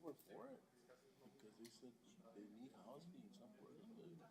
were for it because they said they need housing and somewhere to live.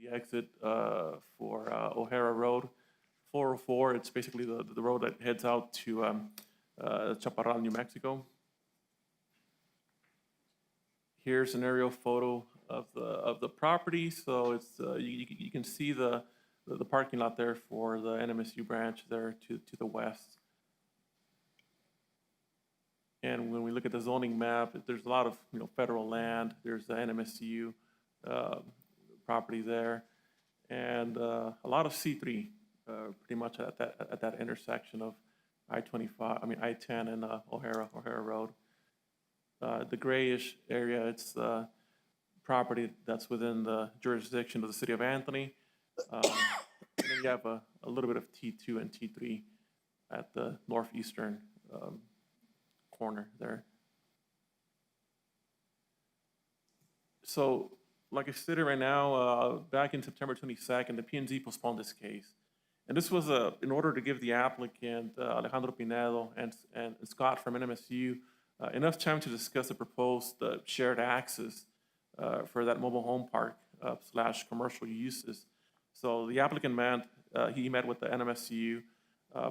the exit for O'Hara Road. 404, it's basically the road that heads out to Chaparral, New Mexico. Here's an aerial photo of the property. So it's you can see the parking lot there for the NMSU branch there to the west. And when we look at the zoning map, there's a lot of federal land. There's the NMSU property there, and a lot of C3, pretty much at that intersection of I-10 and O'Hara Road. The grayish area, it's property that's within the jurisdiction of the city of Anthony. And then you have a little bit of T2 and T3 at the northeastern corner there. So, like I stated right now, back in September 22nd, the P&Z postponed this case. And this was in order to give the applicant, Alejandro Pinedo and Scott from NMSU, enough time to discuss the proposed shared access for that mobile home park / commercial uses. So the applicant met with the NMSU.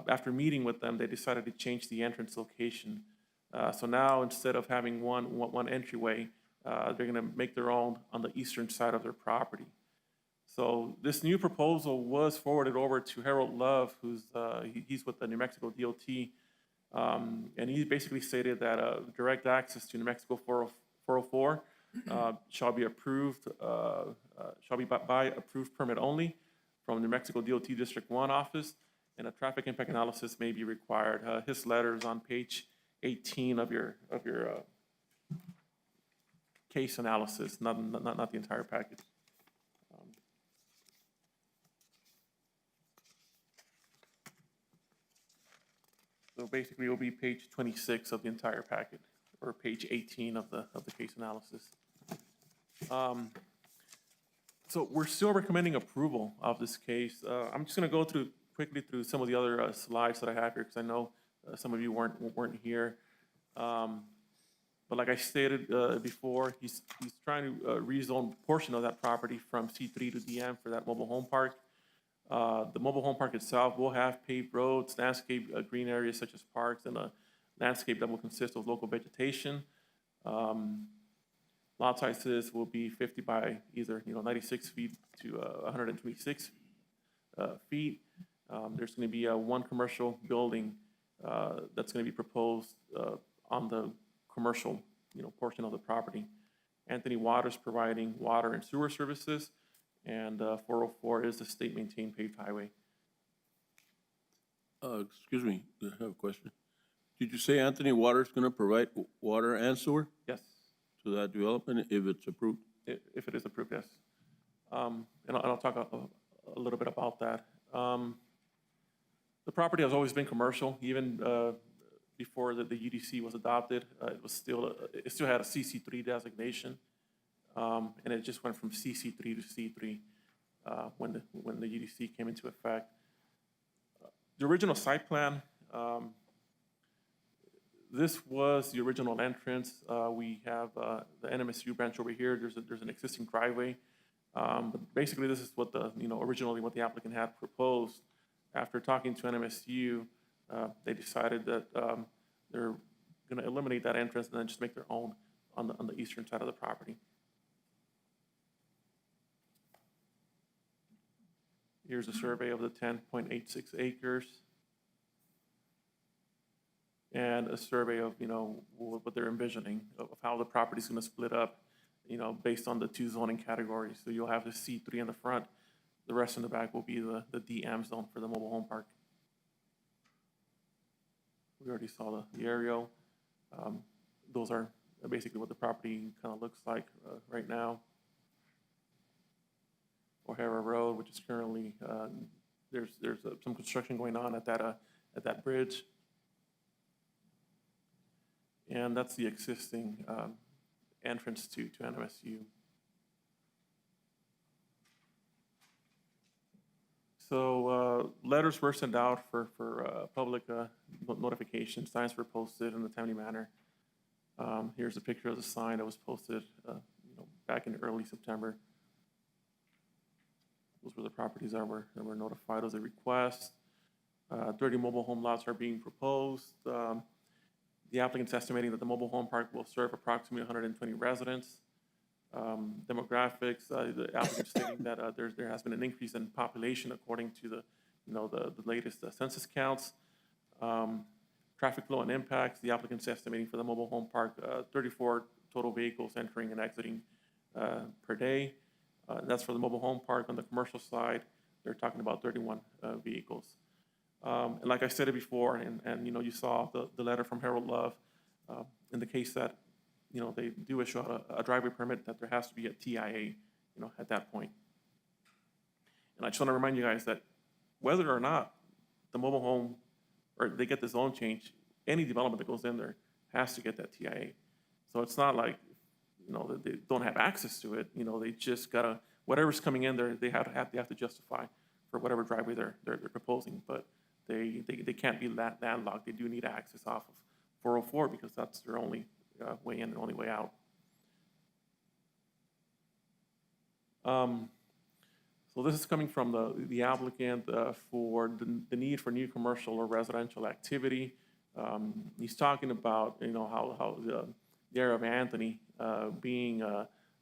After meeting with them, they decided to change the entrance location. So now, instead of having one entryway, they're going to make their own on the eastern side of their property. So this new proposal was forwarded over to Harold Love, he's with the New Mexico DOT, and he basically stated that direct access to New Mexico 404 shall be approved, shall be by approved permit only from New Mexico DOT District 1 office, and a traffic impact analysis may be required. His letter is on page 18 of your case analysis, not the entire package. So basically, it will be page 26 of the entire packet, or page 18 of the case analysis. So we're still recommending approval of this case. I'm just going to go quickly through some of the other slides that I have here, because I know some of you weren't here. But like I stated before, he's trying to rezone a portion of that property from C3 to DM for that mobile home park. The mobile home park itself will have paved roads, landscape green areas such as parks, and a landscape that will consist of local vegetation. Lot sizes will be 50 by either 96 feet to 126 feet. There's going to be one commercial building that's going to be proposed on the commercial portion of the property. Anthony Water's providing water and sewer services, and 404 is the state-maintained paved highway. Excuse me, I have a question. Did you say Anthony Water's going to provide water and sewer Yes, to that development if it's approved? if it is approved, yes. And I'll talk a little bit about that. The property has always been commercial, even before the UDC was adopted. It still had a CC3 designation, and it just went from CC3 to C3 when the UDC came into effect. The original site plan, this was the original entrance. We have the NMSU branch over here. There's an existing driveway, but basically this is what originally what the applicant had proposed. After talking to NMSU, they decided that they're going to eliminate that entrance and then just make their own on the eastern side of the property. Here's a survey of the 10.86 acres and a survey of what they're envisioning of how the property is going to split up, based on the two zoning categories. So you'll have the C3 in the front. The rest in the back will be the DM zone for the mobile home park. We already saw the aerial. Those are basically what the property kind of looks like right now. O'Hara Road, which is currently there's some construction going on at that bridge, and that's the existing entrance to NMSU. So letters were sent out for public notification. Signs were posted in a timely manner. Here's a picture of the sign that was posted back in early September. Those were the properties that were notified as a request. 30 mobile home lots are being proposed. The applicant's estimating that the mobile home park will serve approximately 120 residents. Demographics, the applicant stating that there has been an increase in population according to the latest census counts. Traffic flow and impacts, the applicant's estimating for the mobile home park 34 total vehicles entering and exiting per day. That's for the mobile home park. On the commercial side, they're talking about 31 vehicles. And like I said it before, and you saw the letter from Harold Love, in the case that they do issue out a driveway permit, that there has to be a TIA, at that point. And I just want to remind you guys that whether or not the mobile home, or they get the zone change, any development that goes in there has to get that TIA. So it's not like, that they don't have access to it. They just gotta, whatever's coming in there, they have to justify for whatever driveway they're proposing. But they can't be landlocked. They do need access off of 404 because that's their only way in and only way out. So this is coming from the applicant for the need for new commercial or residential activity. He's talking about how the area of Anthony being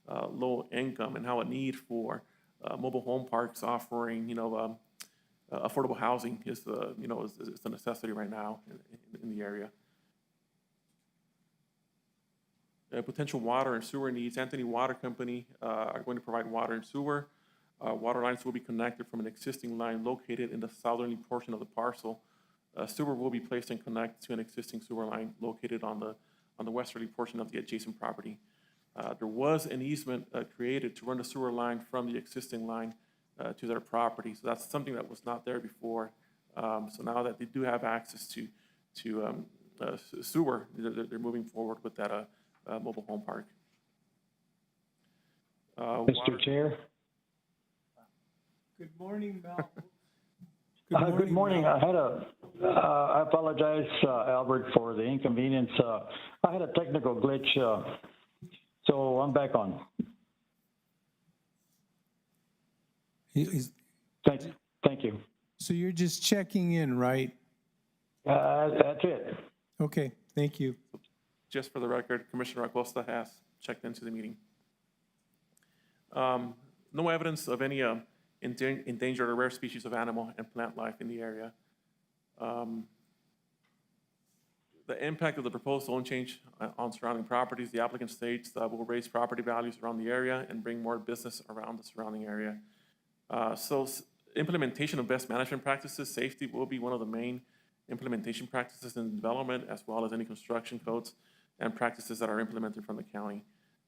low income and how a need for mobile home parks offering affordable housing is a necessity right now in the area. Potential water and sewer needs. Anthony Water Company are going to provide water and sewer. Water lines will be connected from an existing line located in the southerly portion of the parcel. Sewer will be placed and connected to an existing sewer line located on the westerly portion of the adjacent property. There was an easement created to run the sewer line from the existing line to their property. So that's something that was not there before. So now that they do have access to sewer, they're moving forward with that mobile home park. Mr. Chair? Good morning, Mel. Good morning. Mel. I apologize, Albert, for the inconvenience. I had a technical glitch, so I'm back on. Thank you. So you're just checking in, right? That's it. Okay, thank you. Just for the record, Commissioner Acosta has checked into the meeting. No evidence of any endangered or rare species of animal and plant life in the area. The impact of the proposed zone change on surrounding properties, the applicant states that will raise property values around the area and bring more business around the surrounding area. So implementation of best management practices, safety will be one of the main implementation practices in development, as well as any construction codes and practices that are implemented from the county.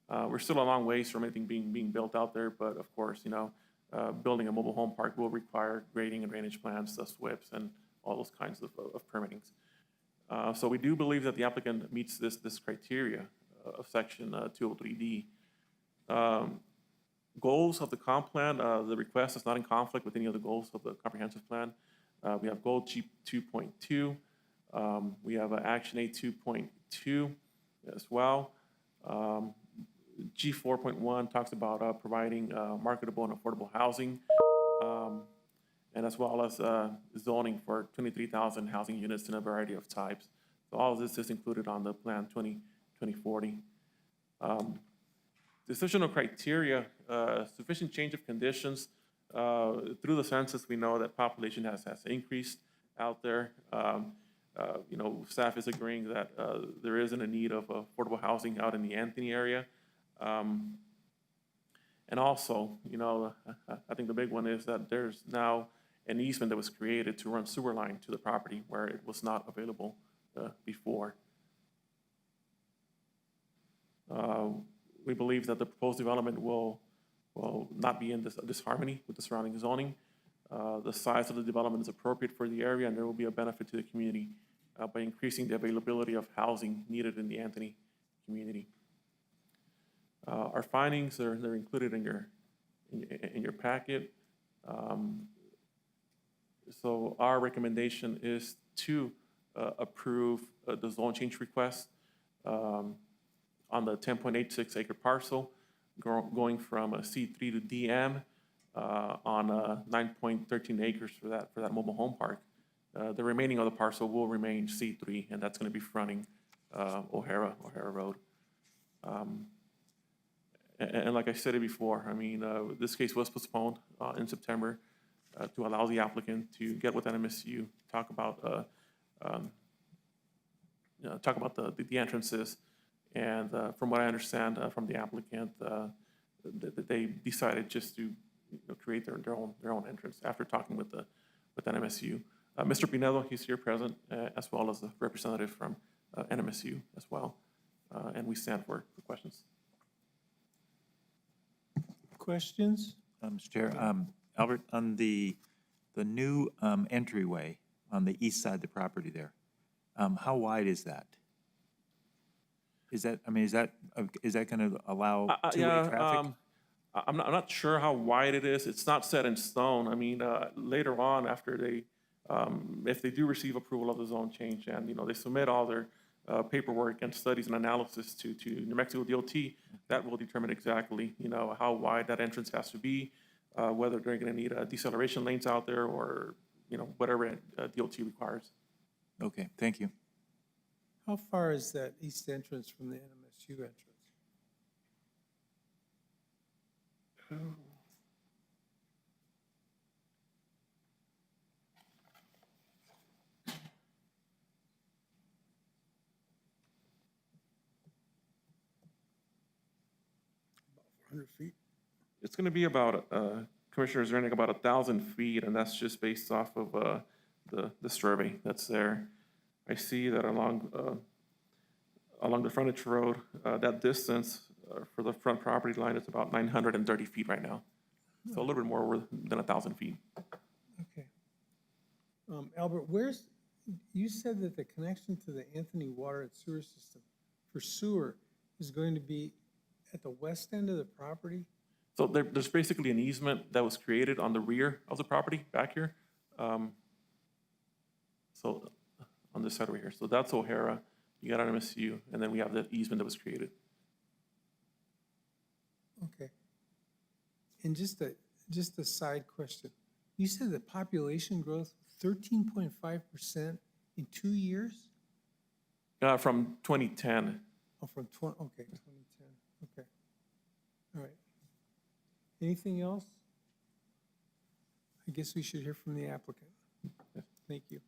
We're still a long ways from anything being built out there, but of course, building a mobile home park will require grading and drainage plans, the SWIPs, and all those kinds of permittings. So we do believe that the applicant meets this criteria of Section 203D. Goals of the comp plan, the request is not in conflict with any of the goals of the comprehensive plan. We have goal G 2.2. We have action A 2.2 as well. G 4.1 talks about providing marketable and affordable housing, and as well as zoning for 23,000 housing units in a variety of types. So all of this is included on the plan 2040. Decisional criteria, sufficient change of conditions. Through the census, we know that population has increased out there. Staff is agreeing that there isn't a need of affordable housing out in the Anthony area. And also, I think the big one is that there's now an easement that was created to run sewer line to the property where it was not available before. We believe that the proposed development will not be in disharmony with the surrounding zoning. The size of the development is appropriate for the area, and there will be a benefit to the community by increasing the availability of housing needed in the Anthony community. Our findings they're included in your packet. So our recommendation is to approve the zone change request on the 10.86 acre parcel, going from a C3 to DM. on 9.13 acres for that mobile home park. The remaining of the parcel will remain C3, and that's going to be fronting O'Hara Road. And like I said it before, I mean, this case was postponed in September to allow the applicant to get with NMSU, talk about the entrances. And from what I understand from the applicant, they decided just to create their own entrance after talking with NMSU. Mr. Pinedo, he's here present, as well as the representative from NMSU as well. And we stand for questions. Questions? Mr. Chair, Albert, on the new entryway on the east side of the property there, how wide is that? Is that going to allow two-way traffic? I'm not sure how wide it is. It's not set in stone. I mean, later on, after they, if they do receive approval of the zone change and, they submit all their paperwork and studies and analysis to New Mexico DOT, that will determine exactly, how wide that entrance has to be, whether they're going to need deceleration lanes out there or, whatever DOT requires. Okay, thank you. How far is that east entrance from the NMSU entrance? It's going to be about, Commissioner Zernick, about 1,000 feet, and that's just based off of the survey that's there. I see that along the frontage road, that distance for the front property line is about 930 feet right now. So a little bit more than 1,000 feet. Okay. Albert, you said that the connection to the Anthony Water and Sewer System for sewer is going to be at the west end of the property? So there's basically an easement that was created on the rear of the property back here. So on this side over here. So that's O'Hara, you got NMSU, and then we have the easement that was created. Okay. And just a side question. You said the population growth 13.5% in 2 years? From 2010. Oh, from 2010, okay. All right. Anything else? I guess we should hear from the applicant. Thank you.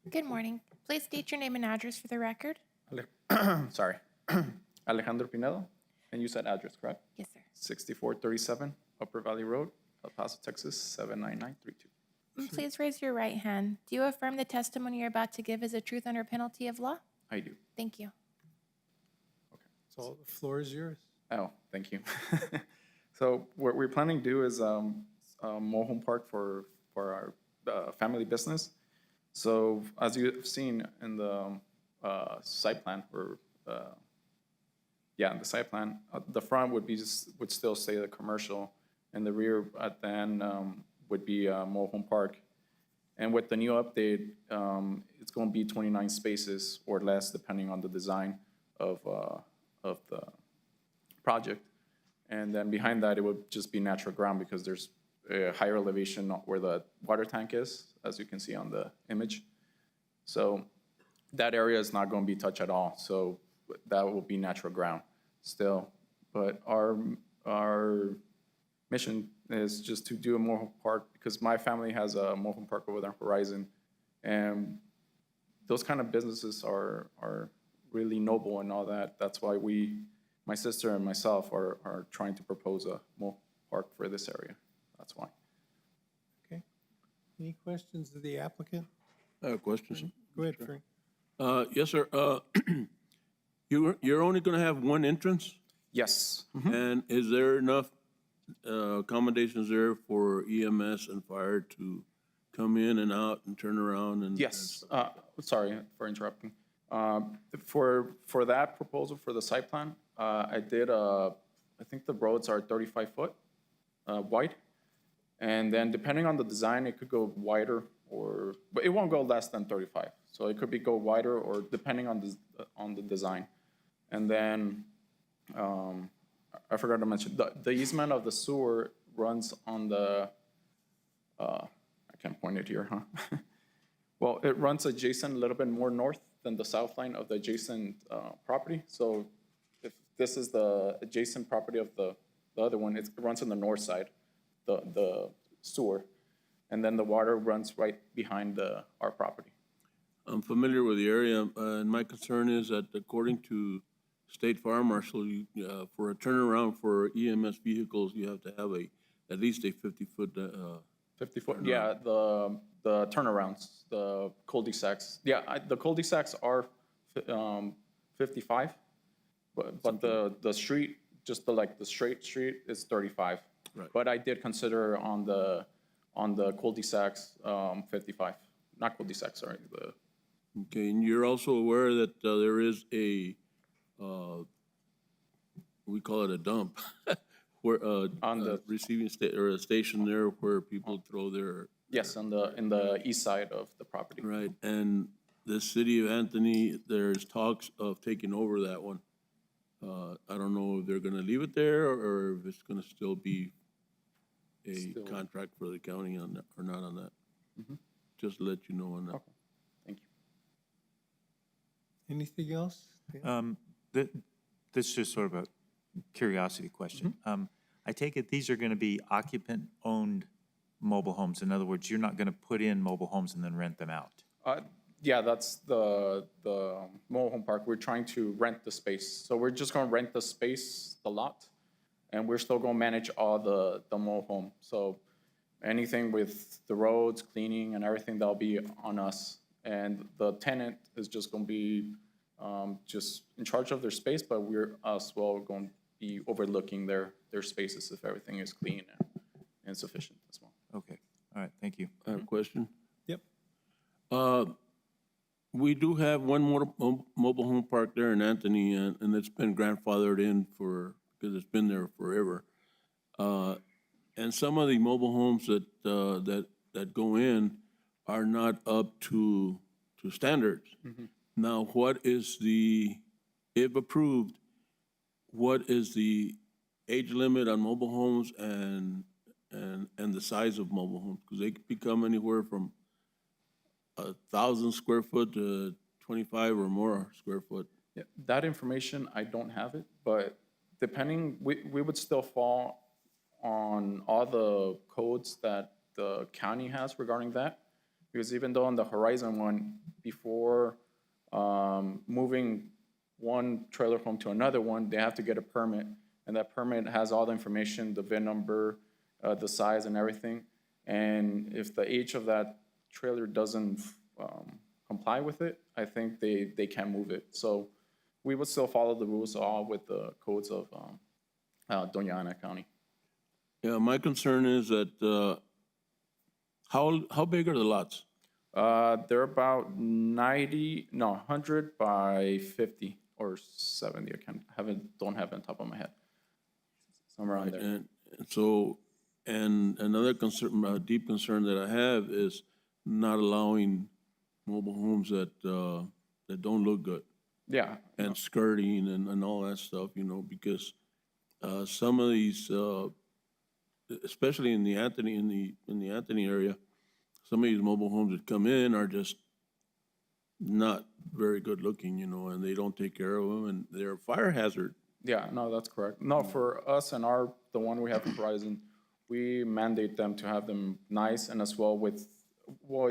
Good morning. Please state your name and address for the record. Sorry, Alejandro Pinedo, and you said address, correct? Yes, sir. 6437 Upper Valley Road, El Paso, Texas, 79932. Please raise your right hand. Do you affirm the testimony you're about to give is the truth under penalty of law? I do. Thank you. So the floor is yours. Oh, thank you. So what we're planning to do is a mobile home park for our family business. So as you've seen in the site plan, in the site plan, the front would still stay the commercial, and the rear at the end would be a mobile home park. And with the new update, it's going to be 29 spaces or less, depending on the design of the project. And then behind that, it would just be natural ground because there's a higher elevation where the water tank is, as you can see on the image. So that area is not going to be touched at all. So that will be natural ground still. But our mission is just to do a mobile park because my family has a mobile park over there on Horizon. And those kind of businesses are really noble and all that. That's why my sister and myself are trying to propose a mobile park for this area. That's why. Okay. Any questions of the applicant? I have a question. Go ahead, Frank. Yes, sir. You're only gonna have one entrance? Yes. And is there enough accommodations there for EMS and fire to come in and out and turn around and? Yes. Sorry for interrupting. For that proposal for the site plan, I did, I think the roads are 35 foot wide. And then depending on the design, it could go wider but it won't go less than 35. So it could be go wider or depending on the design. And then, I forgot to mention, the easement of the sewer runs on the, I can't point it here, huh? Well, it runs adjacent, a little bit more north than the south line of the adjacent property. So if this is the adjacent property of the other one, it runs on the north side, the sewer. And then the water runs right behind our property. I'm familiar with the area, and my concern is that according to State Fire Marshal, for a turnaround for EMS vehicles, you have to have at least a 50-foot, 50-foot, yeah, the turnarounds, the cul-de-sacs. Yeah, the cul-de-sacs are 55, but the street, just the straight street is 35. Right. But I did consider on the cul-de-sacs, 55, not cul-de-sacs, sorry, okay, and you're also aware that there is we call it a dump, where, On the- receiving or a station there where people throw their, yes, in the east side of the property. right, and the city of Anthony, there's talks of taking over that one. I don't know if they're gonna leave it there or if it's gonna still be a contract for the county on that, or not on that. Just to let you know on that. Okay. Thank you. Anything else? This is just sort of a curiosity question. I take it these are going to be occupant-owned mobile homes. In other words, you're not going to put in mobile homes and then rent them out. Yeah, that's the mobile home park. We're trying to rent the space. So we're just gonna rent the space, the lot, and we're still gonna manage all the mobile home. So anything with the roads, cleaning and everything, that'll be on us. And the tenant is just gonna be just in charge of their space, but we're as well going to be overlooking their spaces if everything is clean and sufficient as well. Okay, all right, thank you. I have a question. Yep. We do have one more mobile home park there in Anthony, and it's been grandfathered in because it's been there forever. And some of the mobile homes that go in are not up to standards. Now, if approved, what is the age limit on mobile homes and the size of mobile homes? Because they could become anywhere from 1,000 square foot to 25 or more square foot. Yeah, that information, I don't have it, but depending, we would still fall on all the codes that the county has regarding that. Because even though on the Horizon one, before moving one trailer home to another one, they have to get a permit. And that permit has all the information, the VIN number, the size and everything. And if the age of that trailer doesn't comply with it, I think they can move it. So we would still follow the rules all with the codes of Doña Ana County. Yeah, my concern is that, how big are the lots? They're about 100 by 50 or 70. Don't have it on top of my head. Somewhere around there. And so, and another concern, a deep concern that I have is not allowing mobile homes that don't look good. Yeah, And skirting and all that stuff, because some of these, especially in the Anthony area, some of these mobile homes that come in are just not very good looking, and they don't take care of them, and they're a fire hazard. yeah, no, that's correct. No, for us and the one we have in Horizon, we mandate them to have them nice and as well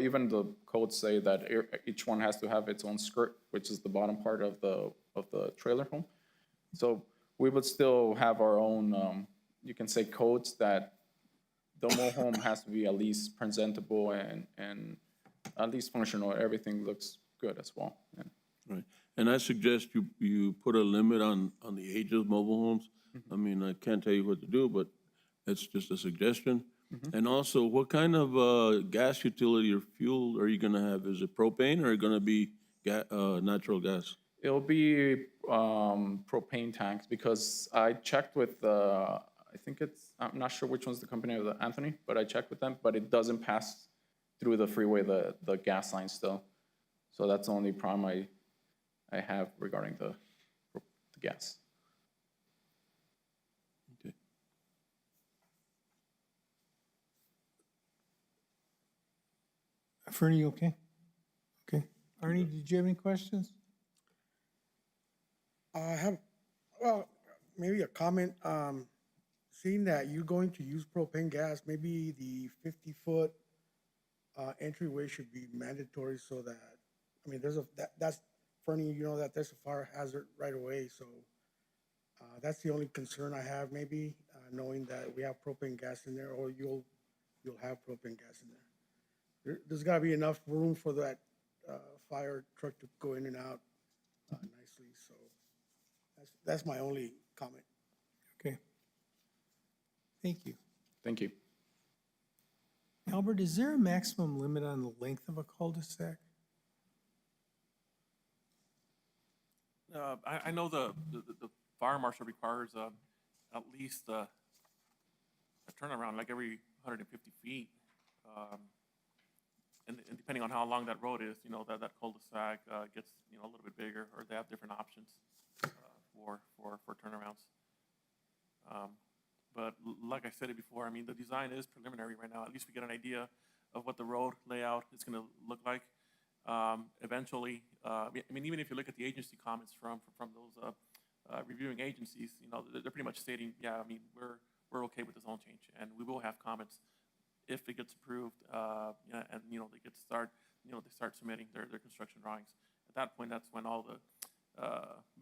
even the codes say that each one has to have its own skirt, which is the bottom part of the trailer home. So we would still have our own, you can say codes that the mobile home has to be at least presentable and at least functional. Everything looks good as well. Yeah. Right, and I suggest you put a limit on the age of mobile homes. I mean, I can't tell you what to do, but it's just a suggestion. And also, what kind of gas utility or fuel are you gonna have? Is it propane or gonna be natural gas? It'll be propane tanks because I checked with I'm not sure which one's the company of the Anthony, but I checked with them, but it doesn't pass through the freeway, the gas line still. So that's the only problem I have regarding the gas. Okay. Fernie, you okay? Okay. Arnie, did you have any questions? I have, well, maybe a comment, seeing that you're going to use propane gas, maybe the 50-foot entryway should be mandatory so that, I mean, that's, Fernie, you know that there's a fire hazard right away, so that's the only concern I have, maybe, knowing that we have propane gas in there, or you'll have propane gas in there. There's gotta be enough room for that fire truck to go in and out nicely, so that's my only comment. Okay. Thank you. Thank you. Albert, is there a maximum limit on the length of a cul-de-sac? I know the fire marshal requires at least a turnaround like every 150 feet. And depending on how long that road is, you know, that cul-de-sac gets, you know, a little bit bigger, or they have different options for turnarounds. But like I said it before, I mean, the design is preliminary right now. At least we get an idea of what the road layout is going to look like. Eventually, I mean, even if you look at the agency comments from those reviewing agencies, you know, they're pretty much stating, yeah, I mean, we're okay with the zone change, and we will have comments if it gets approved, yeah, and you know, they start submitting their construction drawings. At that point, that's when all the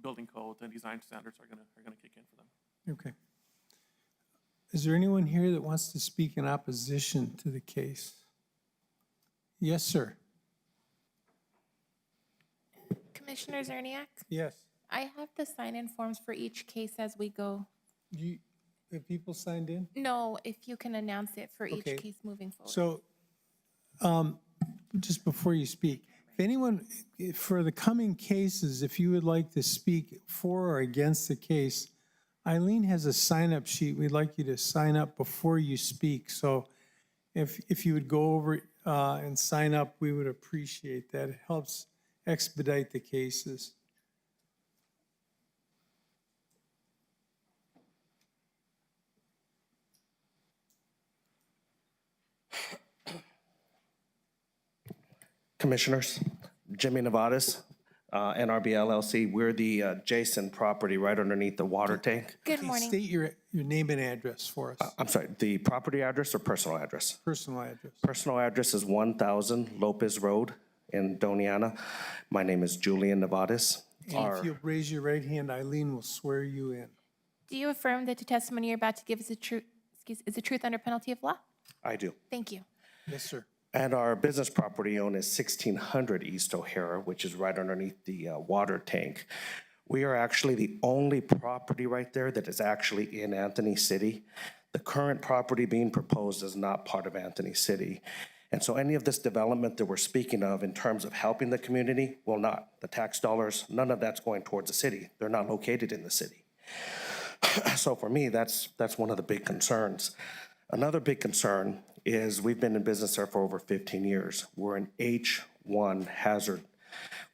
building codes and design standards are gonna kick in for them. Okay. Is there anyone here that wants to speak in opposition to the case? Yes, sir. Commissioner Zerniak, Yes. I have the sign-in forms for each case as we go. Have people signed in? No, if you can announce it for each Okay. case moving forward. So, just before you speak, if anyone, for the coming cases, if you would like to speak for or against the case, Eileen has a sign-up sheet. We'd like you to sign up before you speak. So if you would go over and sign up, we would appreciate that. It helps expedite the cases. Commissioners, Jimmy Nevadas, NRB LLC. We're the adjacent property right underneath the water tank. Good Please morning. state your name and address for us, I'm sorry, the property address or personal address? personal address. Personal address is 1000 Lopez Road in Doniana. My name is Julian Nevadas. And if you'll raise your right hand, Eileen will swear you in. Do you affirm that the testimony you're about to give is the truth under penalty of law? I do. Thank you. Yes, sir. And our business property owned is 1600 East O'Hara, which is right underneath the water tank. We are actually the only property right there that is actually in Anthony City. The current property being proposed is not part of Anthony City. And so any of this development that we're speaking of in terms of helping the community will not. The tax dollars, none of that's going towards the city. They're not located in the city. So for me, that's one of the big concerns. Another big concern is we've been in business there for over 15 years. We're an H1 hazard.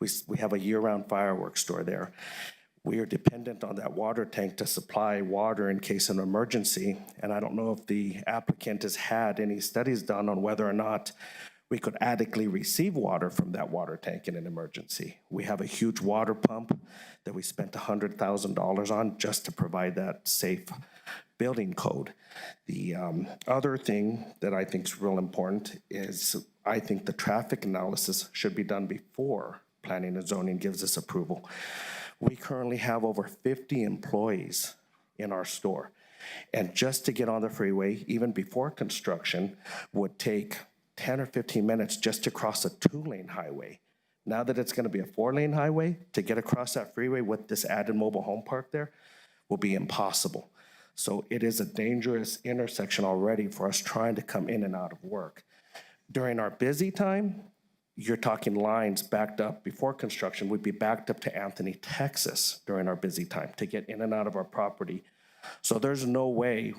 We have a year-round fireworks store there. We are dependent on that water tank to supply water in case of an emergency. And I don't know if the applicant has had any studies done on whether or not we could adequately receive water from that water tank in an emergency. We have a huge water pump that we spent $100,000 on just to provide that safe building code. The other thing that I think is real important is I think the traffic analysis should be done before planning and zoning gives us approval. We currently have over 50 employees in our store. And just to get on the freeway, even before construction, would take 10 or 15 minutes just to cross a 2-lane highway. Now that it's going to be a 4-lane highway, to get across that freeway with this added mobile home park there will be impossible. So it is a dangerous intersection already for us trying to come in and out of work. During our busy time, you're talking lines backed up before construction would be backed up to Anthony, Texas during our busy time to get in and out of our property. So there's no way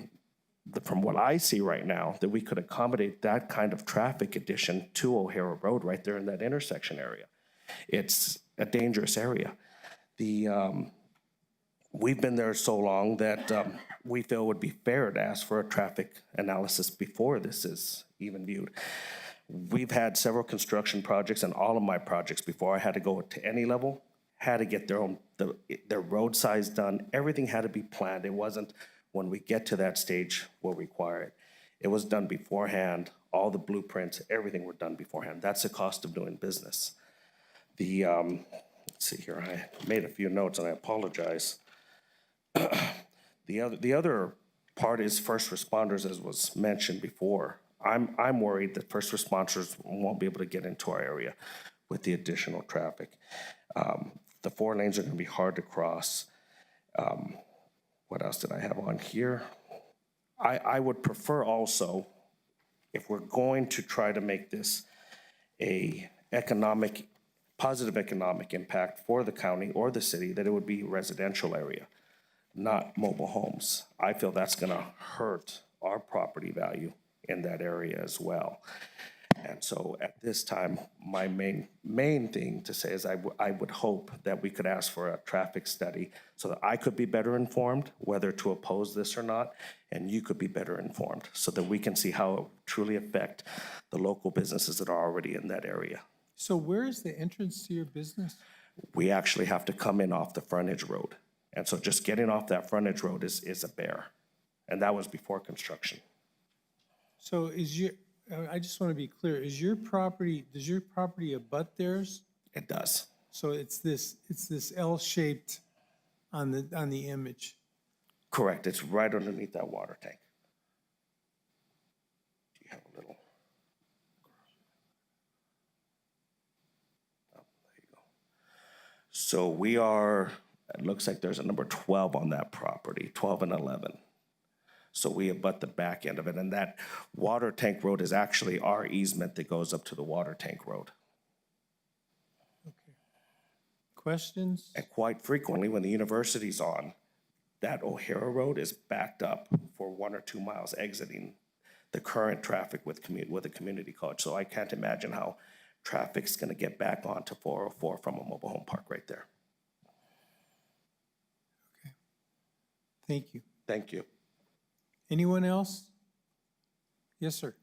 from what I see right now, that we could accommodate that kind of traffic addition to O'Hara Road right there in that intersection area. It's a dangerous area. We've been there so long that we feel it would be fair to ask for a traffic analysis before this is even viewed. We've had several construction projects, and all of my projects before I had to go to any level, had to get their road size done. Everything had to be planned. It wasn't when we get to that stage we'll require it. It was done beforehand. All the blueprints, everything were done beforehand. That's the cost of doing business. Let's see here, I made a few notes and I apologize. The other part is first responders, as was mentioned before. I'm worried that first responders won't be able to get into our area with the additional traffic. The 4 lanes are gonna be hard to cross. What else did I have on here? I would prefer also, if we're going to try to make this a positive economic impact for the county or the city, that it would be residential area, not mobile homes. I feel that's gonna hurt our property value in that area as well. And so at this time, my main thing to say is I would hope that we could ask for a traffic study so that I could be better informed whether to oppose this or not, and you could be better informed so that we can see how it will truly affect the local businesses that are already in that area. So where is the entrance to your business? We actually have to come in off the frontage road. And so just getting off that frontage road is a bear. And that was before construction. So I just want to be clear, does your property abut theirs? It does. So it's this L-shaped on the image. Correct. It's right underneath that water tank. Do you have a little? Oh, there you go. So it looks like there's a number 12 on that property, 12 and 11. So we abut the back end of it, and that water tank road is actually our easement that goes up to the water tank road. Questions? And quite frequently, when the university's on, that O'Hara Road is backed up for 1 or 2 miles exiting the current traffic with a community college. So I can't imagine how traffic's gonna get back onto 404 from a mobile home park right there. Thank you. Thank you. Anyone else? Yes, sir.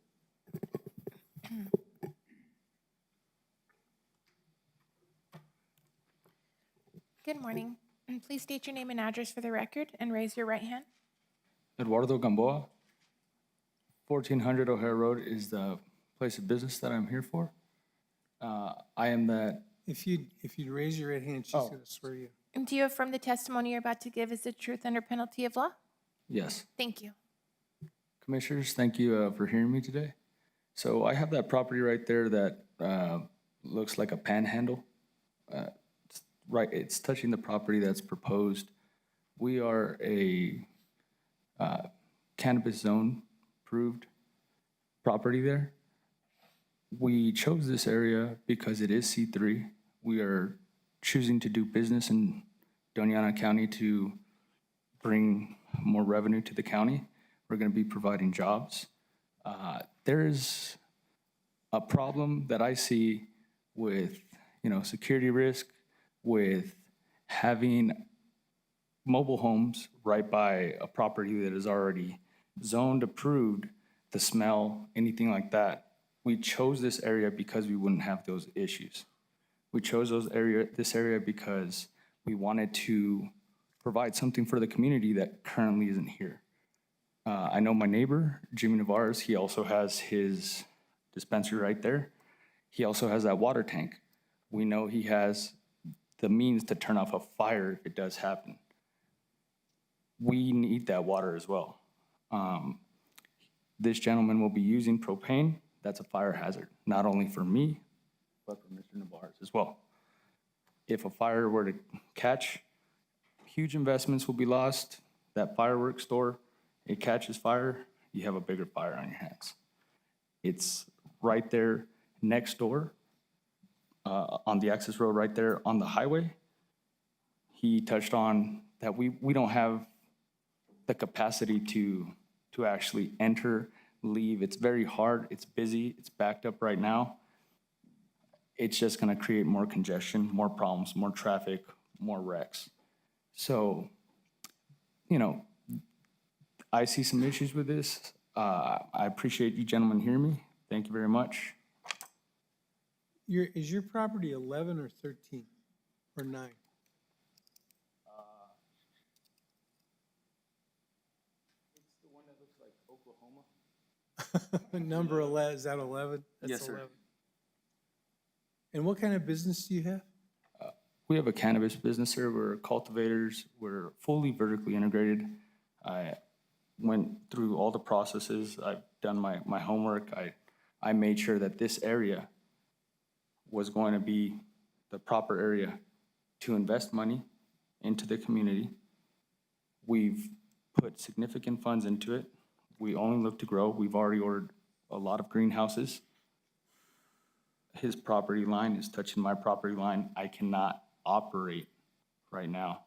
Good morning. Please state your name and address for the record and raise your right hand. Eduardo Gamboa, 1400 O'Hara Road is the place of business that I'm here for. I am that, If you'd raise your right hand, she's going to swear you. And do you affirm the testimony you're about to give is the truth under penalty of law? yes. Thank you. Commissioners, thank you for hearing me today. So I have that property right there that looks like a panhandle. It's touching the property that's proposed. We are a cannabis zone approved property there. We chose this area because it is C3. We are choosing to do business in Doña Ana County to bring more revenue to the county. We're going to be providing jobs. There's a problem that I see with, security risk, with having mobile homes right by a property that is already zoned, approved, the smell, anything like that. We chose this area because we wouldn't have those issues. We chose this area because we wanted to provide something for the community that currently isn't here. I know my neighbor, Jimmy Navarez, he also has his dispensary right there. He also has that water tank. We know he has the means to turn off a fire if it does happen. We need that water as well. This gentleman will be using propane. That's a fire hazard, not only for me, but for Mr. Navarez as well. If a fire were to catch, huge investments will be lost. That fireworks store, it catches fire, you have a bigger fire on your hands. It's right there next door on the access road right there on the highway. He touched on that we don't have the capacity to to actually enter, leave. It's very hard, it's busy, it's backed up right now. It's just gonna create more congestion, more problems, more traffic, more wrecks. So, you know, I see some issues with this. I appreciate you gentlemen hearing me. Thank you very much. Is your property 11 or 13 or 9? It's the one that looks like Oklahoma. Number 11, is that 11? That's Yes, sir. 11. And what kind of business do you have? We have a cannabis business here. We're cultivators. We're fully vertically integrated. I went through all the processes. I've done my homework. I made sure that this area was going to be the proper area to invest money into the community. We've put significant funds into it. We only look to grow. We've already ordered a lot of greenhouses. His property line is touching my property line. I cannot operate right now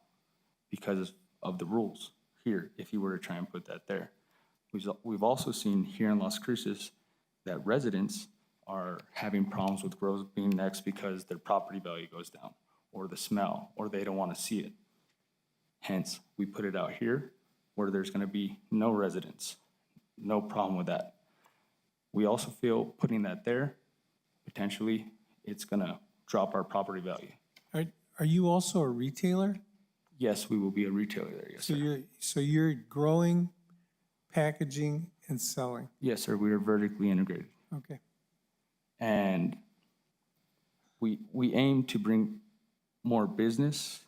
because of the rules here, if you were to try and put that there. We've also seen here in Las Cruces that residents are having problems with grows being next because their property value goes down, or the smell, or they don't want to see it. Hence, we put it out here where there's going to be no residents, no problem with that. We also feel putting that there, potentially, it's going to drop our property value. Are you also a retailer? Yes, we will be a retailer there, yes, sir. So you're growing, packaging, and selling? Yes, sir, we are vertically integrated. Okay. And we aim to bring more business,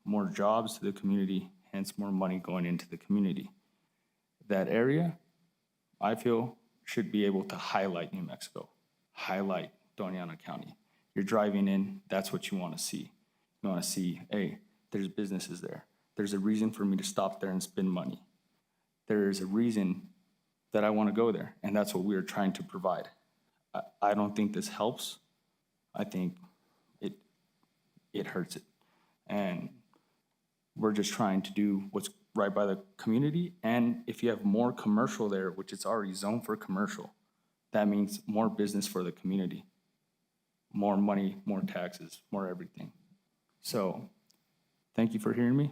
more jobs to the community, hence more money going into the community. That area, I feel, should be able to highlight New Mexico, highlight Doña Ana County. You're driving in, that's what you want to see. You want to see, hey, there's businesses there. There's a reason for me to stop there and spend money. There's a reason that I want to go there, and that's what we are trying to provide. I don't think this helps. I think it hurts it. And we're just trying to do what's right by the community. And if you have more commercial there, which is already zoned for commercial, that means more business for the community, more money, more taxes, more everything. So thank you for hearing me.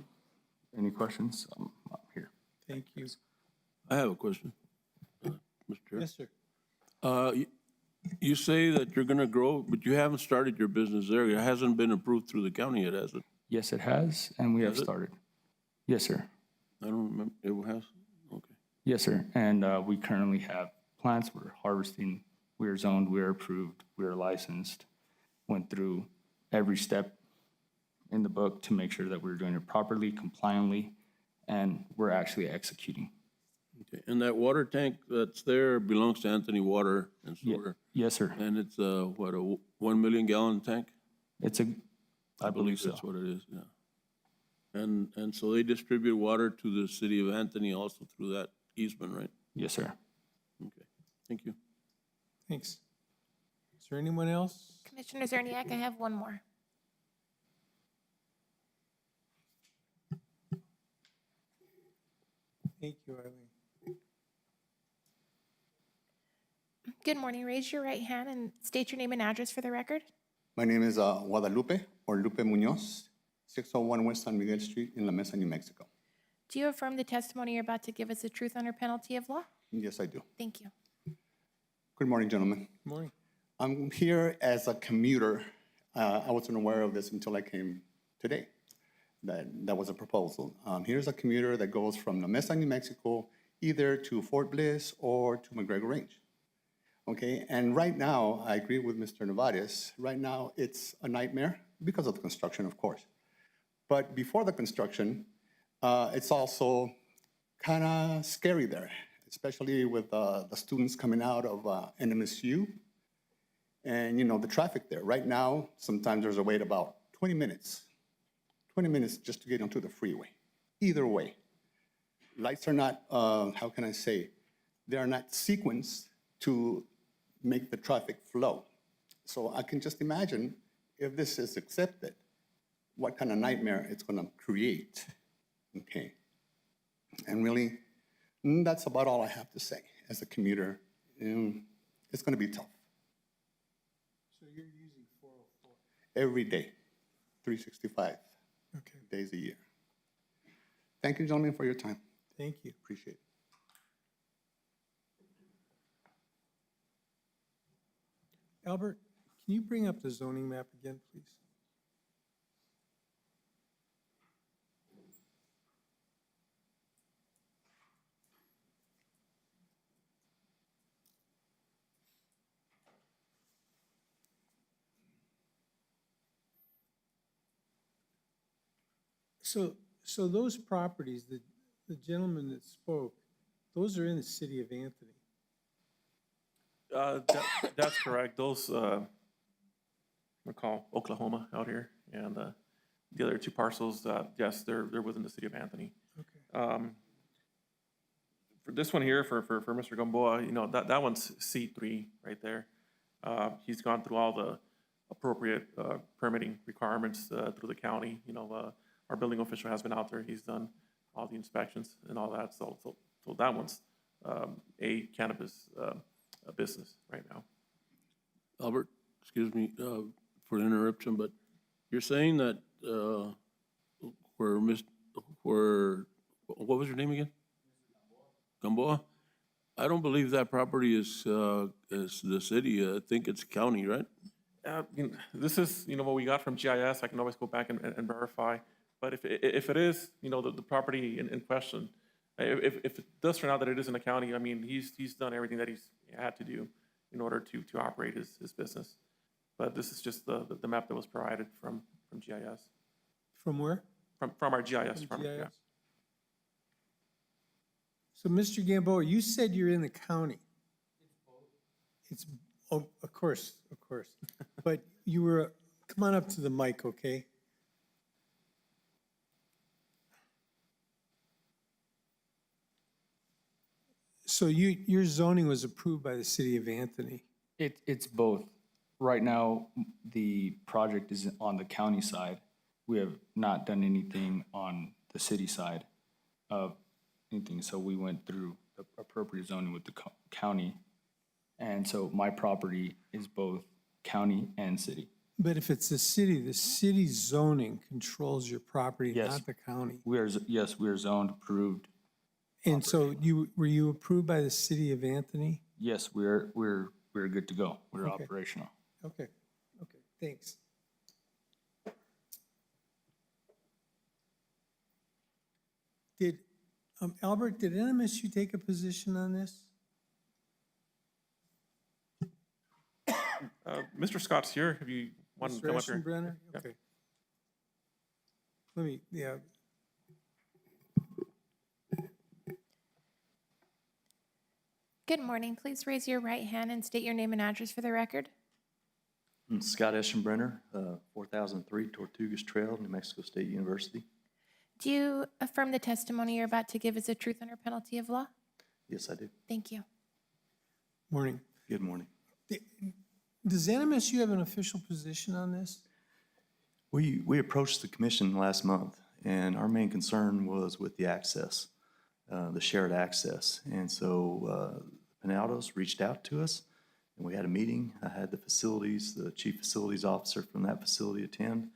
Any questions? I'm here. Thank you. I have a question, Mr. Chair. Yes, sir. You say that you're gonna grow, but you haven't started your business there. It hasn't been approved through the county yet, has it? Yes, it has, and we have Has it? started. Yes, sir. I don't remember, it has? Okay. Yes, sir. And we currently have plants. We're harvesting. We are zoned. We are approved. We are licensed. Went through every step in the book to make sure that we're doing it properly, compliantly, and we're actually executing. Okay, and that water tank that's there belongs to Anthony Water and Ye- Sewer? Yes, sir. And it's what, a 1 million gallon tank? It's I believe so. That's what it is, yeah. And so they distribute water to the city of Anthony also through that easement, right? Yes, sir. Okay, thank you. Thanks. Is there anyone else? Commissioner Zerniak, I have one more. Thank you, Eileen. Good morning. Raise your right hand and state your name and address for the record. My name is Guadalupe, or Lupe Munoz, 601 West San Miguel Street in La Mesa, New Mexico. Do you affirm the testimony you're about to give is the truth under penalty of law? Yes, I do. Thank you. Good morning, gentlemen. Good morning. I'm here as a commuter. I wasn't aware of this until I came today. That was a proposal. Here's a commuter that goes from La Mesa, New Mexico, either to Fort Bliss or to McGregor Range. Okay, and right now, I agree with Mr. Nevarez. Right now, it's a nightmare because of the construction, of course. But before the construction, it's also kind of scary there, especially with the students coming out of NMSU and, you know, the traffic there. Right now, sometimes there's a wait about 20 minutes just to get onto the freeway, either way. Lights are not, how can I say, they are not sequenced to make the traffic flow. So I can just imagine if this is accepted, what kind of nightmare it's gonna create, okay? And really, That's about all I have to say. As a commuter, it's going to be tough. So you're using 404? Every day, 365 Okay, days a year. Thank you, gentlemen, for your time. thank you. Appreciate it. Albert, can you bring up the zoning map again, please? So those properties, the gentleman that spoke, those are in the city of Anthony. That's correct. Those, we call Oklahoma out here, and the other two parcels, yes, they're within the city of Anthony. Okay. For this one here, for Mr. Gamboa, you know, that one's C3 right there. He's gone through all the appropriate permitting requirements through the county. You know, our building official has been out there. He's done all the inspections and all that. So that one's a cannabis business right now. Albert, excuse me for the interruption, but you're saying that what was your name again? Gamboa? I don't believe that property is the city. I think it's county, right? You know, this is, you know, what we got from GIS. I can always go back and verify. But if it is, you know, the property in question, if it does turn out that it is in the county, I mean, he's done everything that he's had to do in order to operate his business. But this is just the map that was provided from GIS, From where? from our GIS From firm. Yeah. GIS? So, Mr. Gamboa, you said you're in the county. It's, oh, of course. But you were, come on up to the mic, okay? So your zoning was approved by the city of Anthony. It's both. Right now, the project is on the county side. We have not done anything on the city side of anything, so we went through the appropriate zoning with the county. And so my property is both county and city. But if it's the city's zoning controls your property, Yes. not the county. Yes, we are zoned, approved. And so were you approved by the city of Anthony? Yes, we're good to go. We're Okay. operational. Okay, thanks. Did, Albert, did NMSU take a position on this? Mr. Scott's here. Have you want to Mr. come up here? Eschenbrenner? Yeah. Okay. Let me, yeah, Good morning. Please raise your right hand and state your name and address for the record. Scott Eschenbrenner, 4003 Tortugas Trail, New Mexico State University. Do you affirm the testimony you're about to give is the truth under penalty of law? Yes, I do. Thank you. morning. Good morning. Does NMSU have an official position on this? We approached the commission last month, and our main concern was with the access, the shared access. And so Penaldos reached out to us, and we had a meeting. I had the chief facilities officer from that facility attend,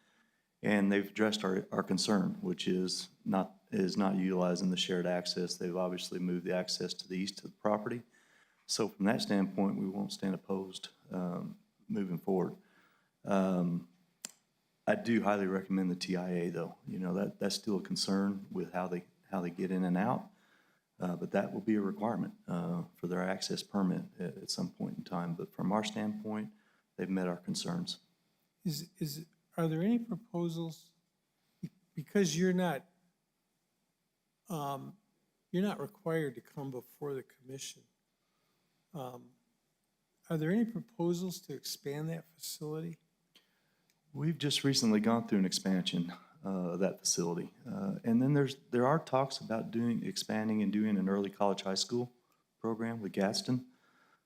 and they've addressed our concern, which is not utilizing the shared access. They've obviously moved the access to the east of the property. So from that standpoint, we won't stand opposed moving forward. I do highly recommend the TIA, though. You know, that's still a concern with how they get in and out. But that will be a requirement for their access permit at some point in time. But from our standpoint, they've met our concerns. Are there any proposals, because you're not required to come before the commission, are there any proposals to expand that facility? We've just recently gone through an expansion of that facility. And then there are talks about expanding and doing an early college high school program with Gadsden.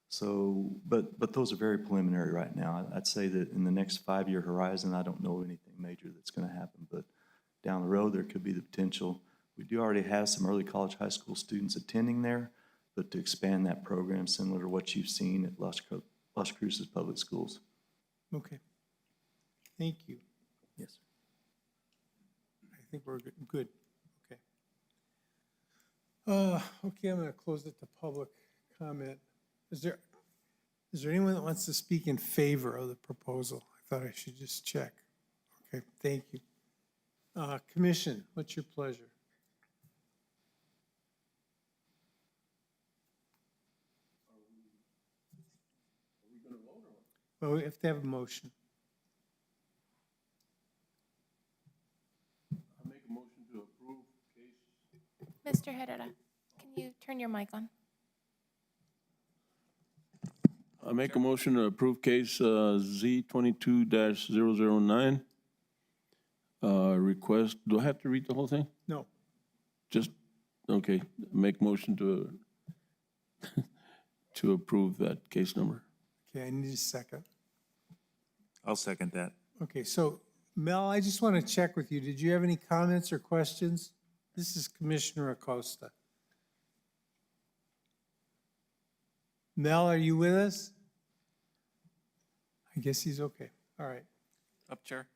So, but those are very preliminary right now. I'd say that in the next 5-year horizon, I don't know anything major that's going to happen. But down the road, there could be the potential We do already have some early college high school students attending there, but to expand that program similar to what you've seen at Las Cruces Public Schools. Okay. Thank you. Yes. I think we're good. Okay. Okay, I'm going to close it to public comment. Is there anyone that wants to speak in favor of the proposal? I thought I should just check. Okay, thank you. Commission, what's your pleasure? Well, we have to have a motion. I make a motion to approve case. Mr. Herrera, can you turn your mic on? I make a motion to approve case Z 22-009. Request, do I have to read the whole thing? No. Just, okay, make motion to, to approve that case number. Okay, I need a second. I'll second that. Okay, so Mel, I just want to check with you. Did you have any comments or questions? This is Commissioner Acosta. Mel, are you with us? I guess he's okay. All right. Up, Chair.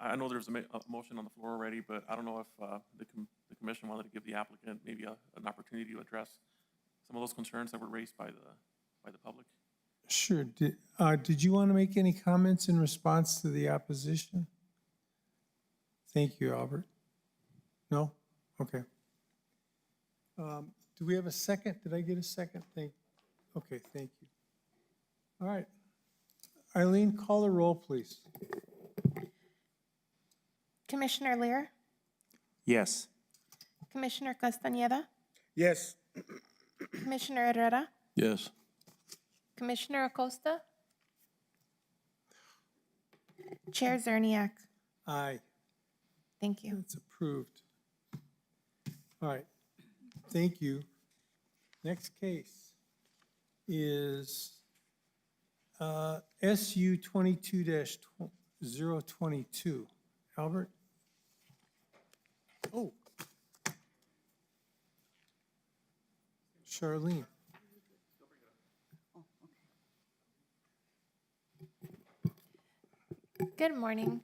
I know there's a motion on the floor already, but I don't know if the commission wanted to give the applicant maybe an opportunity to address some of those concerns that were raised by the public. Sure. Did you want to make any comments in response to the opposition? Thank you, Albert. No? Okay. Do we have a second? Did I get a second? Okay, thank you. All right. Eileen, call the roll, please. Commissioner Lear, Yes. Commissioner Castañeda, Yes. Commissioner Herrera, Yes. Commissioner Acosta, Chair Zerniak. Aye. Thank you. It's approved. All right. Thank you. Next case is SU 22-022. Albert? Oh. Charlene. Good morning.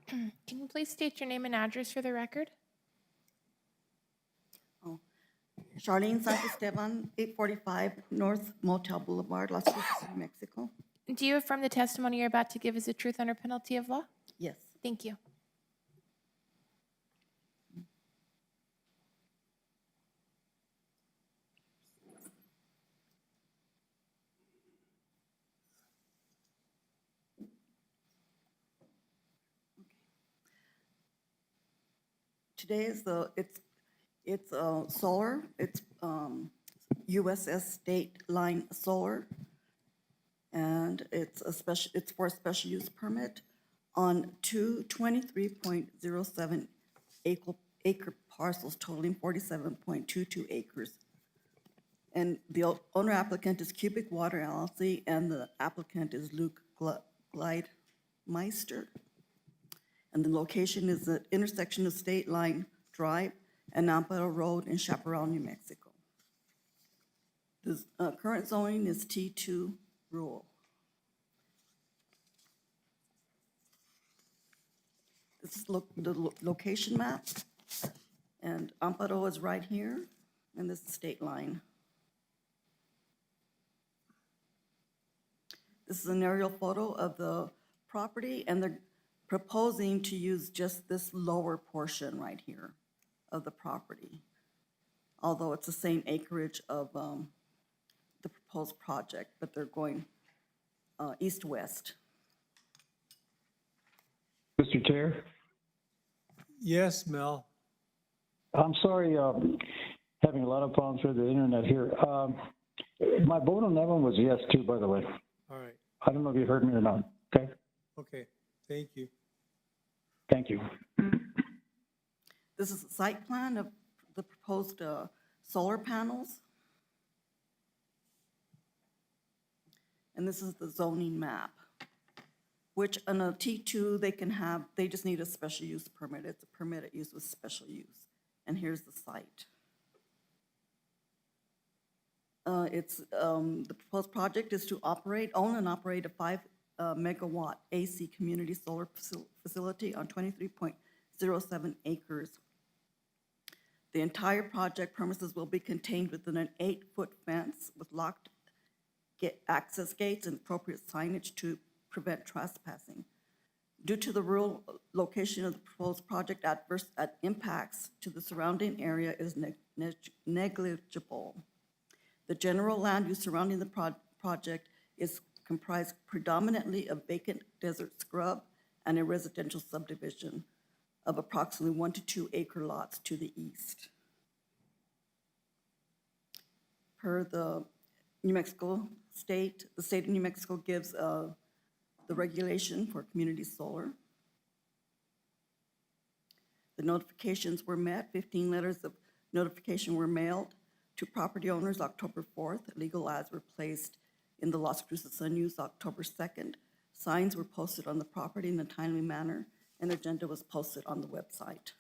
Can you please state your name and address for the record? Charlene Santisteban, 845 North Motel Boulevard, Las Cruces, New Mexico. Do you affirm the testimony you're about to give is the truth under penalty of law? Yes. Thank you. Today is it's solar, it's USS State Line Solar. And it's for a special use permit on two 23.07 acre parcels totaling 47.22 acres. And the owner applicant is Cubic Water LLC, and the applicant is Luke Gliedmeister. And the location is the intersection of State Line Drive and Amparo Road in Chaparral, New Mexico. The current zoning is T2 rural. This is the location map, and Amparo is right here, and this is State Line. This is an aerial photo of the property, and they're proposing to use just this lower portion right here of the property, although it's the same acreage of the proposed project, but they're going east-west. Mr. Chair, Yes, Mel. I'm sorry, having a lot of problems with the internet here. My vote on that one was yes too, by the way. All right. I don't know if you heard me or not. Okay, Okay, thank you. thank you. This is a site plan of the proposed solar panels. And this is the zoning map. which on a T2, they can have, they just need a special use permit. It's a permitted use with special use. And here's the site. The proposed project is to own and operate a 5 megawatt AC community solar facility on 23.07 acres. The entire project premises will be contained within an 8-foot fence with locked access gates and appropriate signage to prevent trespassing. Due to the rural location of the proposed project, adverse impacts to the surrounding area is negligible. The general land use surrounding the project is comprised predominantly of vacant desert scrub and a residential subdivision of approximately 1 to 2 acre lots to the east. Per the New Mexico state, the state of New Mexico gives the regulation for community solar. The notifications were met. 15 letters of notification were mailed to property owners October 4th. Legal ads were placed in the Las Cruces Sun News October 2nd. Signs were posted on the property in a timely manner. An agenda was posted on the website.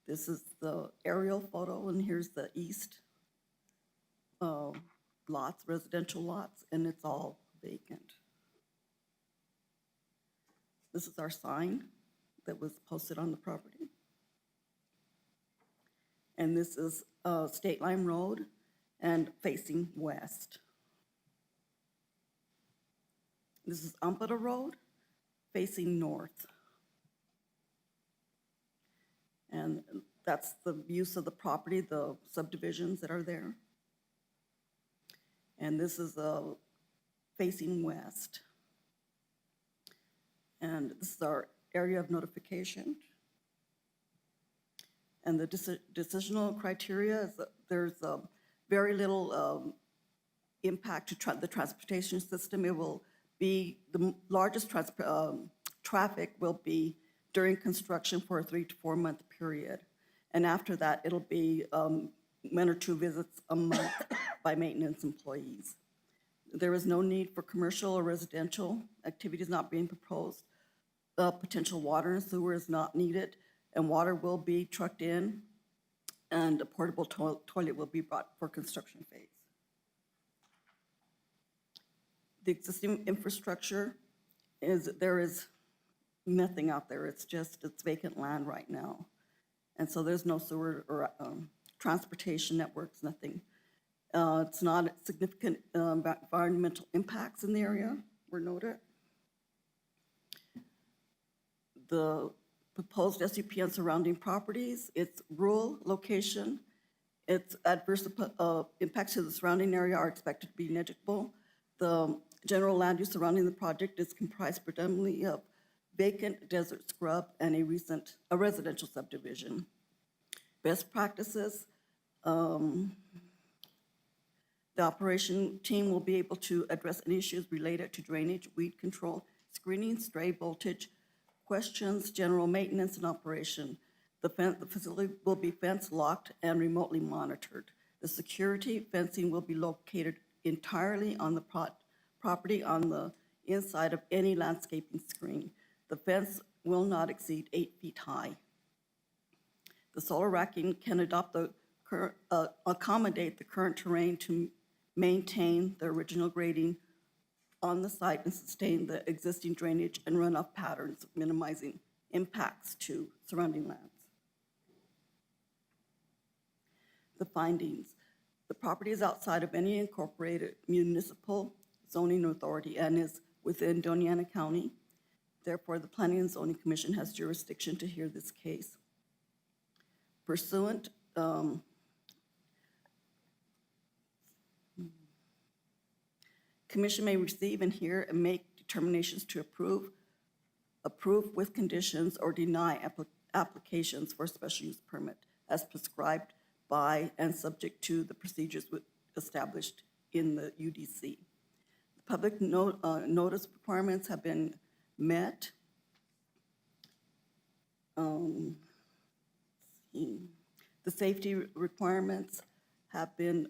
This is the aerial photo, and here's the east lots, residential lots, and it's all vacant. This is our sign that was posted on the property. And this is State Line Road and facing west. This is Umpata Road facing north. And that's the use of the property, the subdivisions that are there. And this is facing west. And this is our area of notification. And the decisional criteria is that there's very little impact to the transportation system. It will be, the largest traffic will be during construction for a 3 to 4 month period. And after that, it'll be 1 or 2 visits a month by maintenance employees. There is no need for commercial or residential activities not being proposed. Potential water and sewer is not needed, and water will be trucked in, and a portable toilet will be brought for construction phase. The existing infrastructure there is nothing out there. It's vacant land right now. And so there's no sewer or transportation networks, nothing. It's not significant environmental impacts in the area were noted. The proposed SUP on surrounding properties, its rural location, its adverse impacts to the surrounding area are expected to be negligible. The general land use surrounding the project is comprised predominantly of vacant desert scrub and a residential subdivision. Best practices, the operation team will be able to address any issues related to drainage, weed control, screening, stray voltage, questions, general maintenance, and operation. The facility will be fence locked and remotely monitored. The security fencing will be located entirely on the property on the inside of any landscaping screen. The fence will not exceed 8 feet high. The solar racking can accommodate the current terrain to maintain the original grading on the site and sustain the existing drainage and runoff patterns, minimizing impacts to surrounding lands. The findings. The property is outside of any incorporated municipal zoning authority and is within Doña Ana County. Therefore, the Planning and Zoning Commission has jurisdiction to hear this case. Pursuant, Commission may receive and hear and make determinations to approve with conditions, or deny applications for special use permit as prescribed by and subject to the procedures established in the UDC. The public notice requirements have been met. The safety requirements have been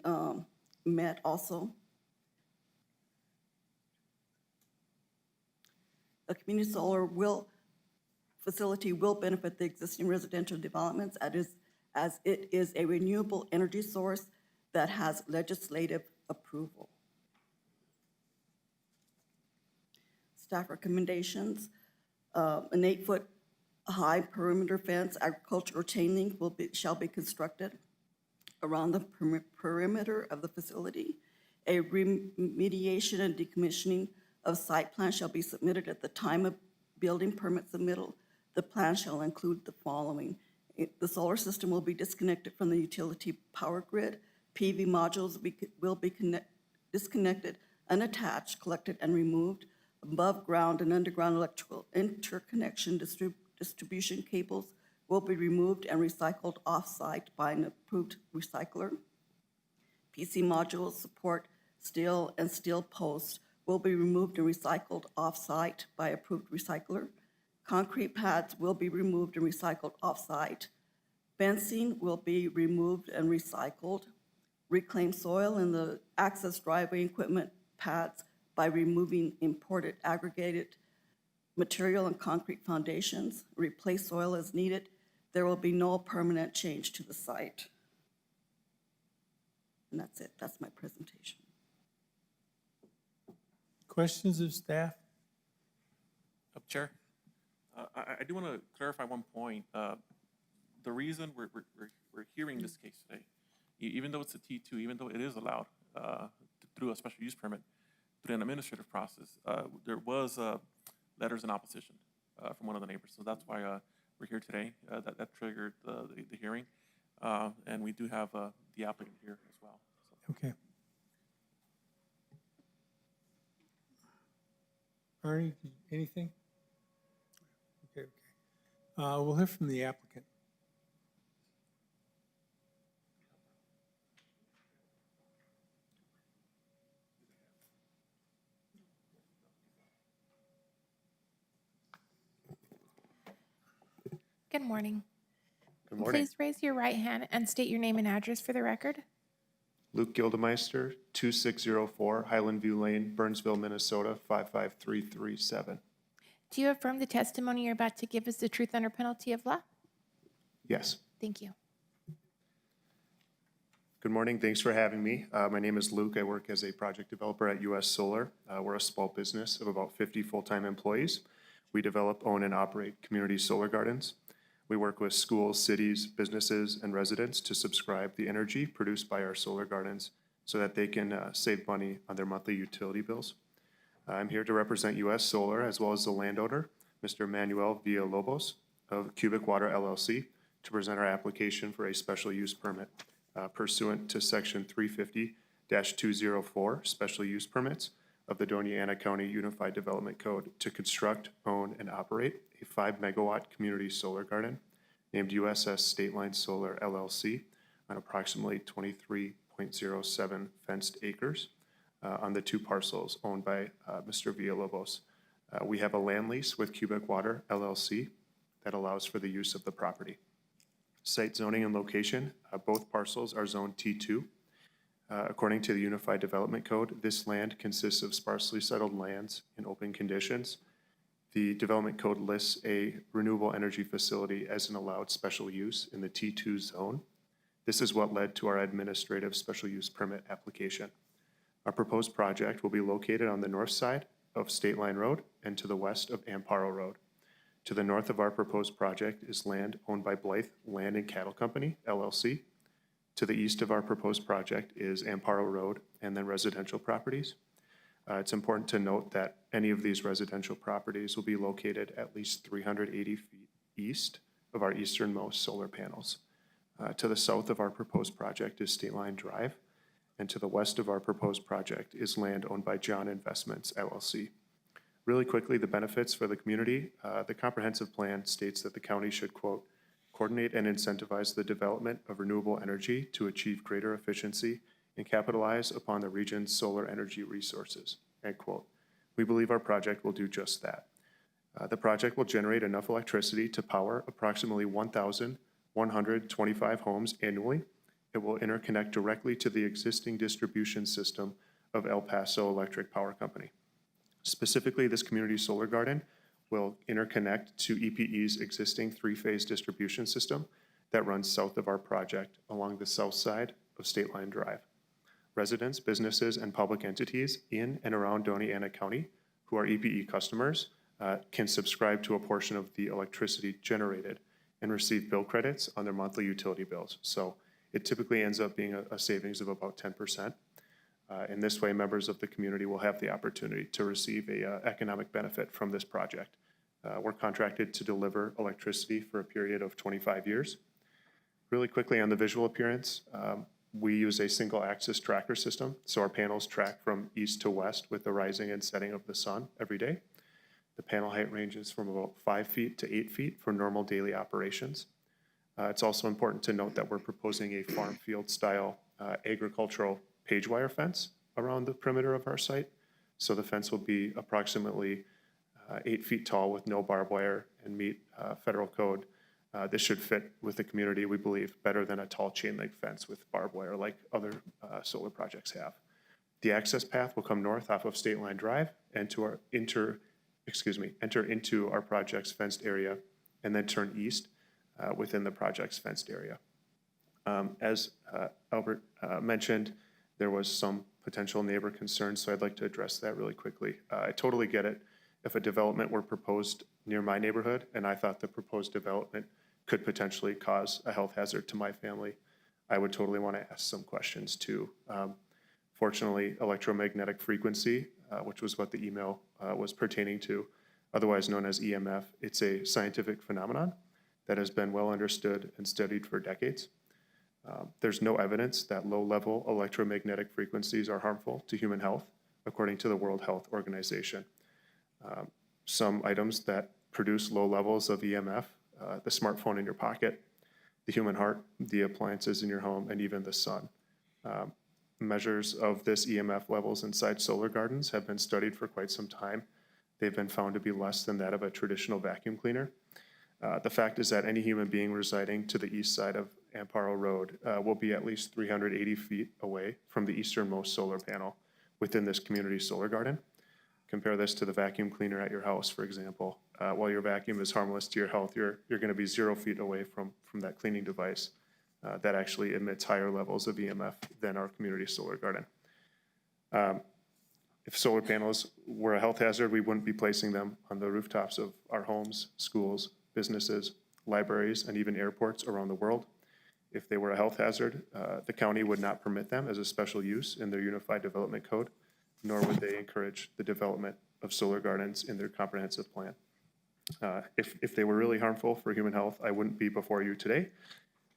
met also. The community solar facility will benefit the existing residential developments as it is a renewable energy source that has legislative approval. Staff recommendations, an 8-foot high perimeter fence, agricultural chain link shall be constructed around the perimeter of the facility. A remediation and decommissioning of site plan shall be submitted at the time of building permit submittal. The plan shall include the following. The solar system will be disconnected from the utility power grid. PV modules will be disconnected, unattached, collected, and removed. Above ground and underground electrical interconnection distribution cables will be removed and recycled off-site by an approved recycler. PC modules support steel and steel posts will be removed and recycled off-site by approved recycler. Concrete pads will be removed and recycled off-site. Fencing will be removed and recycled. Reclaim soil in the access driveway equipment pads by removing imported aggregated material and concrete foundations. Replace soil as needed. There will be no permanent change to the site. And that's it. That's my presentation. Questions of staff? Chair, I do want to clarify one point. The reason we're hearing this case today, even though it's a T2, even though it is allowed through a special use permit, through an administrative process, there was letters in opposition from one of the neighbors. So that's why we're here today. That triggered the hearing. And we do have the applicant here as well. So. Okay. Arnie, anything? Okay. We'll hear from the applicant. Good morning. Good morning. Please raise your right hand and state your name and address for the record. Luke Gildemeister, 2604 Highland View Lane, Burnsville, Minnesota, 55337. Do you affirm the testimony you're about to give is the truth under penalty of law? Yes. Thank you. Good morning. Thanks for having me. My name is Luke. I work as a project developer at US Solar. We're a small business of about 50 full-time employees. We develop, own, and operate community solar gardens. We work with schools, cities, businesses, and residents to subscribe the energy produced by our solar gardens so that they can save money on their monthly utility bills. I'm here to represent US Solar as well as the landowner, Mr. Manuel Villalobos of Cubic Water LLC, to present our application for a special use permit pursuant to Section 350-204 Special Use Permits of the Doña Ana County Unified Development Code to construct, own, and operate a 5-megawatt community solar garden named USS State Line Solar LLC on approximately 23.07 fenced acres on the 2 parcels owned by Mr. Villalobos. We have a land lease with Cubic Water LLC that allows for the use of the property. Site zoning and location, both parcels are zoned T2. According to the Unified Development Code, this land consists of sparsely settled lands in open conditions. The Development Code lists a renewable energy facility as an allowed special use in the T2 zone. This is what led to our administrative special use permit application. Our proposed project will be located on the north side of State Line Road and to the west of Amparo Road. To the north of our proposed project is land owned by Blythe Land and Cattle Company, LLC. To the east of our proposed project is Amparo Road and then residential properties. It's important to note that any of these residential properties will be located at least 380 feet east of our easternmost solar panels. To the south of our proposed project is State Line Drive, and to the west of our proposed project is land owned by John Investments, LLC. Really quickly, the benefits for the community. The comprehensive plan states that the county should, quote, coordinate and incentivize the development of renewable energy to achieve greater efficiency and capitalize upon the region's solar energy resources, end quote. We believe our project will do just that. The project will generate enough electricity to power approximately 1,125 homes annually. It will interconnect directly to the existing distribution system of El Paso Electric Power Company. Specifically, this community solar garden will interconnect to EPE's existing three-phase distribution system that runs south of our project along the south side of State Line Drive. Residents, businesses, and public entities in and around Doña Ana County who are EPE customers can subscribe to a portion of the electricity generated and receive bill credits on their monthly utility bills. So it typically ends up being a savings of about 10%. In this way, members of the community will have the opportunity to receive a economic benefit from this project. We're contracted to deliver electricity for a period of 25 years. Really quickly on the visual appearance, we use a single axis tracker system. So our panels track from east to west with the rising and setting of the sun every day. The panel height ranges from about 5 feet to 8 feet for normal daily operations. It's also important to note that we're proposing a farm field style agricultural page wire fence around the perimeter of our site. So the fence will be approximately 8 feet tall with no barbed wire and meet federal code. This should fit with the community, we believe, better than a tall chain link fence with barbed wire like other solar projects have. The access path will come north off of State Line Drive and to our enter into our project's fenced area and then turn east within the project's fenced area. As Albert mentioned, there was some potential neighbor concerns, so I'd like to address that really quickly. I totally get it. If a development were proposed near my neighborhood and I thought the proposed development could potentially cause a health hazard to my family, I would totally want to ask some questions too. Fortunately, electromagnetic frequency, which was what the email was pertaining to, otherwise known as EMF, it's a scientific phenomenon that has been well understood and studied for decades. There's no evidence that low-level electromagnetic frequencies are harmful to human health, according to the World Health Organization. Some items that produce low levels of EMF, the smartphone in your pocket, the human heart, the appliances in your home, and even the sun. Measures of this EMF levels inside solar gardens have been studied for quite some time. They've been found to be less than that of a traditional vacuum cleaner. The fact is that any human being residing to the east side of Amparo Road will be at least 380 feet away from the easternmost solar panel within this community solar garden. Compare this to the vacuum cleaner at your house, for example. While your vacuum is harmless to your health, you're going to be 0 feet away from that cleaning device that actually emits higher levels of EMF than our community solar garden. If solar panels were a health hazard, we wouldn't be placing them on the rooftops of our homes, schools, businesses, libraries, and even airports around the world. If they were a health hazard, the county would not permit them as a special use in their Unified Development Code, nor would they encourage the development of solar gardens in their comprehensive plan. If they were really harmful for human health, I wouldn't be before you today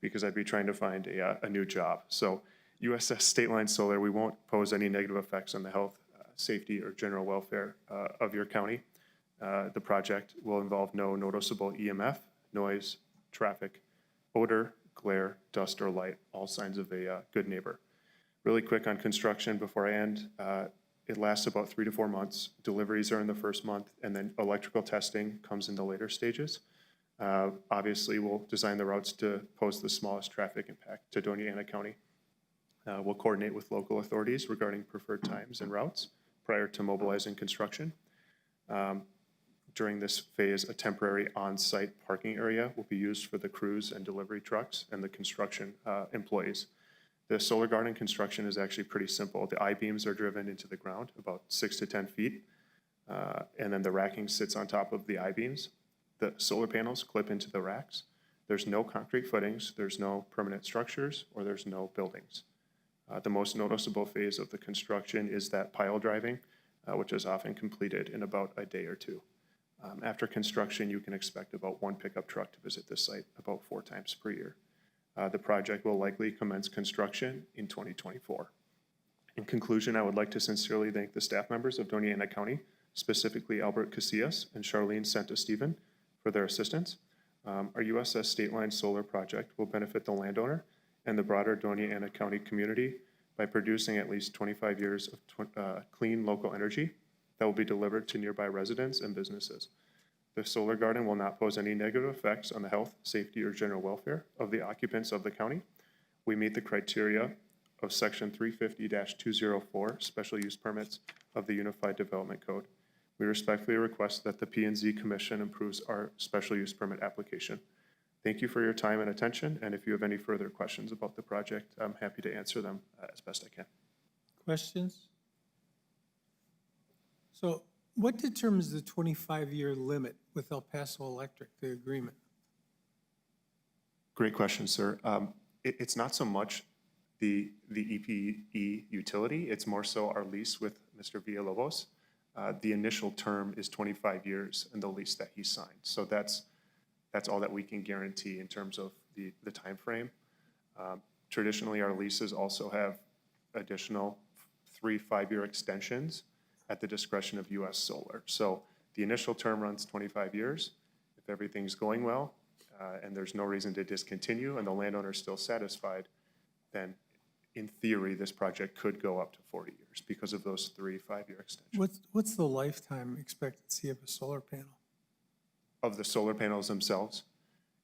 because I'd be trying to find a new job. So USS State Line Solar, we won't pose any negative effects on the health, safety, or general welfare of your county. The project will involve no noticeable EMF, noise, traffic, odor, glare, dust, or light, all signs of a good neighbor. Really quick on construction before I end. It lasts about 3 to 4 months. Deliveries are in the first month, and then electrical testing comes in the later stages. Obviously, we'll design the routes to pose the smallest traffic impact to Doña Ana County. We'll coordinate with local authorities regarding preferred times and routes prior to mobilizing construction. During this phase, a temporary on-site parking area will be used for the crews and delivery trucks and the construction employees. The solar garden construction is actually pretty simple. The I-beams are driven into the ground about 6 to 10 feet, and then the racking sits on top of the I-beams. The solar panels clip into the racks. There's no concrete footings, there's no permanent structures, or there's no buildings. The most noticeable phase of the construction is that pile driving, which is often completed in about a day or two. After construction, you can expect about 1 pickup truck to visit this site about 4 times per year. The project will likely commence construction in 2024. In conclusion, I would like to sincerely thank the staff members of Doña Ana County, specifically Albert Casillas and Charlene Santa-Steven, for their assistance. Our USS State Line Solar project will benefit the landowner and the broader Doña Ana County community by producing at least 25 years of clean local energy that will be delivered to nearby residents and businesses. The solar garden will not pose any negative effects on the health, safety, or general welfare of the occupants of the county. We meet the criteria of Section 350-204 special use permits of the Unified Development Code. We respectfully request that the P and Z Commission approves our special use permit application. Thank you for your time and attention, and if you have any further questions about the project, I'm happy to answer them as best I can. Questions? So what determines the 25-year limit with El Paso Electric, the agreement? Great question, sir. It's not so much the EPE utility, it's more so our lease with Mr. Villalobos. The initial term is 25 years in the lease that he signed. So that's all that we can guarantee in terms of the timeframe. Traditionally, our leases also have additional 3 5-year extensions at the discretion of US Solar. So the initial term runs 25 years. If everything's going well and there's no reason to discontinue and the landowner is still satisfied, then in theory, this project could go up to 40 years because of those 3 5-year extensions. What's the lifetime expectancy of a solar panel? Of the solar panels themselves?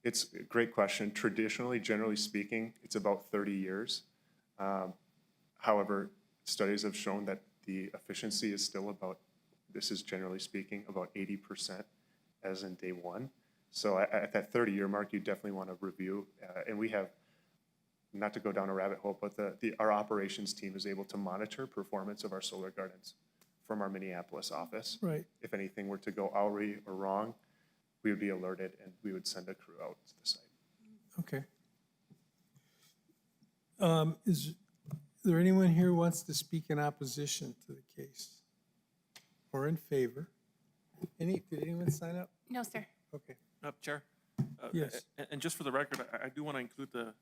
It's a great question. Traditionally, generally speaking, it's about 30 years. However, studies have shown that the efficiency is still about, this is generally speaking, about 80% as in day one. So at that 30-year mark, you definitely want to review. And we have, not to go down a rabbit hole, but our operations team is able to monitor performance of our solar gardens from our Minneapolis office. Right. If anything were to go awry or wrong, we would be alerted and we would send a crew out to the site. Okay. Is there anyone here who wants to speak in opposition to the case? Or in favor? Did anyone sign up? No, sir. Okay. Chair? Yes. And just for the record, I do want to include the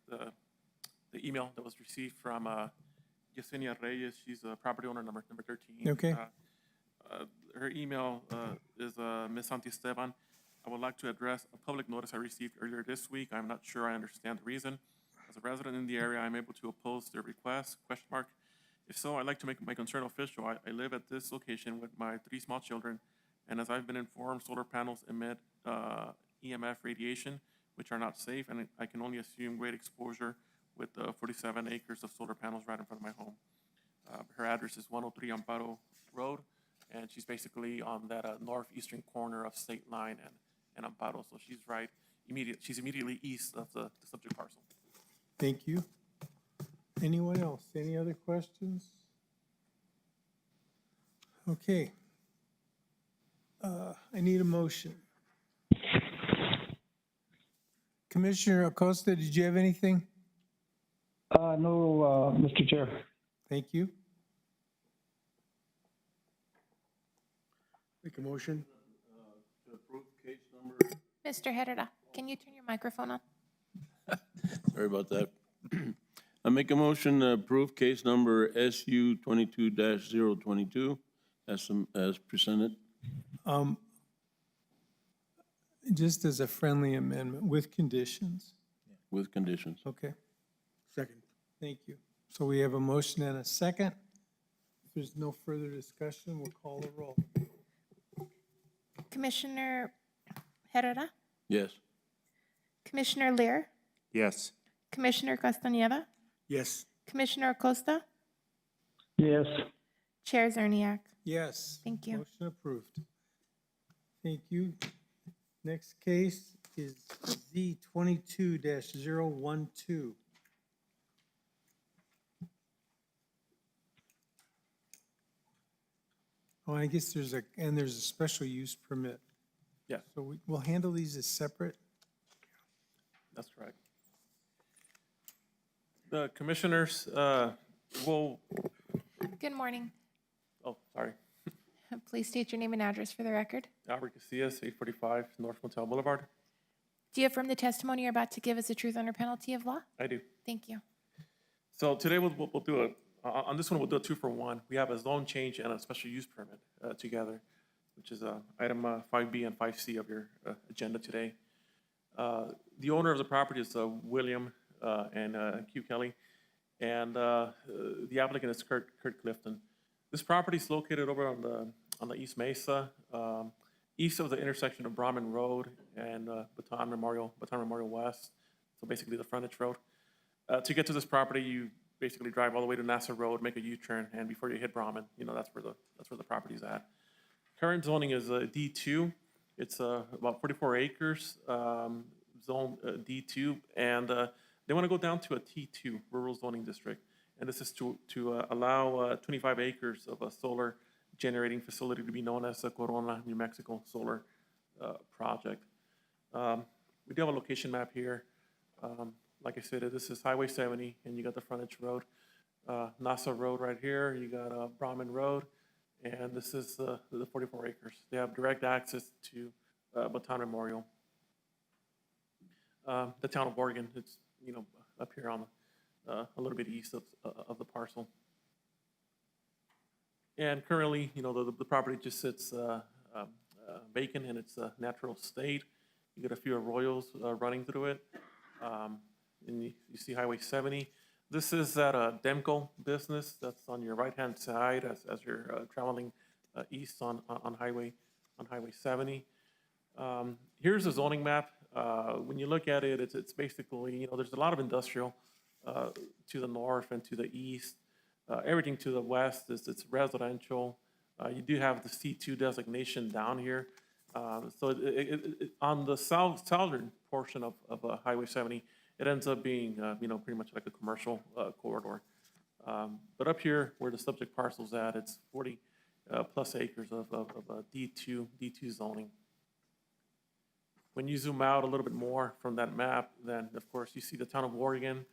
email that was received from Yesenia Reyes. She's a property owner number 13. Okay. Her email is Ms. Santisteban. I would like to address a public notice I received earlier this week. I'm not sure I understand the reason. As a resident in the area, I'm able to oppose their request, ? If so, I'd like to make my concern official. I live at this location with my 3 small children, and as I've been informed, solar panels emit EMF radiation, which are not safe, and I can only assume great exposure with 47 acres of solar panels right in front of my home. Her address is 103 Amparo Road, and she's basically on that northeastern corner of State Line and Amparo, so she's she's immediately east of the subject parcel. Thank you. Anyone else? Any other questions? Okay. I need a motion. Commissioner Acosta, did you have anything? No, Mr. Chair. Thank you. Make a motion. To approve case number. Mr. Herrera, can you turn your microphone on? Sorry about that. I make a motion to approve case number SU 22-022 as presented. Just as a friendly amendment with conditions. With conditions. Okay, Second. thank you. So we have a motion and a second. If there's no further discussion, we'll call the roll. Commissioner Herrera, Yes. Commissioner Lear, Yes. Commissioner Castañeda, Yes. Commissioner Acosta, Yes. Chair Zerniak. Yes. Thank you. Motion approved. Thank you. Next case is Z 22-012. Oh, I guess there's a special use permit. Yeah. So we'll handle these as separate? That's correct. The commissioners will, Good morning. oh, sorry, Please state your name and address for the record. Albert Casillas, 845 North Motel Boulevard. Do you affirm the testimony you're about to give is the truth under penalty of law? I do. Thank you. So today we'll do on this one, we'll do a 2-for-1. We have a zone change and a special use permit together, which is item 5B and 5C of your agenda today. The owner of the property is William and Q Kelly, and the applicant is Kurt Clifton. This property is located over on the East Mesa, east of the intersection of Brahman Road and Baton Memorial West. So basically the frontage road. To get to this property, you basically drive all the way to Nassau Road, make a U-turn, and before you hit Brahman, that's where the property's at. Current zoning is D2. It's about 44 acres, zone D2, and they want to go down to a T2, rural zoning district. And this is to allow 25 acres of a solar generating facility to be known as the Corona, New Mexico Solar Project. We do have a location map here. Like I said, this is Highway 70, and you got the frontage road. NASA Road right here, you got Brahman Road, and this is the 44 acres. They have direct access to Baton Memorial. The town of Oregon, it's, up here on a little bit east of the parcel. And currently, the property just sits vacant in its natural state. You get a few arroyos running through it. And you see Highway 70. This is that Demco business that's on your right-hand side as you're traveling east on Highway 70. Here's a zoning map. When you look at it, it's basically, there's a lot of industrial to the north and to the east. Everything to the west it's residential. You do have the C2 designation down here. So on the southern portion of Highway 70, it ends up being, pretty much like a commercial corridor. But up here where the subject parcel's at, it's 40 plus acres of D2 zoning. When you zoom out a little bit more from that map, then of course you see the town of Oregon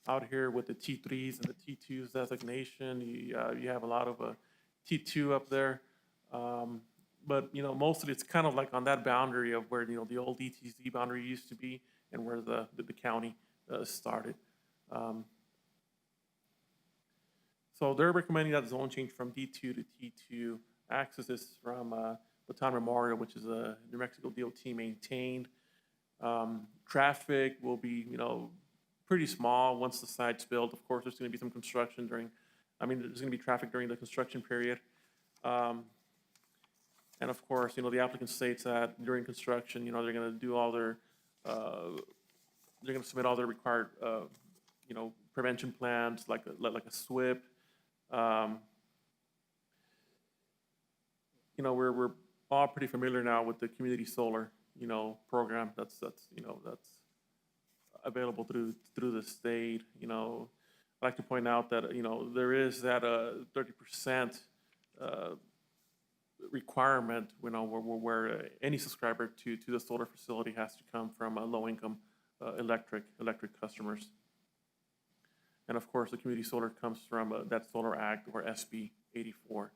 out here with the T3s and the T2s designation. You have a lot of T2 up there. But, mostly it's kind of like on that boundary of where, the old ETZ boundary used to be and where the county started. So they're recommending that zone change from D2 to T2. Access is from Baton Memorial, which is a New Mexico DOT maintained. Traffic will be, pretty small once the site's built. Of course, there's going to be some construction there's going to be traffic during the construction period. And of course, the applicant states that during construction, they're going to do all their, they're going to submit all their required, prevention plans, like a SWIP. We're all pretty familiar now with the community solar, program that's available through the state. I'd like to point out that, there is that 30% requirement, where any subscriber to the solar facility has to come from low-income electric customers. And of course, the community solar comes from that Solar Act, or SB 84,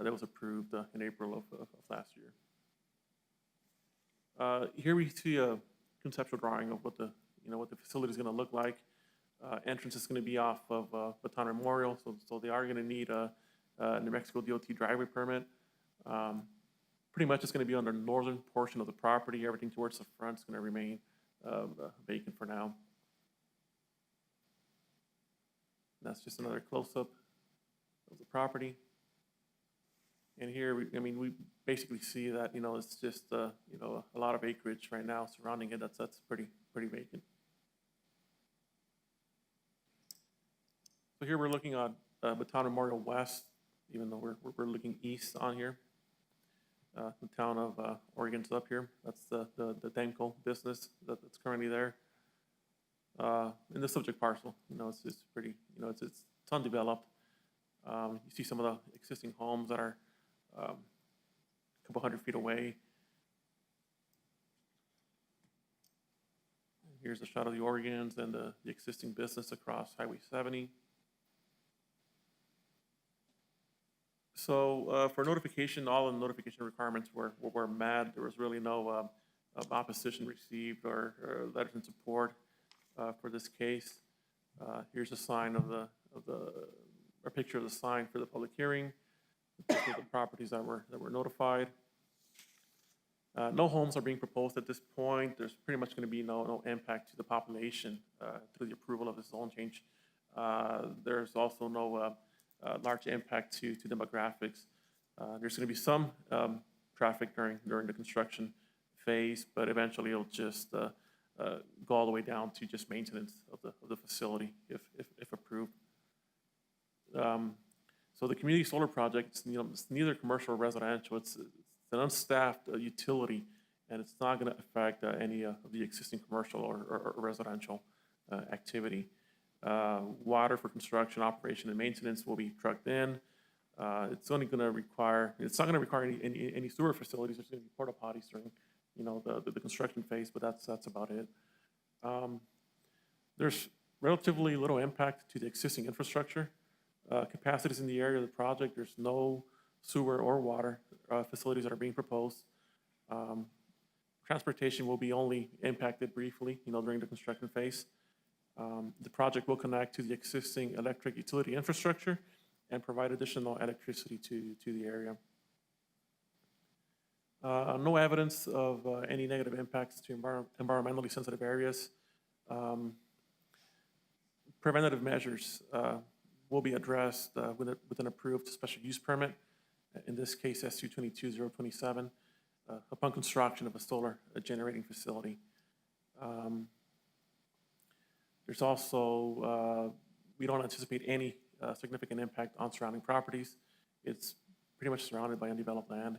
that was approved in April of last year. Here we see a conceptual drawing of what the facility is going to look like. Entrance is going to be off of Baton Memorial, so they are going to need a New Mexico DOT driveway permit. Pretty much it's going to be on the northern portion of the property. Everything towards the front is going to remain vacant for now. That's just another close-up of the property. And here, we basically see that, it's just, a lot of acreage right now surrounding it. That's pretty vacant. So here we're looking at Baton Memorial West, even though we're looking east on here. The town of Oregon's up here. That's the Demco business that's currently there. In the subject parcel, it's pretty, it's undeveloped. You see some of the existing homes that are a couple 100 feet away. Here's a shot of the Oregons and the existing business across Highway 70. So for notification, all the notification requirements were met. There was really no opposition received or letters in support for this case. Here's a sign of a picture of the sign for the public hearing. The properties that were notified. No homes are being proposed at this point. There's pretty much going to be no impact to the population through the approval of the zone change. There's also no large impact to demographics. There's going to be some traffic during the construction phase, but eventually it'll just go all the way down to just maintenance of the facility if approved. So the community solar project, it's neither commercial or residential. It's an unstaffed utility, and it's not going to affect any of the existing commercial or residential activity. Water for construction, operation, and maintenance will be trucked in. It's not going to require any sewer facilities. There's going to be porta potties during, the construction phase, but that's about it. There's relatively little impact to the existing infrastructure. Capacities in the area of the project, there's no sewer or water facilities that are being proposed. Transportation will be only impacted briefly, during the construction phase. The project will connect to the existing electric utility infrastructure and provide additional electricity to the area. No evidence of any negative impacts to environmentally sensitive areas. Preventative measures will be addressed with an approved special use permit, in this case SU 22-027, upon construction of a solar generating facility. There's also, we don't anticipate any significant impact on surrounding properties. It's pretty much surrounded by undeveloped land.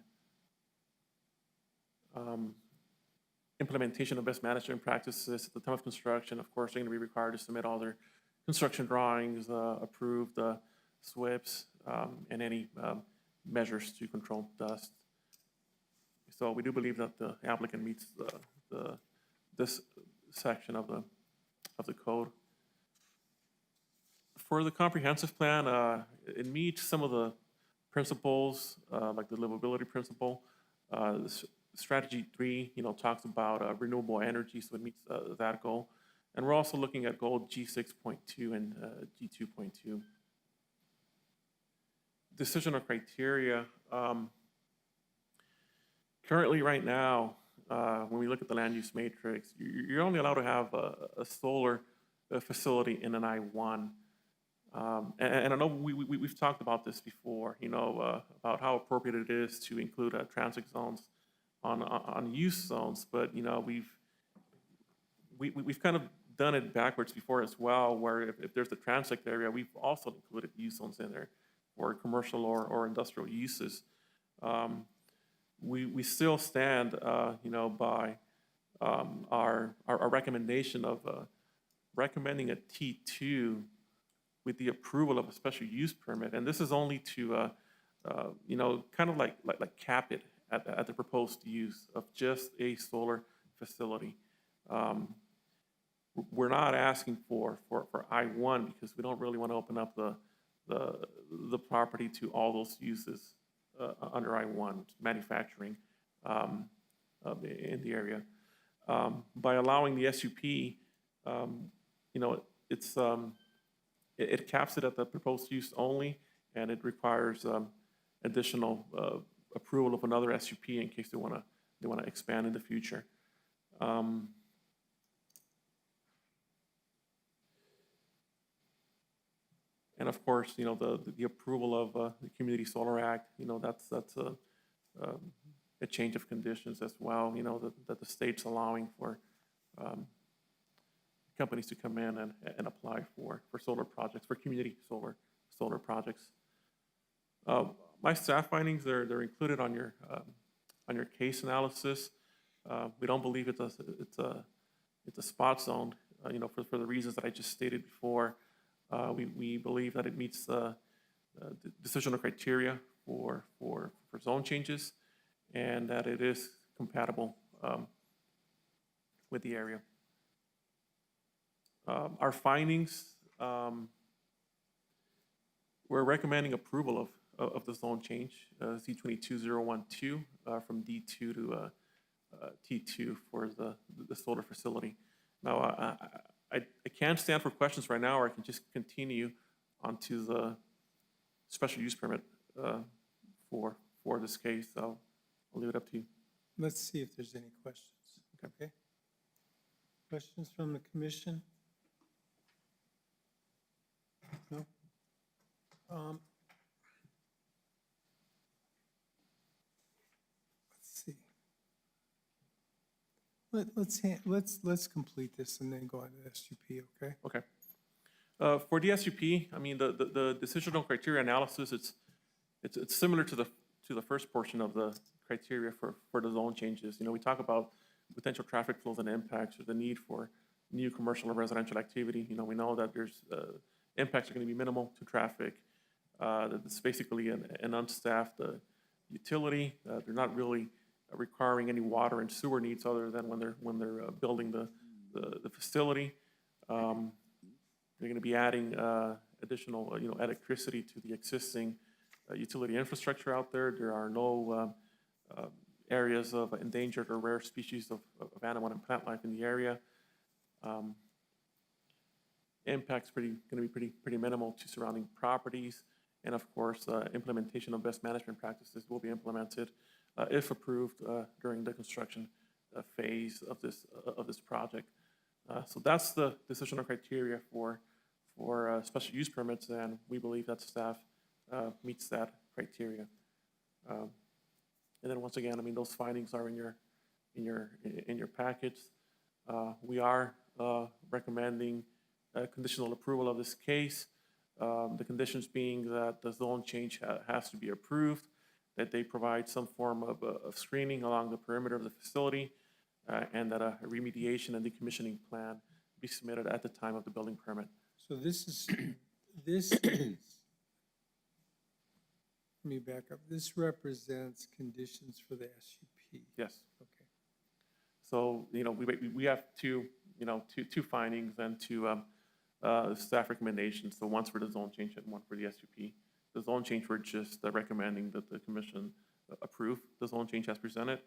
Implementation of best management practices at the time of construction, of course, they're going to be required to submit all their construction drawings, approved SWIPs, and any measures to control dust. So we do believe that the applicant meets this section of the code. For the comprehensive plan, it meets some of the principles, like the livability principle. Strategy 3, talks about renewable energy, so it meets that goal. And we're also looking at goal G6.2 and G2.2. Decisional criteria. Currently, right now, when we look at the land use matrix, you're only allowed to have a solar facility in an I-1. And I know we've talked about this before, about how appropriate it is to include transit zones on use zones, but we've kind of done it backwards before as well, where if there's a transit area, we've also included use zones in there for commercial or industrial uses. We still stand, by our recommendation of recommending a T2 with the approval of a special use permit, and this is only to, kind of like cap it at the proposed use of just a solar facility. We're not asking for I-1 because we don't really want to open up the property to all those uses under I-1, manufacturing in the area. By allowing the SUP, it caps it at the proposed use only, and it requires additional approval of another SUP in case they want to expand in the future. And of course, the approval of the Community Solar Act, that's a change of conditions as well, that the state's allowing for companies to come in and apply for solar projects, for community solar projects. My staff findings, they're included on your case analysis. We don't believe it's a spot zone, for the reasons that I just stated before. We believe that it meets the decisional criteria for zone changes, and that it is compatible with the area. Our findings, we're recommending approval of the zone change, Z22012, from D2 to T2 for the solar facility. Now, I can't stand for questions right now, or I can just continue onto the special use permit for this case, so I'll leave it up to you. Let's see if there's any questions. Okay. Questions from the commission? No? Let's see. Let's complete this and then go on to the SUP, okay? Okay. For the SUP, I mean, the decisional criteria analysis, it's similar to to the first portion of the criteria for the zone changes, we talk about potential traffic flows and impacts or the need for new commercial or residential activity. We know that there's impacts are going to be minimal to traffic. That it's basically an unstaffed utility. They're not really requiring any water and sewer needs other than when they're building the facility. They're going to be adding additional electricity to the existing utility infrastructure out there. There are no areas of endangered or rare species of animal and plant life in the area. Impact's going to be pretty minimal to surrounding properties. And of course, implementation of best management practices will be implemented if approved during the construction phase of this project. So that's the decisional criteria for special use permits, and we believe that staff meets that criteria. And then once again, those findings are in your packets. We are recommending conditional approval of this case. The conditions being that the zone change has to be approved, that they provide some form of screening along the perimeter of the facility, and that a remediation and decommissioning plan be submitted at the time of the building permit. So this is, let me back up. This represents conditions for the SUP. Yes. Okay. So, we have two findings and two staff recommendations. So one's for the zone change and one for the SUP. The zone change, we're just recommending that the commission approve the zone change as presented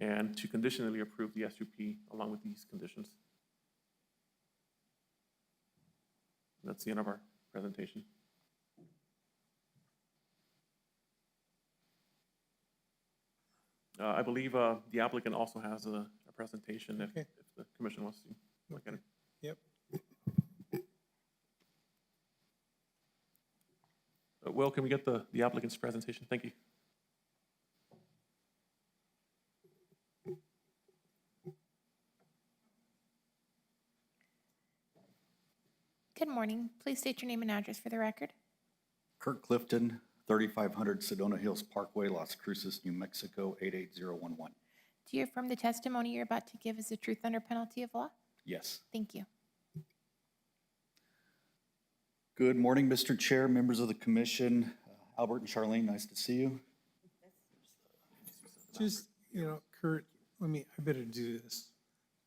and to conditionally approve the SUP along with these conditions. That's the end of our presentation. I believe the applicant also has a presentation if the commission wants to look at it. Yep. Will, can we get the applicant's presentation? Thank you. Good morning. Please state your name and address for the record. Kurt Clifton, 3500 Sedona Hills Parkway, Las Cruces, New Mexico, 88011. Do you affirm the testimony you're about to give is the truth under penalty of law? Yes. Thank you. Good morning, Mr. Chair, members of the commission. Albert and Charlene, nice to see you. Just, Kurt, I better do this.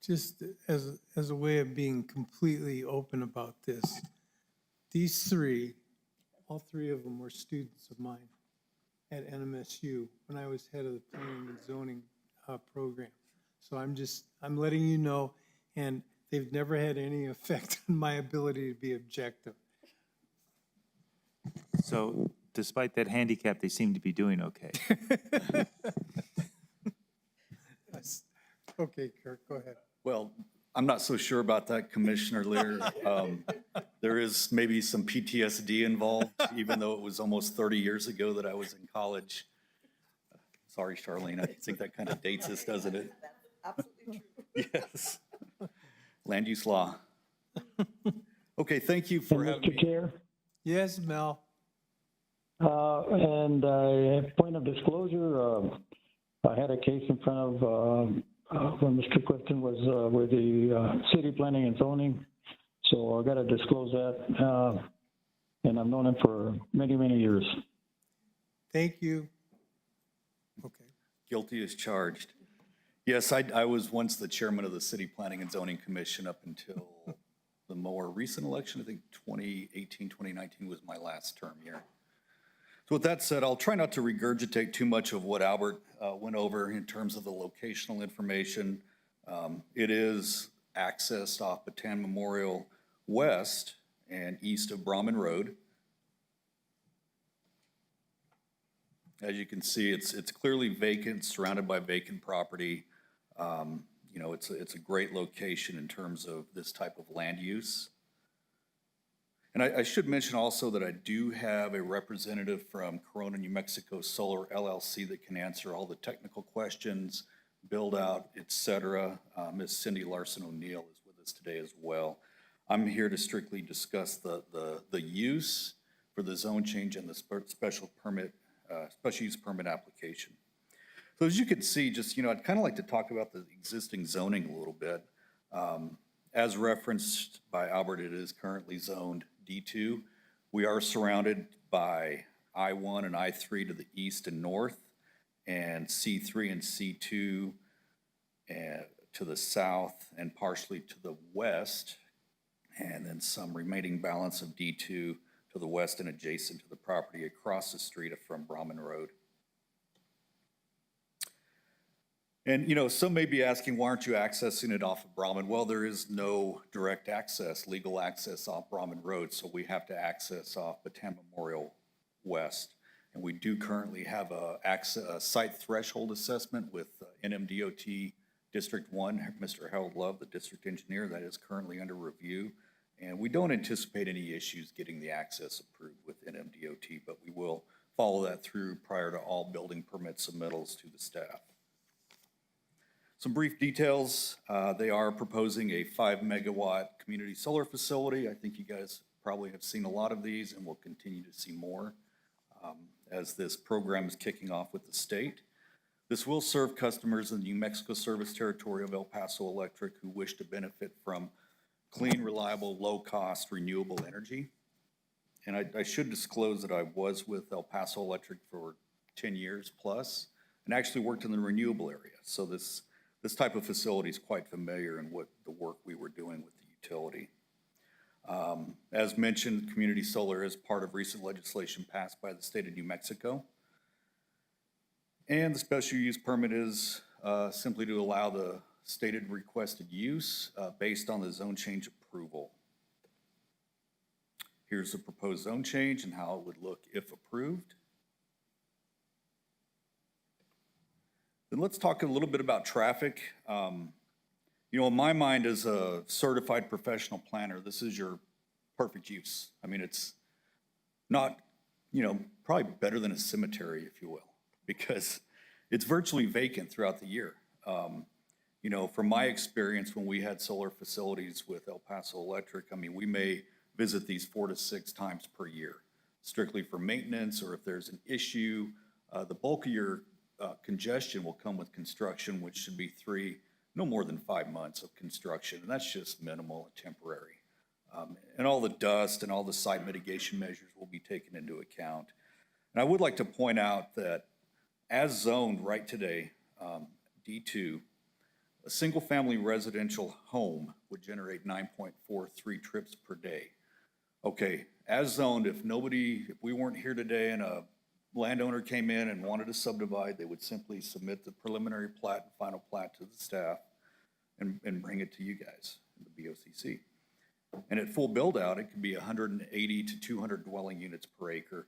Just as a way of being completely open about this. These three, all three of them were students of mine at NMSU when I was head of the planning and zoning program. So I'm letting you know, and they've never had any effect on my ability to be objective. So despite that handicap, they seem to be doing okay. Okay, Kurt, go ahead. Well, I'm not so sure about that, Commissioner Lear. There is maybe some PTSD involved, even though it was almost 30 years ago that I was in college. Sorry, Charlene, I think that kind of dates us, doesn't it? Absolutely true. Yes. Land use law. Okay, thank you for having Mr. me. Chair, Yes, Mel. and point of disclosure, I had a case in front of when Mr. Clifton was with the city planning and zoning, so I got to disclose that, and I've known him for many, many years. Thank you. Okay. Guilty as charged. Yes, I was once the chairman of the City Planning and Zoning Commission up until the more recent election. I think 2018, 2019 was my last term here. So with that said, I'll try not to regurgitate too much of what Albert went over in terms of the locational information. It is accessed off Bataan Memorial west and east of Brahman Road. As you can see, it's clearly vacant, surrounded by vacant property. It's a great location in terms of this type of land use. And I should mention also that I do have a representative from Corona, New Mexico Solar LLC that can answer all the technical questions, build out, et cetera. Ms. Cindy Larson O'Neill is with us today as well. I'm here to strictly discuss the use for the zone change and the special permit special use permit application. So as you can see, just, I'd kind of like to talk about the existing zoning a little bit. As referenced by Albert, it is currently zoned D2. We are surrounded by I-1 and I-3 to the east and north, and C3 and C2 to the south and partially to the west, and then some remaining balance of D2 to the west and adjacent to the property across the street from Brahman Road. And, some may be asking, why aren't you accessing it off of Brahman? Well, there is no direct access, legal access off Brahman Road, so we have to access off Bataan Memorial West. And we do currently have a site threshold assessment with NMDOT District 1, Mr. Harold Love, the district engineer, that is currently under review. And we don't anticipate any issues getting the access approved with NMDOT, but we will follow that through prior to all building permit submittals to the staff. Some brief details. They are proposing a 5-megawatt community solar facility. I think you guys probably have seen a lot of these and will continue to see more as this program is kicking off with the state. This will serve customers in the New Mexico service territory of El Paso Electric who wish to benefit from clean, reliable, low-cost, renewable energy. And I should disclose that I was with El Paso Electric for 10 years plus and actually worked in the renewable area. So this type of facility is quite familiar in what the work we were doing with the utility. As mentioned, community solar is part of recent legislation passed by the state of New Mexico. And the special use permit is simply to allow the stated requested use based on the zone change approval. Here's the proposed zone change and how it would look if approved. Then let's talk a little bit about traffic. In my mind as a certified professional planner, this is your perfect use. I mean, it's not, probably better than a cemetery, if you will, because it's virtually vacant throughout the year. From my experience when we had solar facilities with El Paso Electric, we may visit these 4 to 6 times per year, strictly for maintenance or if there's an issue. The bulk of your congestion will come with construction, which should be no more than 5 months of construction, and that's just minimal and temporary. And all the dust and all the site mitigation measures will be taken into account. And I would like to point out that as zoned right today, D2, a single-family residential home would generate 9.43 trips per day. Okay, as zoned, if we weren't here today and a landowner came in and wanted to subdivide, they would simply submit the preliminary plat and final plat to the staff and bring it to you guys, the BOCC. And at full build-out, it could be 180 to 200 dwelling units per acre,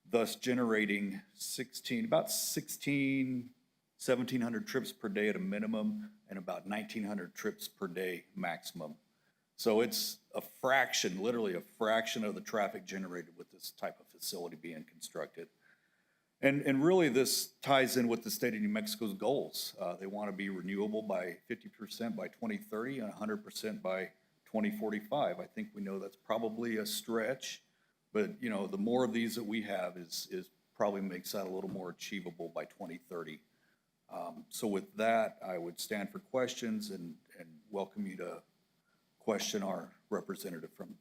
thus generating 1,700 trips per day at a minimum and about 1,900 trips per day maximum. So it's a fraction, literally a fraction of the traffic generated with this type of facility being constructed. And really this ties in with the state of New Mexico's goals. They want to be renewable by 50% by 2030 and 100% by 2045. I think we know that's probably a stretch, but the more of these that we have is probably makes that a little more achievable by 2030. So with that, I would stand for questions and welcome you to question our representative from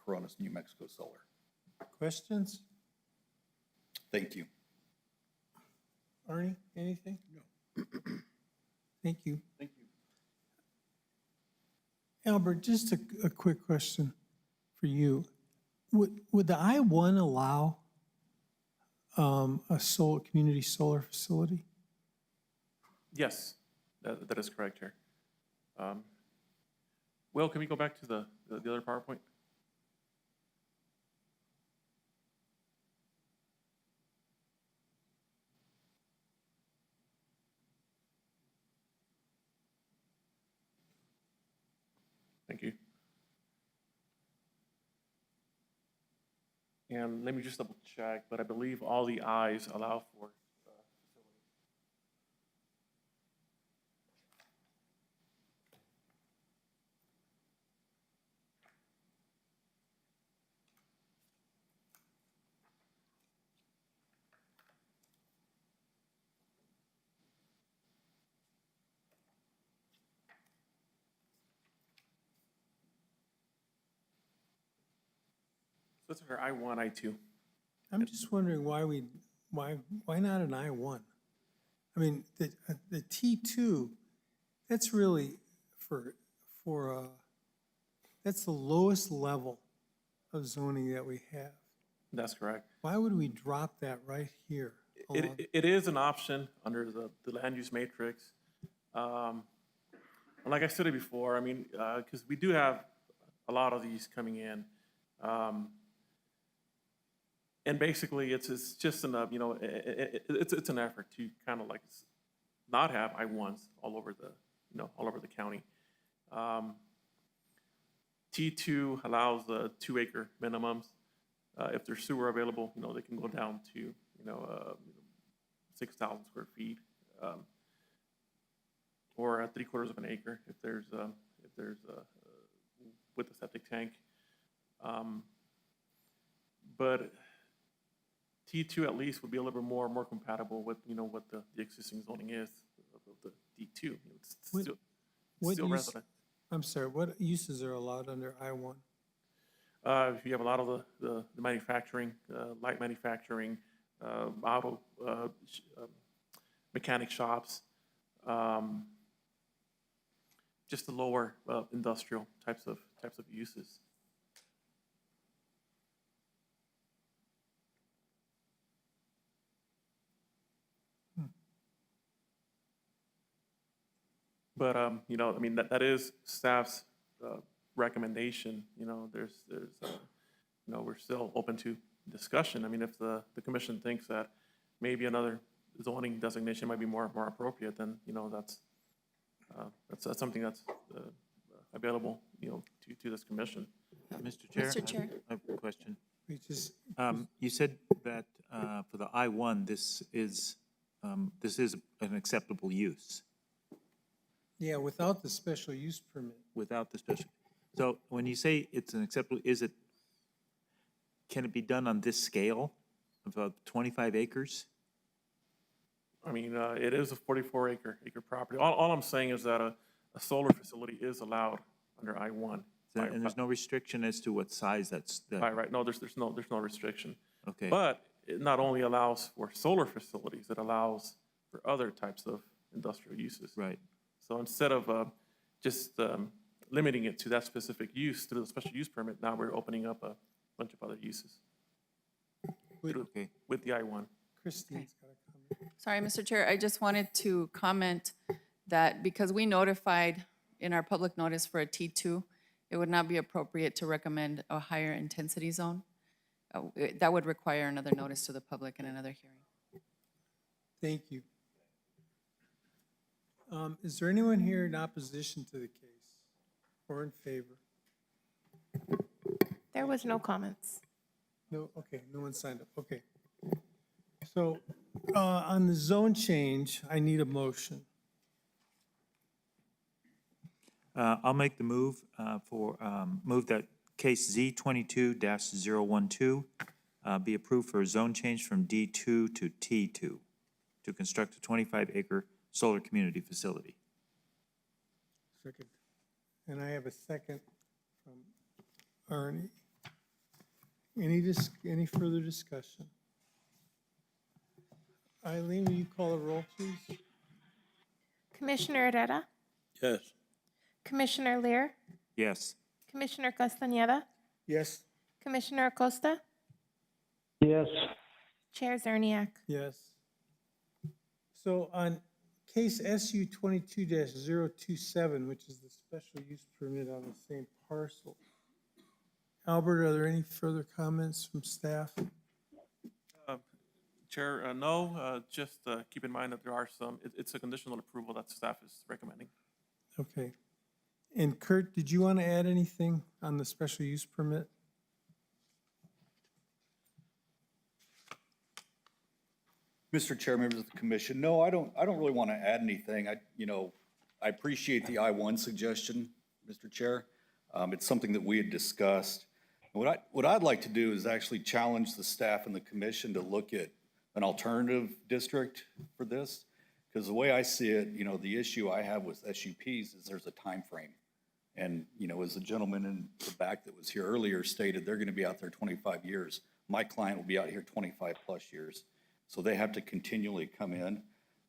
Coronas New Mexico Solar. Questions? Thank you. Arnie, anything? No. Thank you. Thank you. Albert, just a quick question for you. Would the I-1 allow a community solar facility? Yes, that is correct here. Will, can we go back to the other PowerPoint? Thank you. And let me just double check, but I believe all the I's allow for facility. That's under I-1, I-2. I'm just wondering why not an I-1? I mean, the T2, that's really that's the lowest level of zoning that we have. That's correct. Why would we drop that right here? along- It is an option under the land use matrix. And like I said it before, I mean, because we do have a lot of these coming in. And basically, it's just enough, you know, it's an effort to kind of like not have I-1s all over the, you know, all over the county. T2 allows 2-acre minimums. If there's sewer available, you know, they can go down to, you know, 6,000 square feet, or 3/4 of an acre if there's with the septic tank. But T2 at least would be a little bit more compatible with, you know, what the existing zoning is of the D2. You know, it's What still use- resident. I'm sorry, what uses are allowed under I-1? You have a lot of the manufacturing, light manufacturing, auto, mechanic shops, just the lower industrial types of uses. But, you know, I mean, that is staff's recommendation. You know, you know, we're still open to discussion. I mean, if the commission thinks that maybe another zoning designation might be more appropriate, then, you know, that's something that's available, you know, to this commission. Mr. Chair? Mr. Chair. I have a question. We just, You said that for the I-1, this is an acceptable use yeah, without the special use permit. without the special. So when you say it's an acceptable, can it be done on this scale, about 25 acres? I mean, it is a 44-acre property. All I'm saying is that a solar facility is allowed under I-1. And there's no restriction as to what size that's, Right. No, there's no restriction. okay. But it not only allows for solar facilities, it allows for other types of industrial uses. Right. So instead of just limiting it to that specific use through the special use permit, now we're opening up a bunch of other uses Okay. with the I-1. Christine's got a comment. Sorry, Mr. Chair, I just wanted to comment that because we notified in our public notice for a T2, it would not be appropriate to recommend a higher intensity zone. That would require another notice to the public and another hearing. Thank you. Is there anyone here in opposition to the case or in favor? There was no comments. No, okay, no one signed up, okay. So, on the zone change, I need a motion. I'll make the move move that case Z22-012 be approved for a zone change from D2 to T2 to construct a 25-acre solar community facility. Second. And I have a second from Ernie. Any further discussion? Eileen, will you call a roll, please? Commissioner Herrera, Yes. Commissioner Lear, Yes. Commissioner Castañeda, Yes. Commissioner Acosta, Yes. Chair Zerniak. Yes. So on case SU 22-027, which is the special use permit on the same parcel, Albert, are there any further comments from staff? Chair, no, just keep in mind that there are some, it's a conditional approval that staff is recommending. Okay. And Kurt, did you want to add anything on the special use permit? Mr. Chair, members of the commission, no, I don't really want to add anything. I appreciate the I-1 suggestion, Mr. Chair. It's something that we had discussed. What I'd like to do is actually challenge the staff and the commission to look at an alternative district for this. Because the way I see it, the issue I have with SUPs is there's a time frame. And, you know, as the gentleman in the back that was here earlier stated, they're going to be out there 25 years. My client will be out here 25-plus years. So they have to continually come in.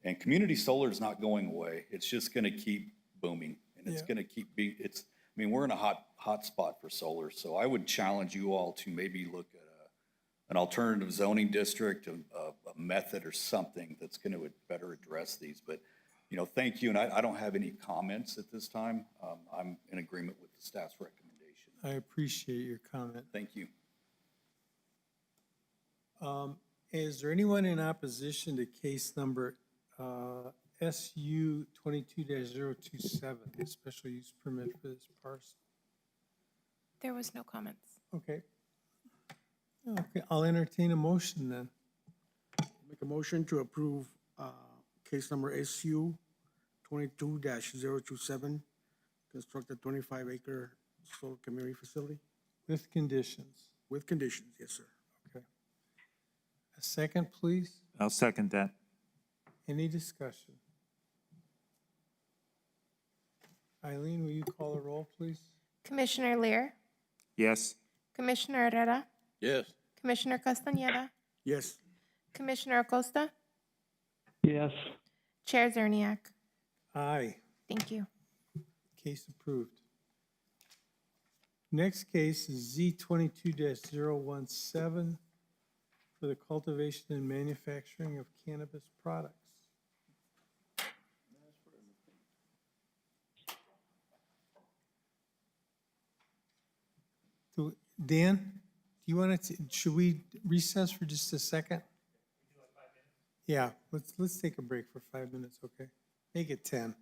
And community solar is not going away. It's just going to keep booming. And it's Yeah. going to keep being, I mean, we're in a hot spot for solar. So I would challenge you all to maybe look at an alternative zoning district, a method or something that's going to better address these. But, you know, thank you. And I don't have any comments at this time. I'm in agreement with the staff's recommendation. I appreciate your comment. Thank you. Is there anyone in opposition to case number SU 22-027, the special use permit for this parcel? There was no comments. Okay. Okay, I'll entertain a motion then. Make a motion to approve, case number SU 22-027, construct a 25-acre solar community facility With conditions. with conditions, yes, sir. Okay. A second, please. I'll second that. Any discussion? Eileen, will you call the roll, please? Commissioner Lear, Yes. Commissioner Herrera, Yes. Commissioner Castañeda, Yes. Commissioner Acosta, Yes. Chair Zerniak. Aye. Thank you. Case approved. Next case is Z 22-017 for the cultivation and manufacturing of cannabis products. Dan, do you want to, should we recess for just a second? Yeah, let's take a break for 5 minutes, okay? Make it 10.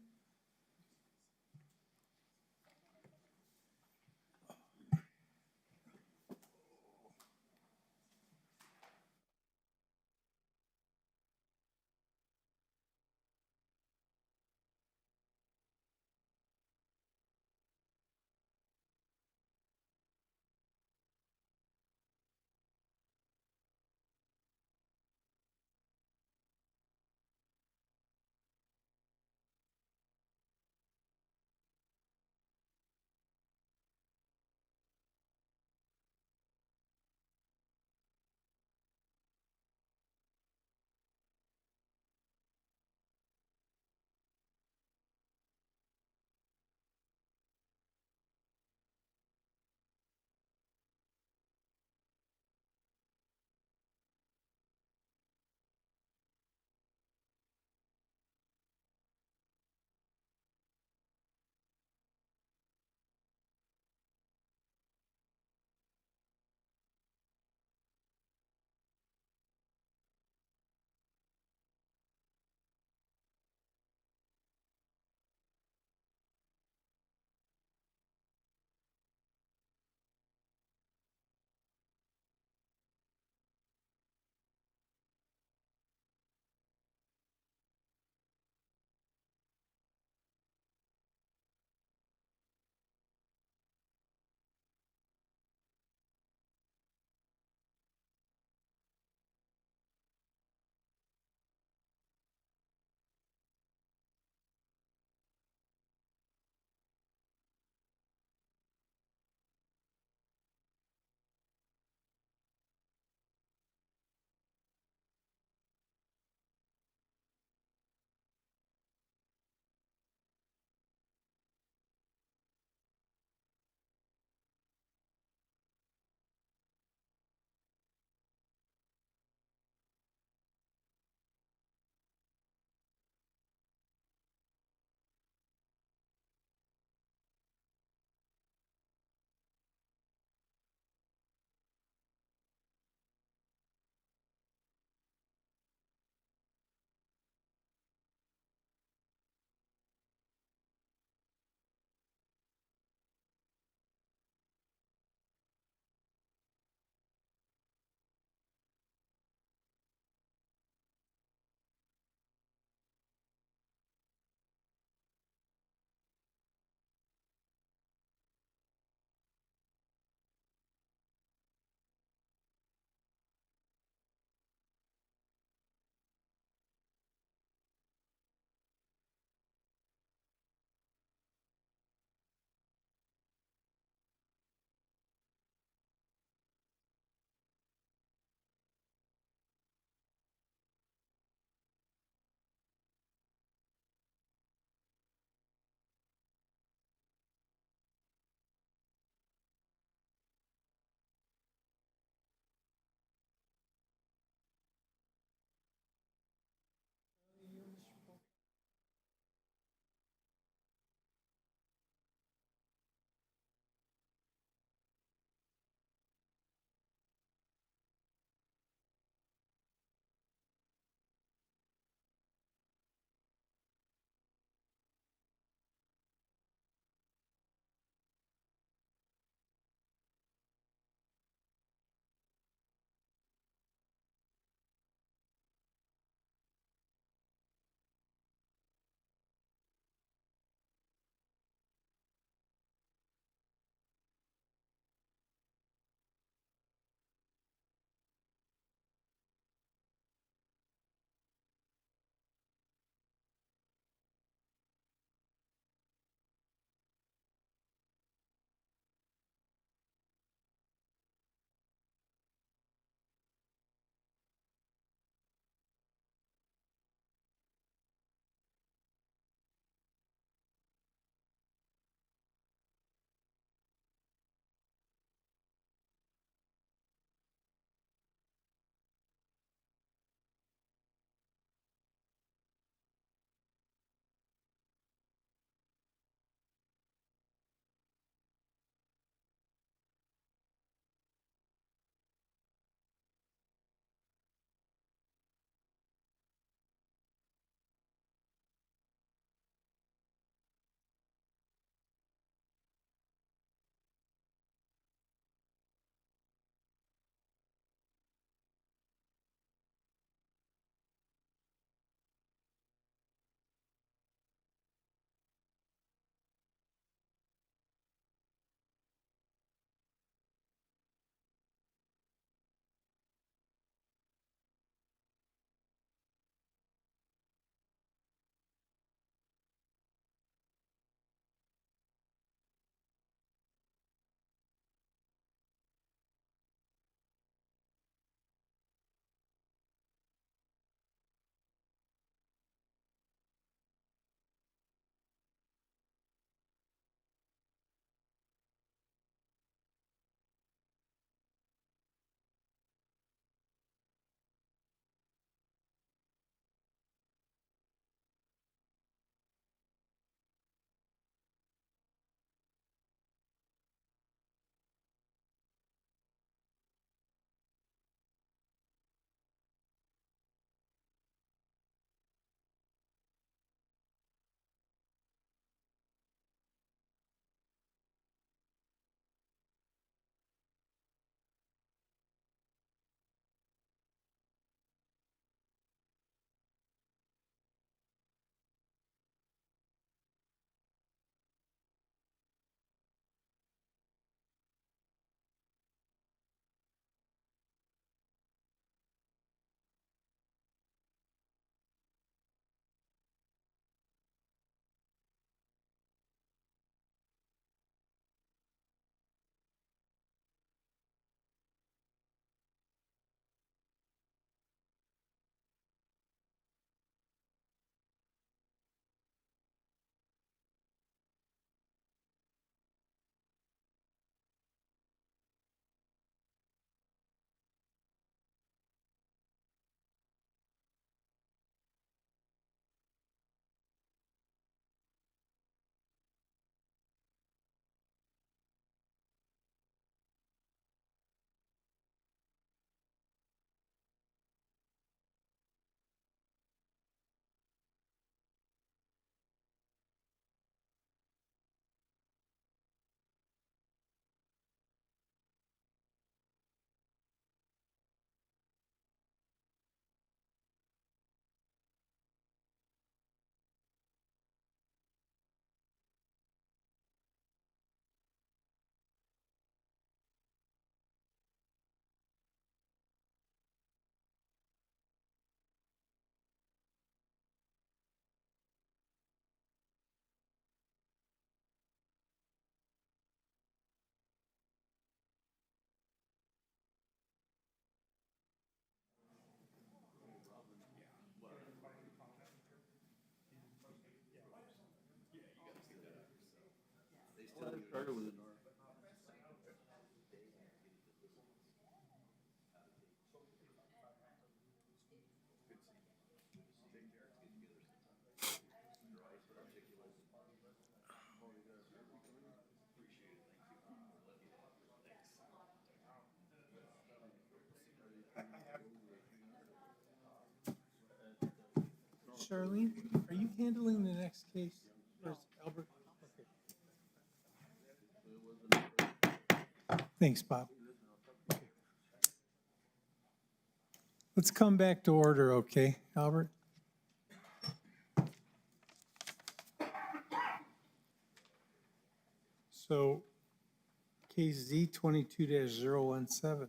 Charlene, are you handling the next case? Or is Albert? Okay. Thanks, Bob. Okay. Let's come back to order, okay, Albert? So, case Z 22-017.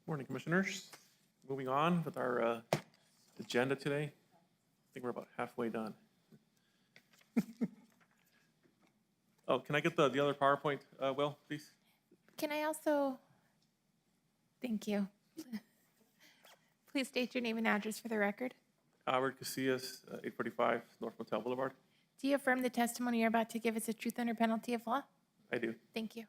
Morning, Commissioners. Moving on with our agenda today. I think we're about halfway done. Oh, can I get the other PowerPoint, Will, please? Can I also, thank you. Please state your name and address for the record. Albert Casillas, 845 North Motel Boulevard. Do you affirm the testimony you're about to give is the truth under penalty of law? I do. Thank you.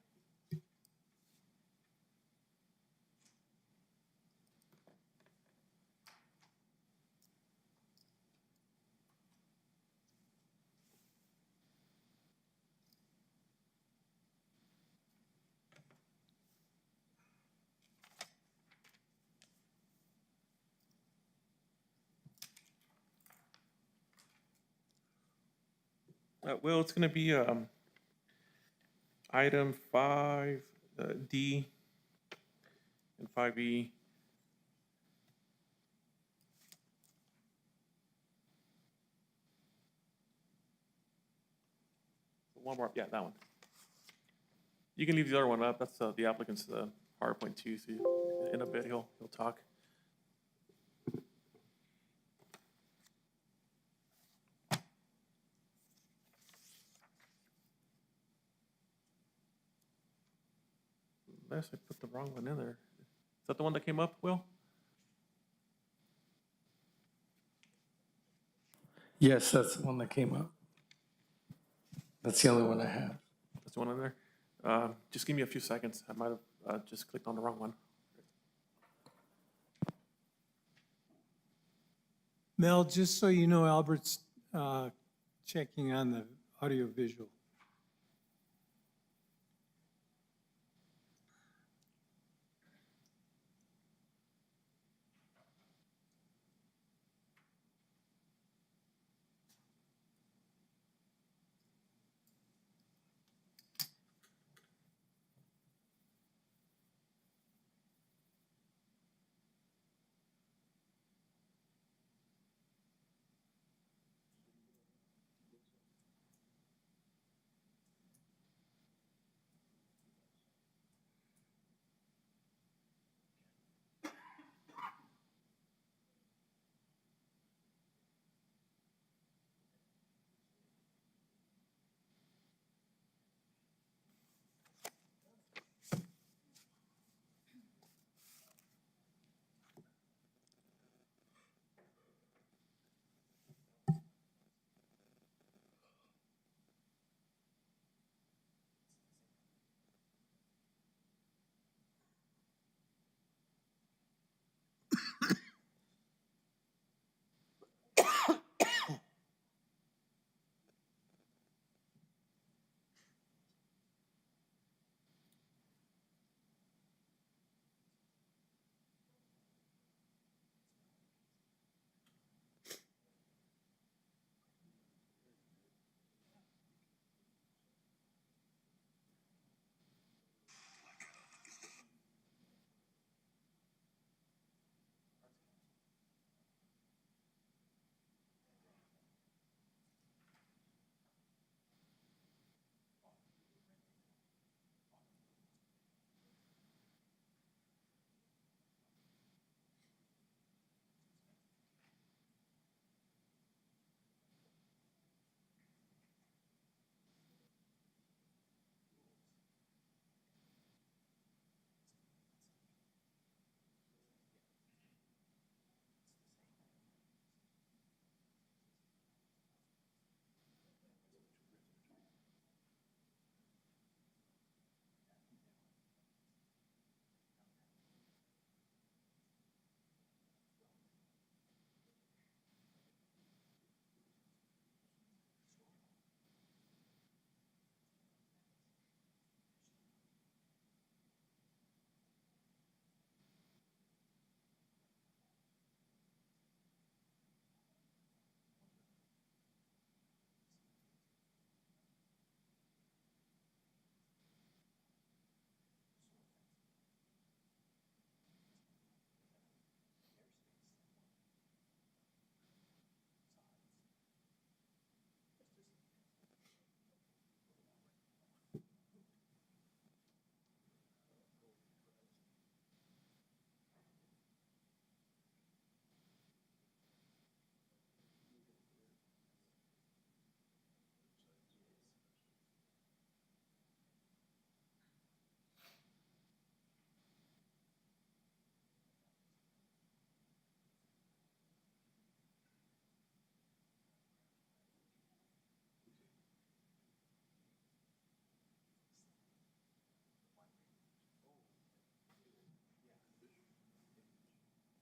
Well, it's going to be item 5D and 5E. One more, yeah, that one. You can leave the other one up. That's the applicant's PowerPoint too. So in a bit he'll talk. Unless I put the wrong one in there. Is that the one that came up, Will? Yes, that's the one that came up. That's the only one I have. That's the one in there? Just give me a few seconds. I might have just clicked on the wrong one. Mel, just so you know, Albert's checking on the audio visual.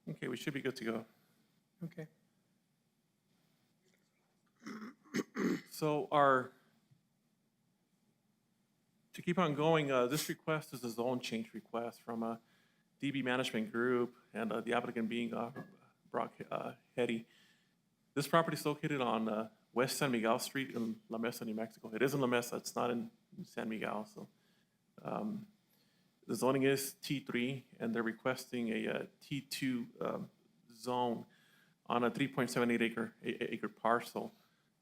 Okay, we should be good to go. Okay. So to keep on going, this request is a zone change request from a DB Management Group, and the applicant being Brock Hetty. This property is located on West San Miguel Street in La Mesa, New Mexico. It is in La Mesa, it's not in San Miguel, so. The zoning is T3, and they're requesting a T2 zone on a 3.78 acre parcel.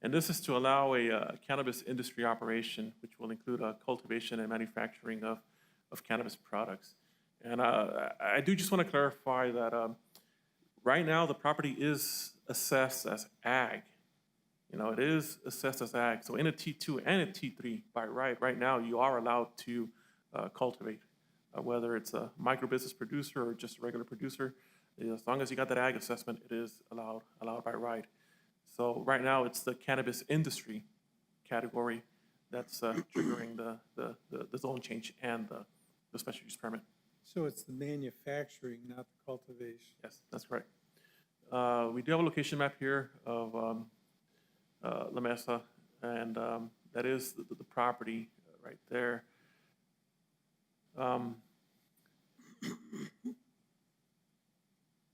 And this is to allow a cannabis industry operation, which will include cultivation and manufacturing of cannabis products. And I do just want to clarify that right now, the property is assessed as ag. You know, it is assessed as ag. So in a T2 and a T3, by right now, you are allowed to cultivate, whether it's a micro-business producer or just a regular producer. As long as you got that ag assessment, it is allowed by right. So right now, it's the cannabis industry category that's triggering the zone change and the special use permit. So it's the manufacturing, not the cultivation. Yes, that's correct. We do have a location map here of La Mesa, and that is the property right there.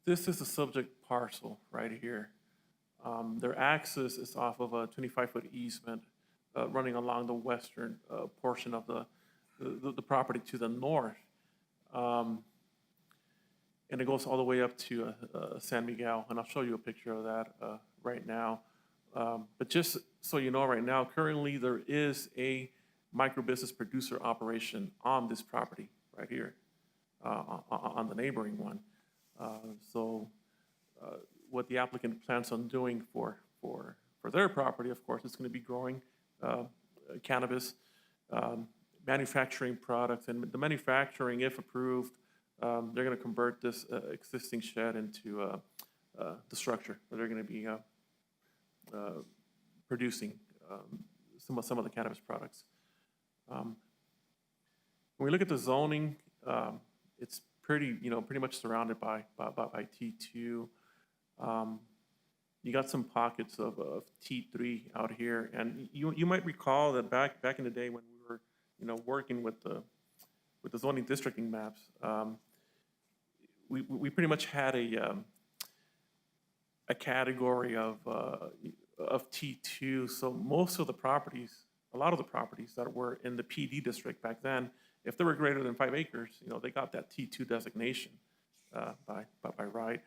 This is the subject parcel right here. Their access is off of a 25-foot easement running along the western portion of the property to the north. And it goes all the way up to San Miguel, and I'll show you a picture of that right now. But just so you know, right now, currently there is a micro-business producer operation on this property right here, on the neighboring one. So what the applicant plans on doing for their property, of course, is going to be growing cannabis, manufacturing products, and the manufacturing, if approved, they're going to convert this existing shed into the structure where they're going to be producing some of the cannabis products. When we look at the zoning, it's pretty much surrounded by T2. You got some pockets of T3 out here, and you might recall that back in the day when we were working with the zoning districting maps, we pretty much had a category of T2. So most of the properties, a lot of the properties that were in the PD district back then, if they were greater than 5 acres, they got that T2 designation by right.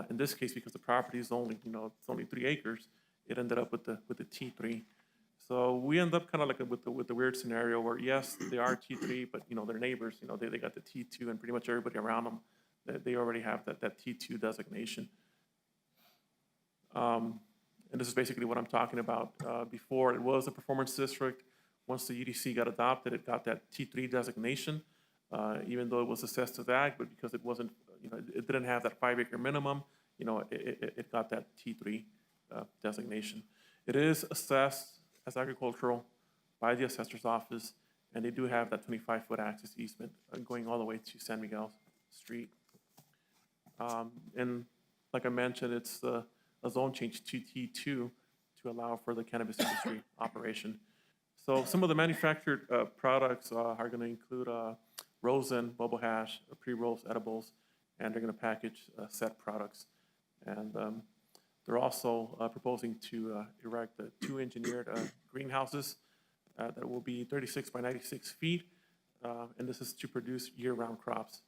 In this case, because the property is only, it's only 3 acres, it ended up with the T3. So we end up kind of like with the weird scenario where, yes, they are T3, but their neighbors, they got the T2, and pretty much everybody around them, they already have that T2 designation. And this is basically what I'm talking about. Before, it was a performance district. Once the UDC got adopted, it got that T3 designation, even though it was assessed as ag, but because it wasn't, it didn't have that 5 acre minimum, it got that T3 designation. It is assessed as agricultural by the assessor's office, and they do have that 25-foot access easement going all the way to San Miguel Street. And like I mentioned, it's a zone change to T2 to allow for the cannabis industry operation. So some of the manufactured products are going to include rosin, bubble hash, pre-rolls, edibles, and they're going to package set products. And they're also proposing to erect 2 engineered greenhouses that will be 36 by 96 feet. And this is to produce year-round crops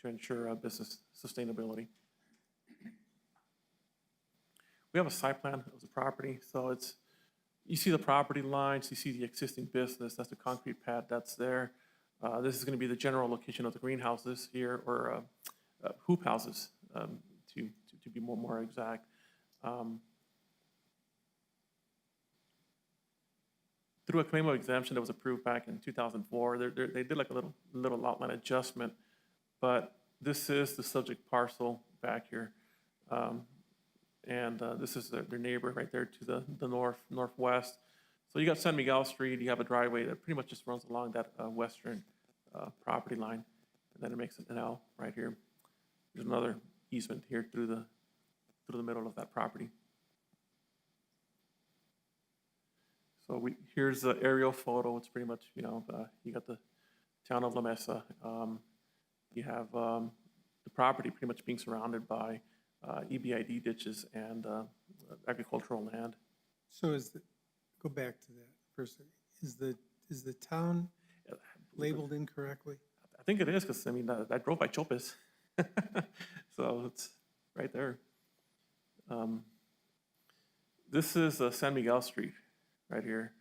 to ensure business sustainability. We have a site plan of the property, so you see the property lines, you see the existing business, that's the concrete pad that's there. This is going to be the general location of the greenhouses here, or hoop houses, to be more exact. Through a claim of exemption that was approved back in 2004, they did like a little lot line adjustment, but this is the subject parcel back here. And this is their neighbor right there to the northwest. So you got San Miguel Street, you have a driveway that pretty much just runs along that western property line, and then it makes an L right here. There's another easement here through the middle of that property. So here's the aerial photo. It's pretty much, you know, you got the town of La Mesa. You have the property pretty much being surrounded by EBID ditches and agricultural land. So go back to that first. Is the town labeled incorrectly? I think it is, because, I mean, I drove by Chopes. So it's right there. This is San Miguel Street, right here.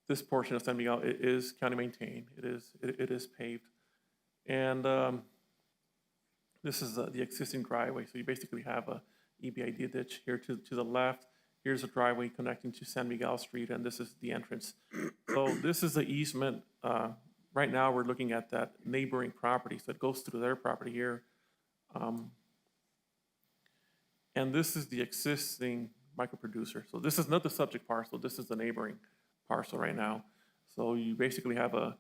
This portion of San Miguel is county maintained. It is paved. And this is the existing driveway. So you basically have a EBID ditch here to the left. Here's a driveway connecting to San Miguel Street, and this is the entrance. So this is the easement. Right now, we're looking at that neighboring property, so it goes through their property here. And this is the existing microproducer. So this is not the subject parcel, this is the neighboring parcel right now. So you basically have a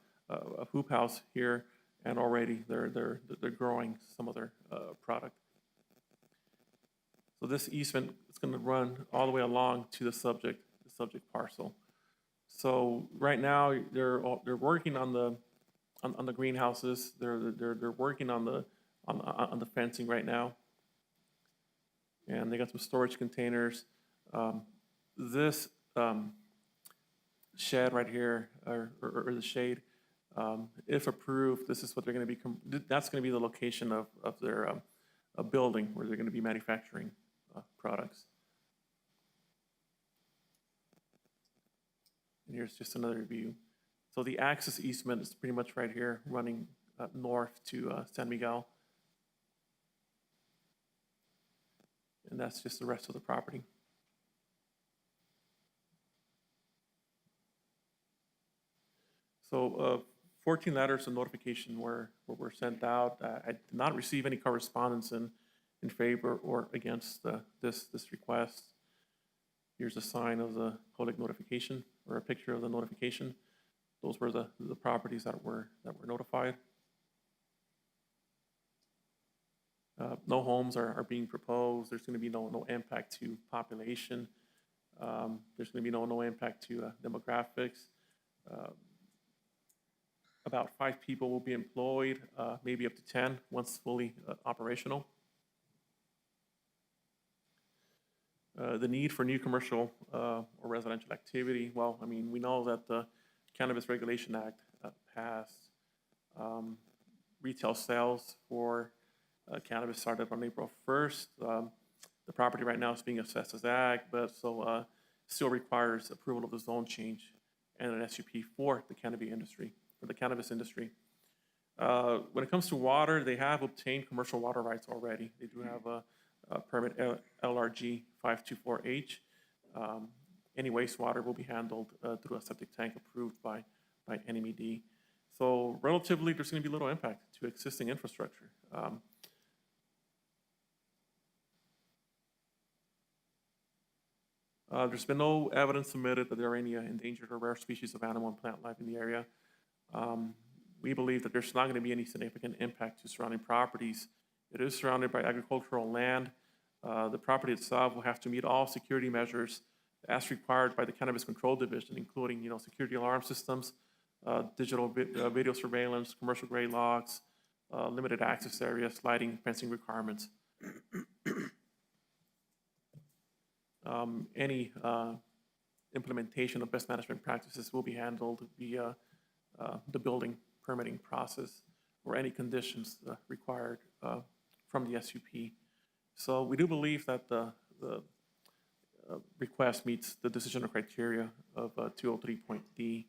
hoop house here, and already they're growing some of their product. So this easement is going to run all the way along to the subject parcel. So right now they're working on the greenhouses. They're working on the fencing right now, and they got some storage containers. This shed right here, or the shade, if approved, this is what they're going to be. That's going to be the location of their building where they're going to be manufacturing products. And here's just another view. So the access easement is pretty much right here, running north to San Miguel. And that's just the rest of the property. So 14 letters of notification were sent out. I did not receive any correspondence in favor or against this request. Here's a sign of the public notification, or a picture of the notification. Those were the properties that were notified. No homes are being proposed. There's going to be no impact to population. There's going to be no impact to demographics. About 5 people will be employed, maybe up to 10 once fully operational. The need for new commercial or residential activity, well, I mean, we know that the Cannabis Regulation Act passed. Retail sales for cannabis started on April 1st. The property right now is being assessed as ag, but so still requires approval of the zone change and an SUP for the cannabis industry. When it comes to water, they have obtained commercial water rights already. They do have a permit LRG 524H. Any wastewater will be handled through a septic tank approved by NMED. So relatively, there's going to be little impact to existing infrastructure. There's been no evidence submitted that there are any endangered or rare species of animal and plant life in the area. We believe that there's not going to be any significant impact to surrounding properties. It is surrounded by agricultural land. The property itself will have to meet all security measures as required by the Cannabis Control Division, including, security alarm systems, digital video surveillance, commercial grade locks, limited access areas, lighting, fencing requirements. Any implementation of best management practices will be handled via the building permitting process or any conditions required from the SUP. So we do believe that the request meets the decisional criteria of 203.D.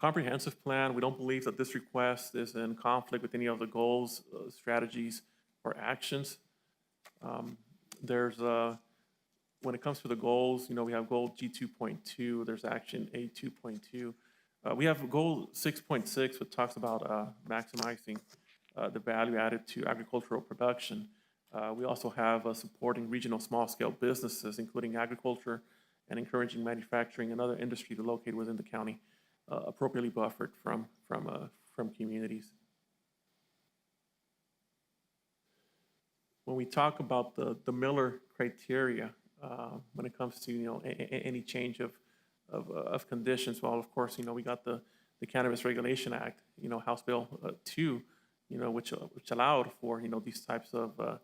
Comprehensive plan, we don't believe that this request is in conflict with any of the goals, strategies, or actions. When it comes to the goals, we have goal G2.2, there's action A2.2. We have goal 6.6, which talks about maximizing the value added to agricultural production. We also have supporting regional small-scale businesses, including agriculture, and encouraging manufacturing and other industry to locate within the county, appropriately buffered from communities. when we talk about the Miller criteria, when it comes to, any change of conditions, well, of course, we got the Cannabis Regulation Act, House Bill 2, which allowed for, these types of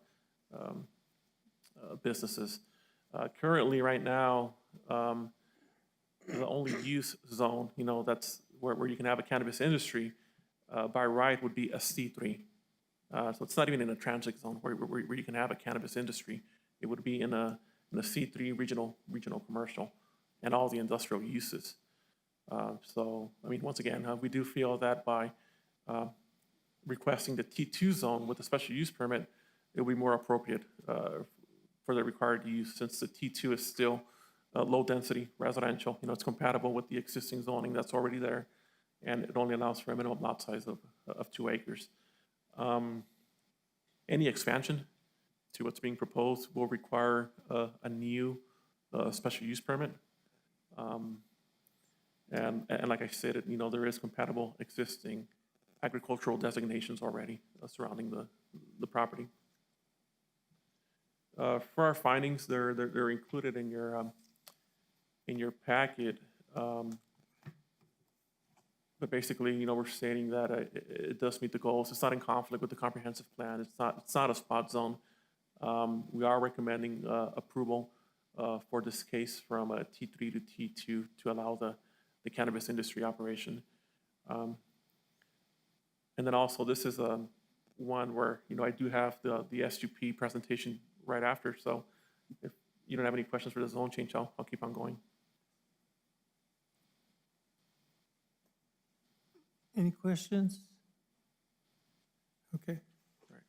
businesses. Currently, right now, the only use zone, that's where you can have a cannabis industry, by right would be a C3. So it's not even in a transit zone where you can have a cannabis industry. It would be in a C3 regional commercial and all the industrial uses. So, I mean, once again, we do feel that by requesting the T2 zone with a special use permit, it would be more appropriate for the required use, since the T2 is still low-density residential. It's compatible with the existing zoning that's already there, and it only allows for a minimum lot size of 2 acres. Any expansion to what's being proposed will require a new special use permit. And like I said, there is compatible existing agricultural designations already surrounding the property. For our findings, they're included in your packet. But basically, we're stating that it does meet the goals. It's not in conflict with the comprehensive plan. It's not a spot zone. We are recommending approval for this case from a T3 to T2 to allow the cannabis industry operation. And then also, this is one where, I do have the SUP presentation right after. So if you don't have any questions for the zone change, I'll keep on going. Any questions? Okay. Right.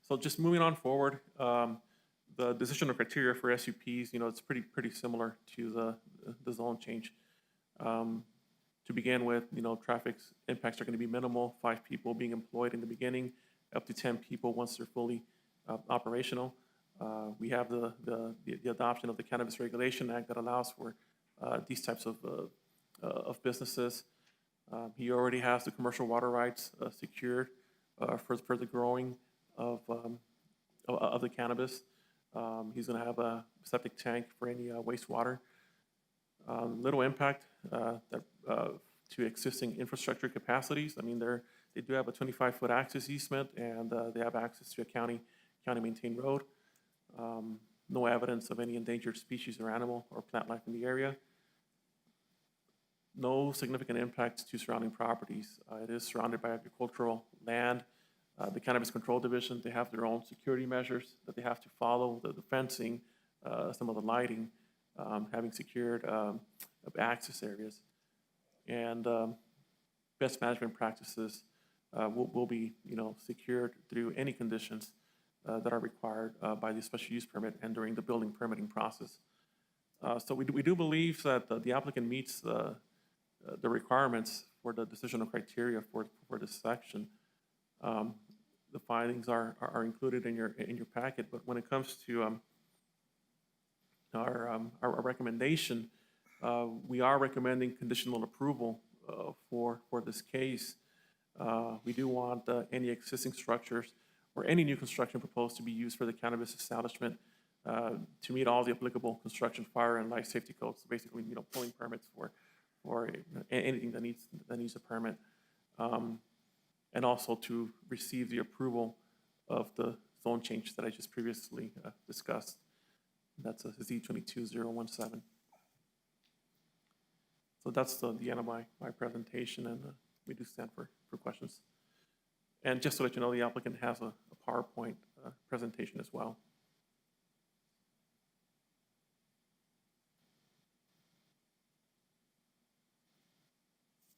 So just moving on forward, the decision of criteria for SUPs, it's pretty similar to the zone change. To begin with, traffic impacts are going to be minimal, 5 people being employed in the beginning, up to 10 people once they're fully operational. We have the adoption of the Cannabis Regulation Act that allows for these types of businesses. He already has the commercial water rights secured for the growing of the cannabis. He's going to have a septic tank for any wastewater. Little impact to existing infrastructure capacities. I mean, they do have a 25-foot access easement, and they have access to a county-maintained road. No evidence of any endangered species or animal or plant life in the area. No significant impacts to surrounding properties. It is surrounded by agricultural land. The Cannabis Control Division, they have their own security measures that they have to follow, the fencing, some of the lighting, having secured access areas. And best management practices will be, secured through any conditions that are required by the special use permit and during the building permitting process. So we do believe that the applicant meets the requirements for the decisional criteria for this section. The findings are included in your packet, but when it comes to our recommendation, we are recommending conditional approval for this case. We do want any existing structures or any new construction proposed to be used for the cannabis establishment to meet all the applicable construction, fire, and life safety codes. So basically, pulling permits for anything that needs a permit, and also to receive the approval of the zone change that I just previously discussed. That's a Z22017. So that's the end of my presentation, and we do stand for questions. And just to let you know, the applicant has a PowerPoint presentation as well.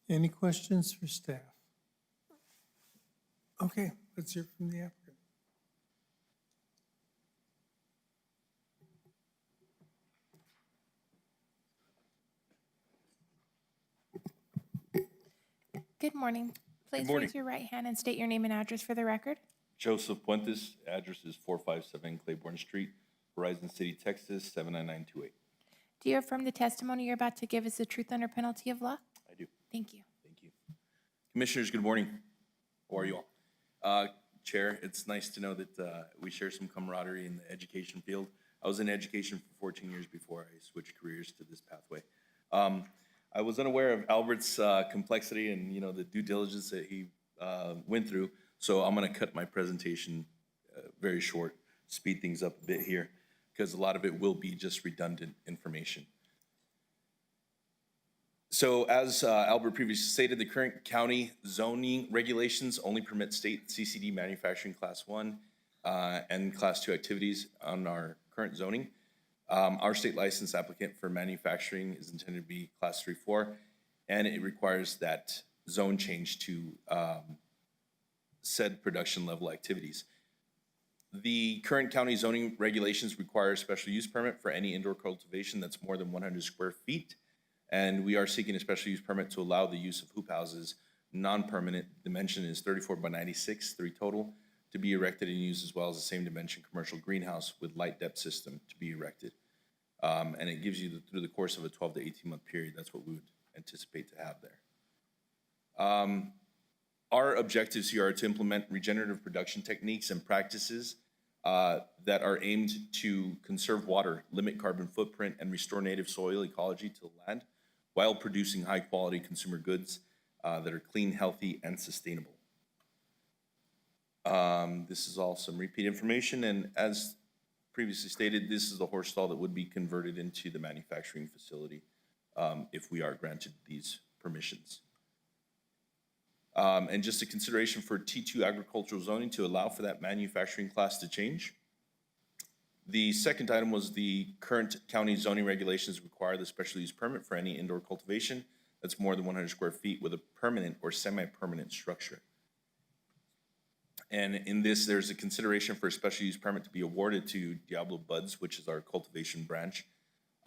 Any questions for staff? Okay, let's hear from the applicant. Good morning. Please raise your right hand and state your name and address for the record. Joseph Puentes, address is 457 Claiborne Street, Horizon City, Texas, 79928. Do you affirm the testimony you're about to give is the truth under penalty of law? I do. Thank you. Thank you. Commissioners, good morning. How are you all? Chair. It's nice to know that we share some camaraderie in the education field. I was in education for 14 years before I switched careers to this pathway. I was unaware of Albert's complexity and, you know, the due diligence that he went through, so I'm going to cut my presentation very short, speed things up a bit here, because a lot of it will be just redundant information. So as Albert previously stated, the current county zoning regulations only permit state CCD manufacturing class 1 and class 2 activities on our current zoning. Our state license applicant for manufacturing is intended to be class 3-4, and it requires that zone change to said production level activities. The current county zoning regulations require a special use permit for any indoor cultivation that's more than 100 square feet. And we are seeking a special use permit to allow the use of hoop houses, non-permanent, dimension is 34 by 96, 3 total, to be erected and used, as well as the same dimension commercial greenhouse with light depth system to be erected. And it gives you, through the course of a 12 to 18 month period, that's what we would anticipate to have there. Our objectives here are to implement regenerative production techniques and practices that are aimed to conserve water, limit carbon footprint, and restore native soil ecology to the land, while producing high-quality consumer goods that are clean, healthy, and sustainable. This is all some repeat information, and as previously stated, this is the horse stall that would be converted into the manufacturing facility if we are granted these permissions. And just a consideration for T2 agricultural zoning to allow for that manufacturing class to change. The second item was the current county zoning regulations require the special use permit for any indoor cultivation that's more than 100 square feet with a permanent or semi-permanent structure. And in this, there's a consideration for a special use permit to be awarded to Diablo Buds, which is our cultivation branch,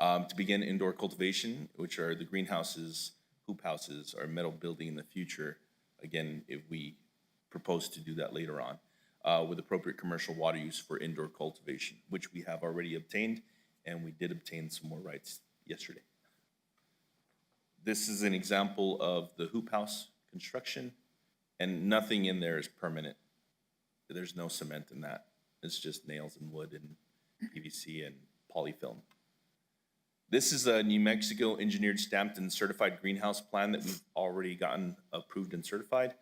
to begin indoor cultivation, which are the greenhouses, hoop houses, our metal building in the future. Again, if we propose to do that later on, with appropriate commercial water use for indoor cultivation, which we have already obtained, and we did obtain some more rights yesterday. This is an example of the hoop house construction, and nothing in there is permanent. There's no cement in that. It's just nails and wood and PVC and polyfilm. This is a New Mexico engineered, stamped, and certified greenhouse plan that we've already gotten approved and certified.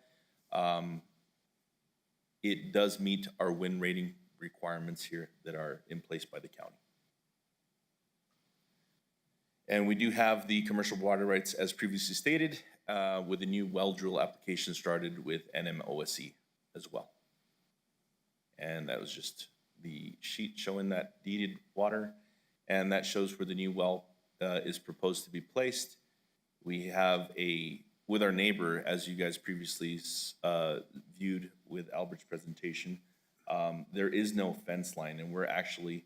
It does meet our wind rating requirements here that are in place by the county. And we do have the commercial water rights as previously stated, with a new well drill application started with NMOSE as well. And that was just the sheet showing that deeded water. And that shows where the new well is proposed to be placed. We have with our neighbor, as you guys previously viewed with Albert's presentation, there is no fence line, and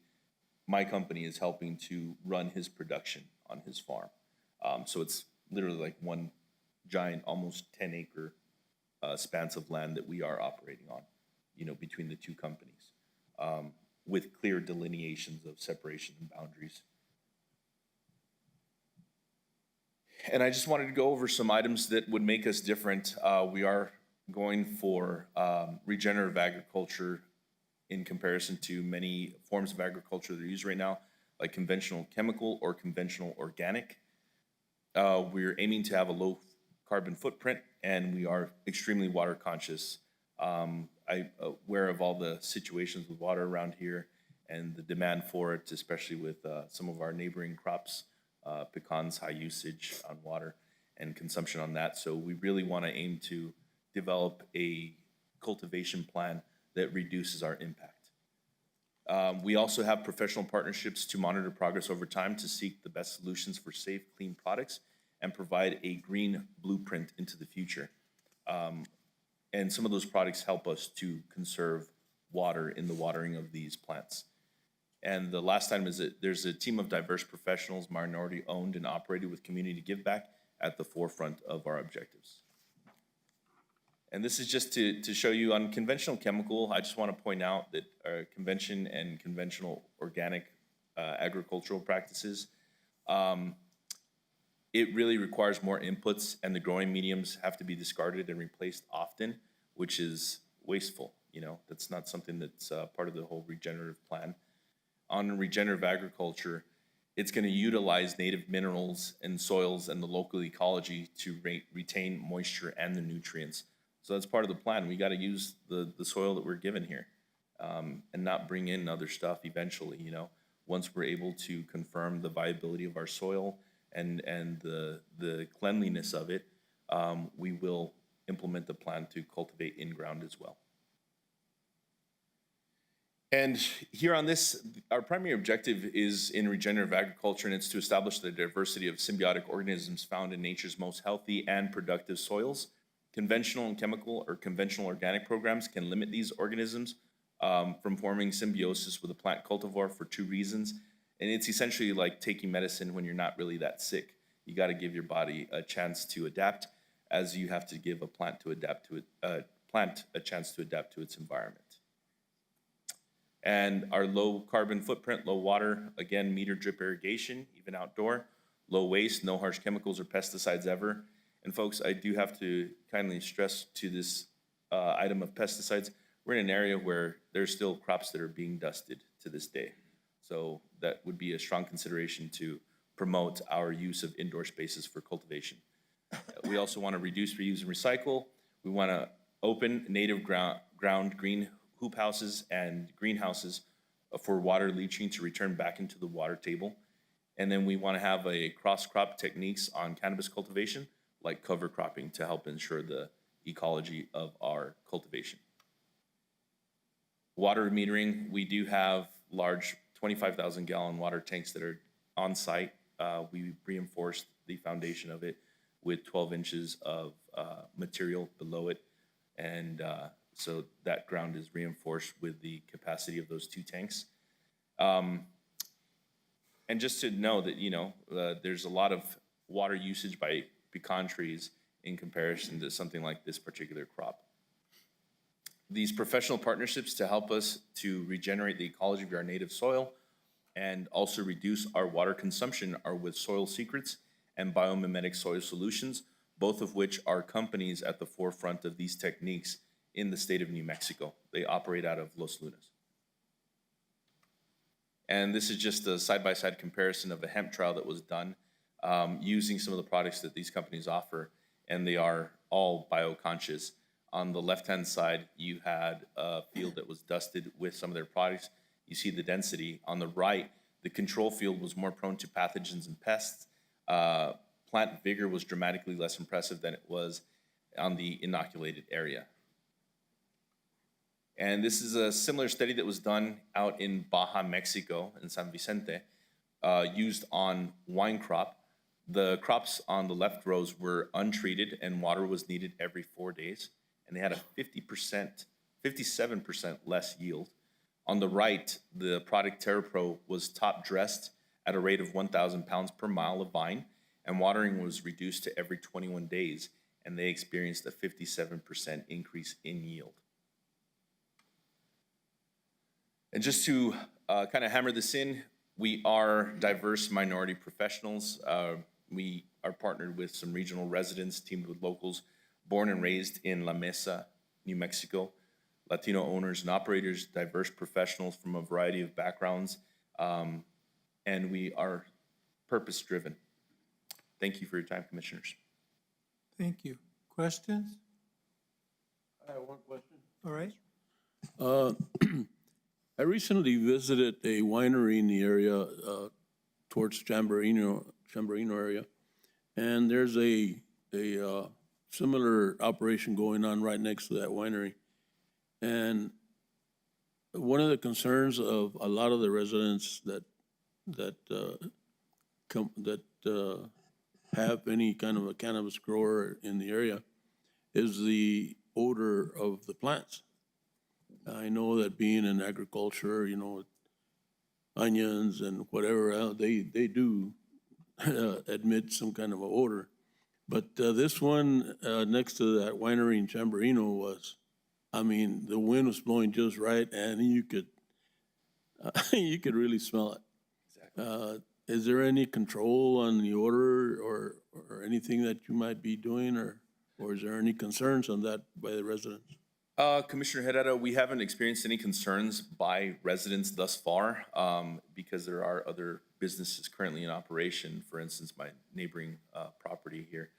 my company is helping to run his production on his farm. So it's literally like one giant, almost 10-acre expanse of land that we are operating on, you know, between the two companies, with clear delineations of separation and boundaries. And I just wanted to go over some items that would make us different. We are going for regenerative agriculture in comparison to many forms of agriculture that are used right now, like conventional chemical or conventional organic. We're aiming to have a low carbon footprint, and we are extremely water conscious. I'm aware of all the situations with water around here and the demand for it, especially with some of our neighboring crops, pecans, high usage on water and consumption on that. So we really want to aim to develop a cultivation plan that reduces our impact. We also have professional partnerships to monitor progress over time to seek the best solutions for safe, clean products and provide a green blueprint into the future. And some of those products help us to conserve water in the watering of these plants. And the last item is that there's a team of diverse professionals, minority owned and operated, with community give back at the forefront of our objectives. And this is just to show you on conventional chemical. I just want to point out that convention and conventional organic agricultural practices, it really requires more inputs, and the growing mediums have to be discarded and replaced often, which is wasteful. You know, that's not something that's part of the whole regenerative plan. On regenerative agriculture, it's going to utilize native minerals and soils and the local ecology to retain moisture and the nutrients. So that's part of the plan. We got to use the soil that we're given here, and not bring in other stuff eventually, you know. Once we're able to confirm the viability of our soil and the cleanliness of it, we will implement the plan to cultivate in-ground as well. And here on this, our primary objective is in regenerative agriculture, and it's to establish the diversity of symbiotic organisms found in nature's most healthy and productive soils. Conventional and chemical or conventional organic programs can limit these organisms from forming symbiosis with a plant cultivar for two reasons. And it's essentially like taking medicine when you're not really that sick. You got to give your body a chance to adapt, as you have to give a plant to adapt to it, a chance to adapt to its environment. And our low carbon footprint, low water, again, meter drip irrigation, even outdoor, low waste, no harsh chemicals or pesticides ever. And folks, I do have to kindly stress to this item of pesticides, we're in an area where there's still crops that are being dusted to this day. So that would be a strong consideration to promote our use of indoor spaces for cultivation. We also want to reduce, reuse, and recycle. We want to open native ground green hoop houses and greenhouses for water leaching to return back into the water table. And then we want to have a cross-crop techniques on cannabis cultivation, like cover cropping, to help ensure the ecology of our cultivation. Water metering, we do have large 25,000 gallon water tanks that are on site. We reinforced the foundation of it with 12 inches of material below it. And so that ground is reinforced with the capacity of those two tanks. And just to know that, you know, there's a lot of water usage by pecan trees in comparison to something like this particular crop. These professional partnerships to help us to regenerate the ecology of our native soil and also reduce our water consumption are with Soil Secrets and Biomimetic Soil Solutions, both of which are companies at the forefront of these techniques in the state of New Mexico. They operate out of Los Lunas. And this is just a side-by-side comparison of a hemp trial that was done using some of the products that these companies offer, and they are all bioconscious. On the left-hand side, you had a field that was dusted with some of their products. You see the density. On the right, the control field was more prone to pathogens and pests. Plant vigor was dramatically less impressive than it was on the inoculated area. And this is a similar study that was done out in Baja, Mexico, in San Vicente, used on wine crop. The crops on the left rows were untreated and water was needed every 4 days. And they had a 57% less yield. On the right, the product TerraPro was top dressed at a rate of 1,000 pounds per mile of vine, and watering was reduced to every 21 days, and they experienced a 57% increase in yield. And just to kind of hammer this in, we are diverse minority professionals. We are partnered with some regional residents, teamed with locals, born and raised in La Mesa, New Mexico, Latino owners and operators, diverse professionals from a variety of backgrounds, and we are purpose-driven. Thank you for your time, Commissioners. Thank you. Questions? I have one question. All right. I recently visited a winery in the area towards Chamberino area, and there's a similar operation going on right next to that winery. And one of the concerns of a lot of the residents that have any kind of a cannabis grower in the area is the odor of the plants. I know that being in agriculture, you know, onions and whatever else, they do admit some kind of an odor. But this one next to that winery in Chamberino was, I mean, the wind was blowing just right, and you could really smell it. Exactly. Is there any control on the odor or anything that you might be doing, or is there any concerns on that by the residents? Commissioner Herrera, we haven't experienced any concerns by residents thus far, because there are other businesses currently in operation. For instance, my neighboring property here,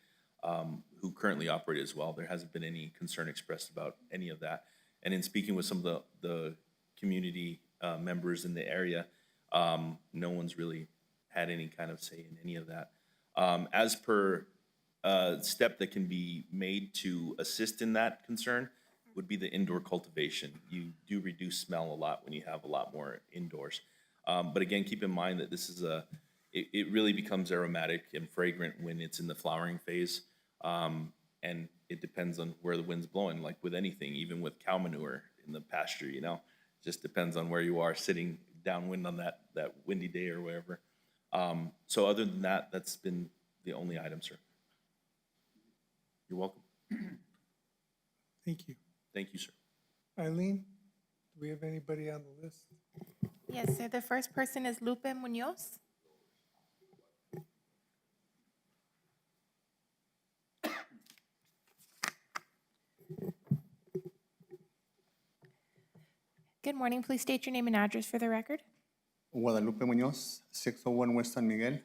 who currently operate as well. There hasn't been any concern expressed about any of that. And in speaking with some of the community members in the area, no one's really had any kind of say in any of that. As per step that can be made to assist in that concern would be the indoor cultivation. You do reduce smell a lot when you have a lot more indoors. But again, keep in mind that this is it really becomes aromatic and fragrant when it's in the flowering phase. And it depends on where the wind's blowing, like with anything, even with cow manure in the pasture, you know, just depends on where you are sitting downwind on that windy day or wherever. So other than that, that's been the only item, sir. You're welcome. Thank you. Thank you, sir. Eileen, do we have anybody on the list? Yes, sir. The first person is Lupe Munoz. Good morning. Please state your name and address for the record. Guadalupe Munoz, 601 West San Miguel,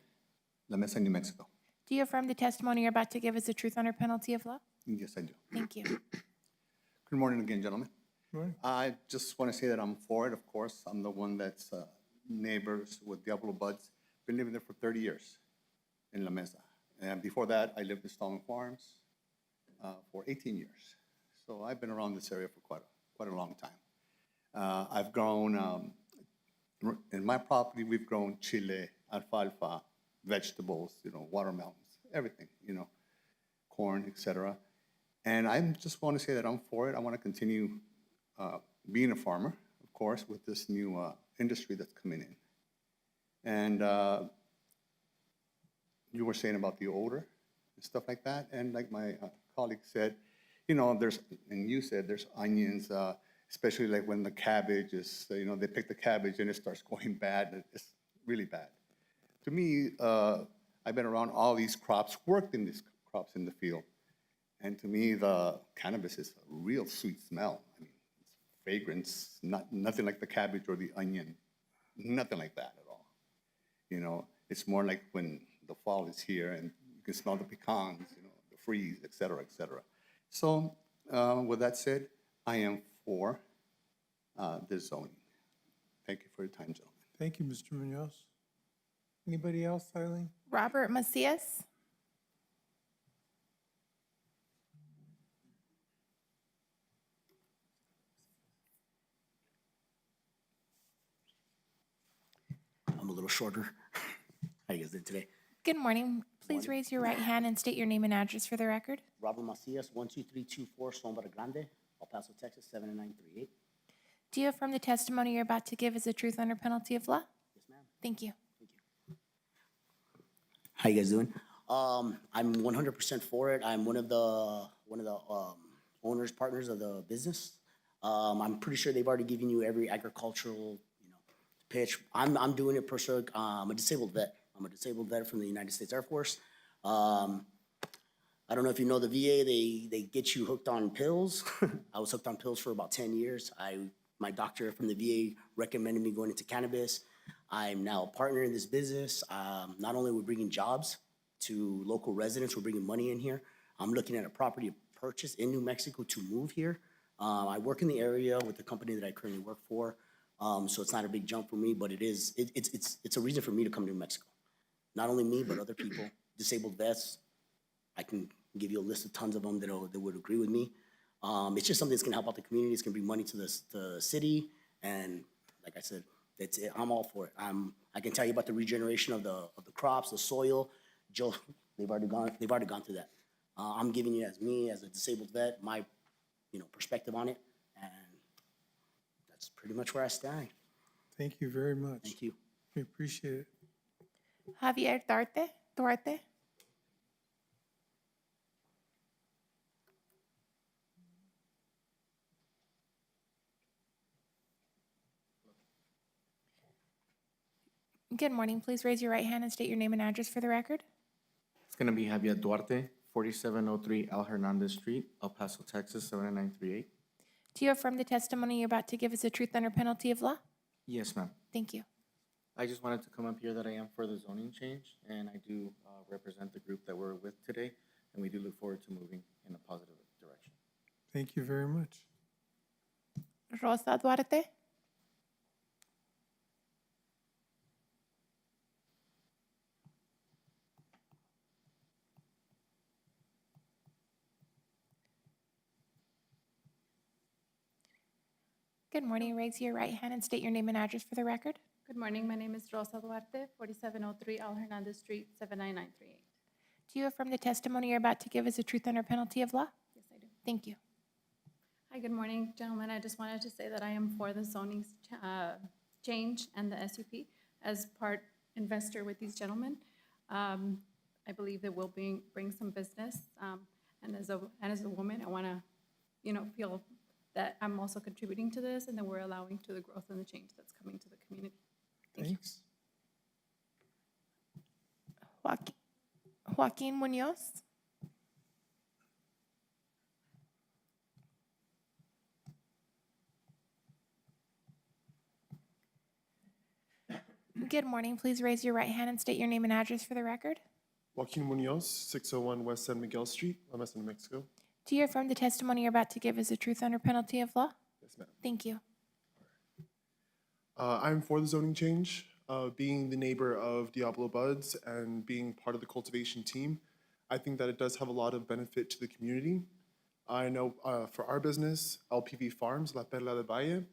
La Mesa, New Mexico. Do you affirm the testimony you're about to give is the truth under penalty of law? Yes, I do. Thank you. Good morning again, gentlemen. Morning. I just want to say that I'm for it, of course. I'm the one that's neighbors with Diablo Buds. Been living there for 30 years in La Mesa. And before that, I lived in Stallman Farms for 18 years. So I've been around this area for quite a long time. I've grown, in my property, we've grown chile, alfalfa, vegetables, you know, watermelons, everything, you know, corn, etc. And I just want to say that I'm for it. I want to continue being a farmer, of course, with this new industry that's coming in. And you were saying about the odor and stuff like that. And like my colleague said, you know, and you said there's onions, especially like when the cabbage is, you know, they pick the cabbage and it starts going bad. It's really bad. To me, I've been around all these crops, worked in these crops in the field. And to me, the cannabis is a real sweet smell. I mean, it's fragrance, nothing like the cabbage or the onion, nothing like that at all. You know, it's more like when the fall is here and you can smell the pecans, you know, the freeze, et cetera, et cetera. So with that said, I am for this zoning. Thank you for your time, gentlemen. Thank you, Mr. Munoz. Anybody else, Eileen? Robert Macias. I'm a little shorter. How you guys doing today? Good morning. Please raise your right hand and state your name and address for the record. Robert Macias, 12324 Sombra Grande, El Paso, Texas, 79938. Do you affirm the testimony you're about to give is the truth under penalty of law? Yes, ma'am. Thank you. How you guys doing? I'm 100% for it. I'm one of the owners, partners of the business. I'm pretty sure they've already given you every agricultural, you know, pitch. I'm doing it personally. I'm a disabled vet. I'm a disabled vet from the United States Air Force. I don't know if you know the VA, they get you hooked on pills. I was hooked on pills for about 10 years. My doctor from the VA recommended me going into cannabis. I'm now a partner in this business. Not only are we bringing jobs to local residents, we're bringing money in here. I'm looking at a property purchase in New Mexico to move here. I work in the area with the company that I currently work for, so it's not a big jump for me, but it's a reason for me to come to New Mexico. Not only me, but other people, disabled vets. I can give you a list of tons of them that would agree with me. It's just something that's gonna help out the community. It's gonna bring money to the city, and like I said, that's it. I'm all for it. I can tell you about the regeneration of the crops, the soil. Joe, they've already gone through that. I'm giving you as a disabled vet, my perspective on it, and that's pretty much where I stand. Thank you very much. Thank you. We appreciate it. Javier Duarte. Good morning. Please raise your right hand and state your name and address for the record. It's going to be Javier Duarte, 4703 Al Hernandez Street, El Paso, Texas, 79938. Do you affirm the testimony you're about to give is the truth under penalty of law? Yes, ma'am. Thank you. I just wanted to come up here that I am for the zoning change, and I do represent the group that we're with today, and we do look forward to moving in a positive direction. Thank you very much. Rosa Duarte? Good morning. Raise your right hand and state your name and address for the record. Good morning. My name is Rosa Duarte, 4703 Al Hernandez Street, 79938. Do you affirm the testimony you're about to give is the truth under penalty of law? Yes, I do. Thank you. Hi, good morning, gentlemen. I just wanted to say that I am for the zoning change and the SUP as part investor with these gentlemen. I believe that will bring some business. And as a woman, I want to, feel that I'm also contributing to this and that we're allowing to the growth and the change that's coming to the community. Thanks. Joaquin Munoz? Good morning. Please raise your right hand and state your name and address for the record. Joaquin Munoz, 601 West San Miguel Street, La Mesa, New Mexico. Do you affirm the testimony you're about to give is the truth under penalty of law? Yes, ma'am. Thank you. I'm for the zoning change. Being the neighbor of Diablo Buds and being part of the cultivation team, I think that it does have a lot of benefit to the community. I know for our business, LPV Farms, La Perla del Valle,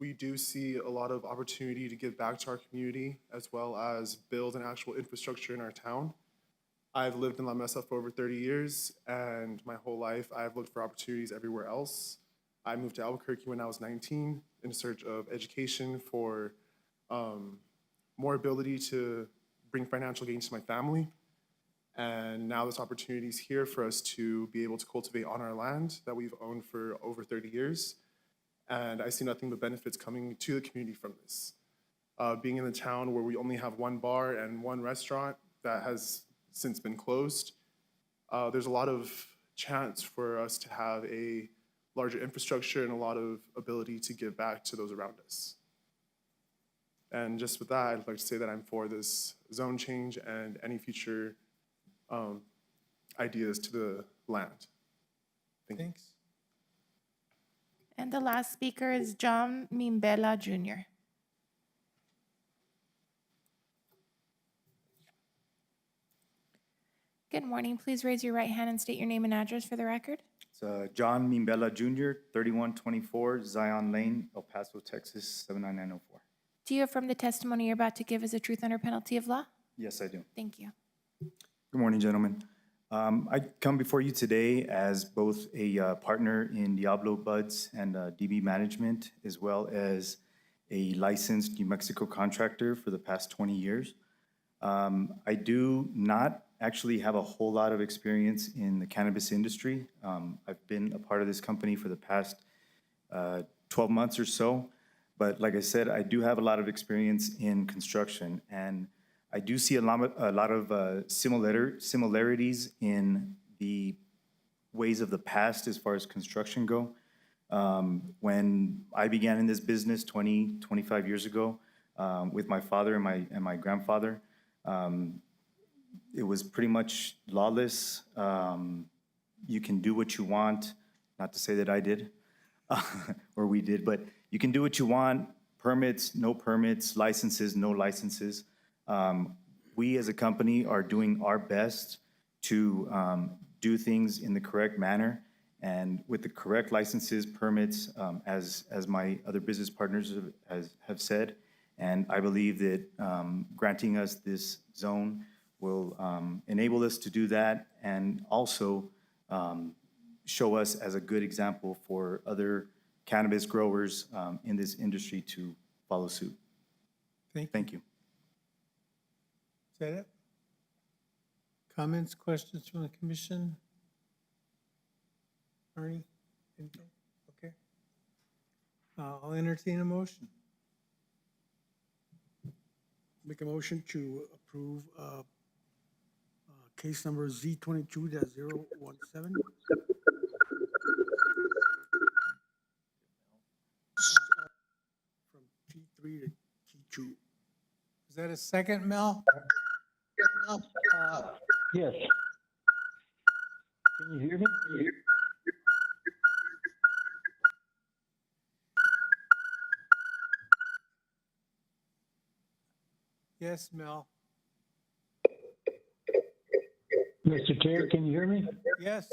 we do see a lot of opportunity to give back to our community as well as build an actual infrastructure in our town. I've lived in La Mesa for over 30 years, and my whole life I've looked for opportunities everywhere else. I moved to Albuquerque when I was 19 in search of education for more ability to bring financial gains to my family. And now this opportunity is here for us to be able to cultivate on our land that we've owned for over 30 years. And I see nothing but benefits coming to the community from this. Being in the town where we only have one bar and one restaurant that has since been closed, there's a lot of chance for us to have a larger infrastructure and a lot of ability to give back to those around us. And just with that, I'd like to say that I'm for this zone change and any future ideas to the land. Thanks. And the last speaker is John Mimbela Jr. Good morning. Please raise your right hand and state your name and address for the record. It's John Mimbela Jr., 3124 Zion Lane, El Paso, Texas, 79904. Do you affirm the testimony you're about to give is the truth under penalty of law? Yes, I do. Thank you. Good morning, gentlemen. I come before you today as both a partner in Diablo Buds and DB Management, as well as a licensed New Mexico contractor for the past 20 years. I do not actually have a whole lot of experience in the cannabis industry. I've been a part of this company for the past 12 months or so. But like I said, I do have a lot of experience in construction, and I do see a lot of similarities in the ways of the past as far as construction go. When I began in this business 25 years ago with my father and my grandfather, it was pretty much lawless. You can do what you want, not to say that I did, or we did, but you can do what you want, permits, no permits, licenses, no licenses. We as a company are doing our best to do things in the correct manner and with the correct licenses, permits, as my other business partners have said. And I believe that granting us this zone will enable us to do that and also show us as a good example for other cannabis growers in this industry to follow suit. Thank you. Is that it? Comments, questions from the commission? Arnie? Anything? Okay. I'll entertain a motion. Make a motion to approve case number Z22-017. T3 to T2. Is that a second, Mel? Yes. Can you hear me? Yes, Mel. Mr. Chair, can you hear me? Yes.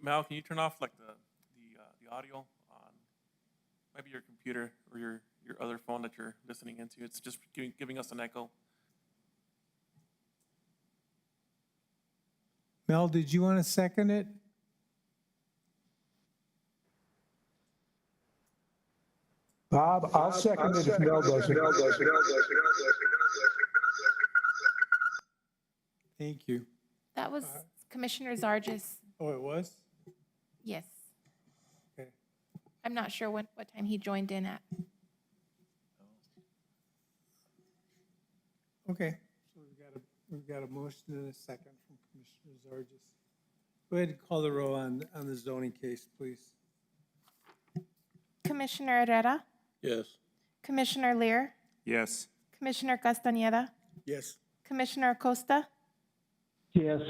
Mal, can you turn off like the audio on maybe your computer or your other phone that you're listening into? It's just giving us an echo. Mel, did you want to second it? Bob, I'll second it if Mel does it. Thank you. That was Commissioner Zargis. Oh, it was? Yes. Okay. I'm not sure what time he joined in at. Okay. So we've got a motion and a second from Commissioner Zargis. Go ahead and call the roll on the zoning case, please. Commissioner Herrera, Yes. Commissioner Lear, Yes. Commissioner Castañeda, Yes. Commissioner Acosta, Yes.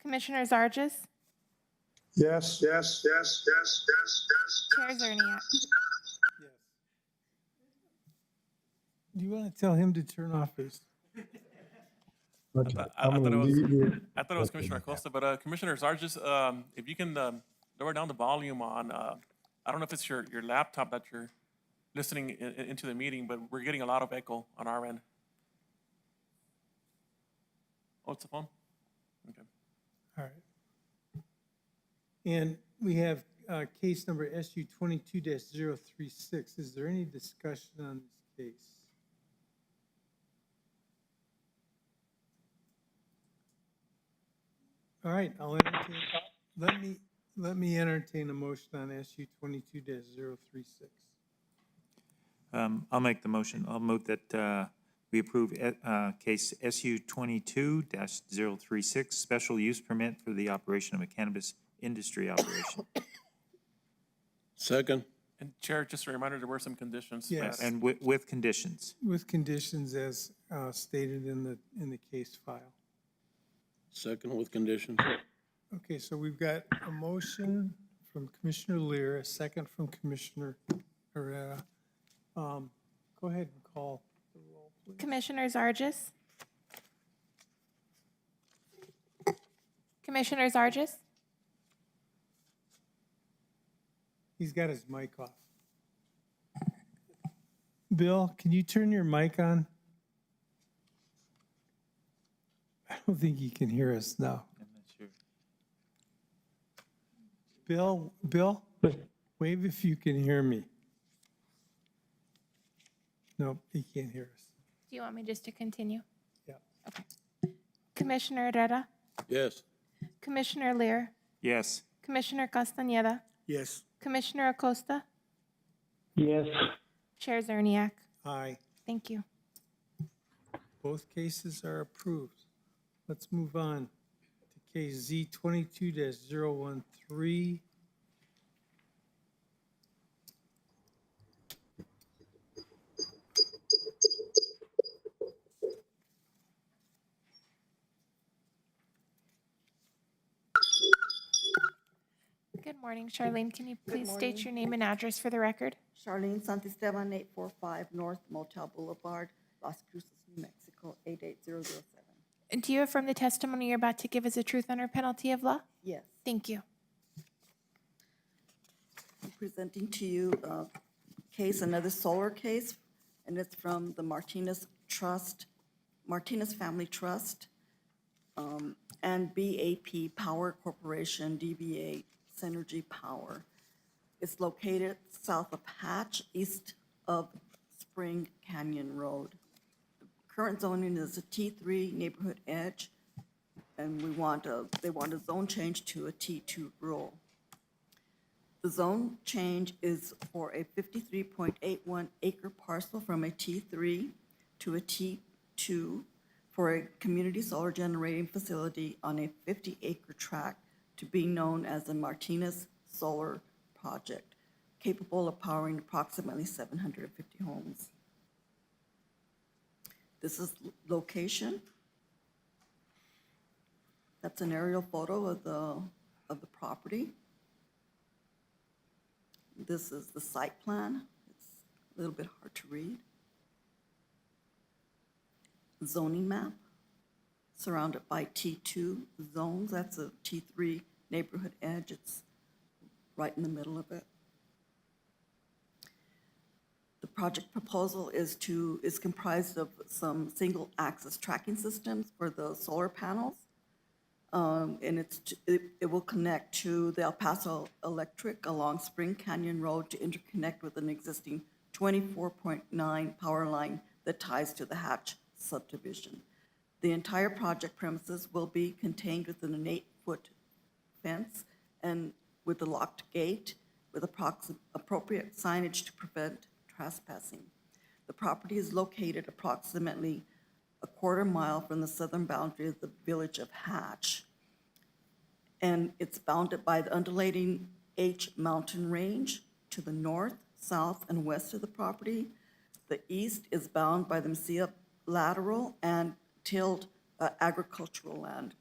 Commissioner Zargis, Yes, yes, yes, yes, yes, yes. Chair Zerniak. Yes. Do you want to tell him to turn off his? Okay, I I'm thought gonna it was, leave you. I thought it was Commissioner Acosta, but Commissioner Zargis, if you can lower down the volume on, I don't know if it's your laptop that you're listening into the meeting, but we're getting a lot of echo on our end. Oh, it's the phone? Okay. All right. And we have case number SU 22-036. Is there any discussion on this case? All right, let me entertain a motion on SU 22-036. I'll make the motion. I'll move that we approve case SU 22-036, special use permit for the operation of a cannabis industry operation. Second. And Chair, just a reminder, there were some conditions. Yes. And with conditions. With conditions as stated in the case file. Second with conditions. Okay, so we've got a motion from Commissioner Lear, a second from Commissioner Herrera. Go ahead and call the roll, please. Commissioner Zargis, Commissioner Zargis, He's got his mic off. Bill, can you turn your mic on? I don't think he can hear us now. I'm not sure. Bill, wave if you can hear me. Nope, he can't hear us. do you want me just to continue? Yeah. Okay. Commissioner Herrera, Yes. Commissioner Lear, Yes. Commissioner Castañeda, Yes. Commissioner Acosta, Yes. Chair Zerniak. Aye. Thank you. Both cases are approved. Let's move on to case Z 22-013. Good morning, Charlene. Can you please state morning. your name and address for the record? Charlene Santisteban, 845 North Motel Boulevard, Las Cruces, New Mexico, 88007. And do you affirm the testimony you're about to give is the truth under penalty of law? Yes. Thank you. I'm presenting to you a case, another solar case, and it's from the Martinez Trust, Martinez Family Trust, and BAP Power Corporation, DBA Synergy Power. It's located south of Hatch, east of Spring Canyon Road. The current zoning is a T3 neighborhood edge, and they want a zone change to a T2 rural. The zone change is for a 53.81 acre parcel from a T3 to a T2 for a community solar generating facility on a 50 acre tract to be known as the Martinez Solar project capable of powering approximately 750 homes. This is location. That's an aerial photo of the property. This is the site plan. It's a little bit hard to read. Zoning map, surrounded by T2 zones. That's a T3 neighborhood edge. It's right in the middle of it. The project proposal is comprised of some single axis tracking systems for the solar panels. And it will connect to the El Paso Electric along Spring Canyon Road to interconnect with an existing 24.9 power line that ties to the Hatch subdivision. The entire project premises will be contained within an 8-foot fence and with a locked gate with appropriate signage to prevent trespassing. The property is located approximately a quarter mile from the southern boundary of the village of Hatch. And it's bounded by the undulating H mountain range to the north, south, and west of the property. The east is bound by the Mesilla Lateral and tilled agricultural land.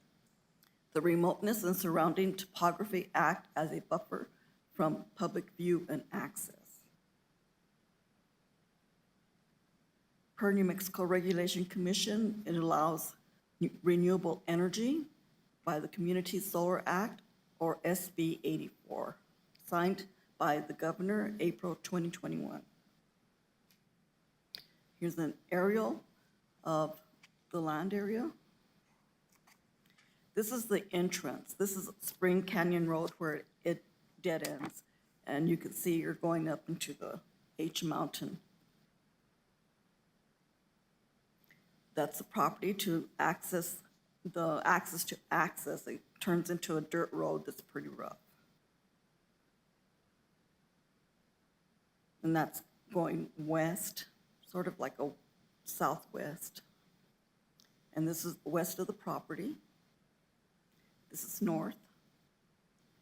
The remoteness and surrounding topography act as a buffer from public view and access. Per New Mexico Regulation Commission, it allows renewable energy by the Community Solar Act, or SB 84, signed by the governor April 2021. Here's an aerial of the land area. This is the entrance. This is Spring Canyon Road where it dead ends. And you can see you're going up into the H Mountain. That's the property to access, the access to access. It turns into a dirt road that's pretty rough. And that's going west, sort of like a southwest. And this is west of the property. This is north,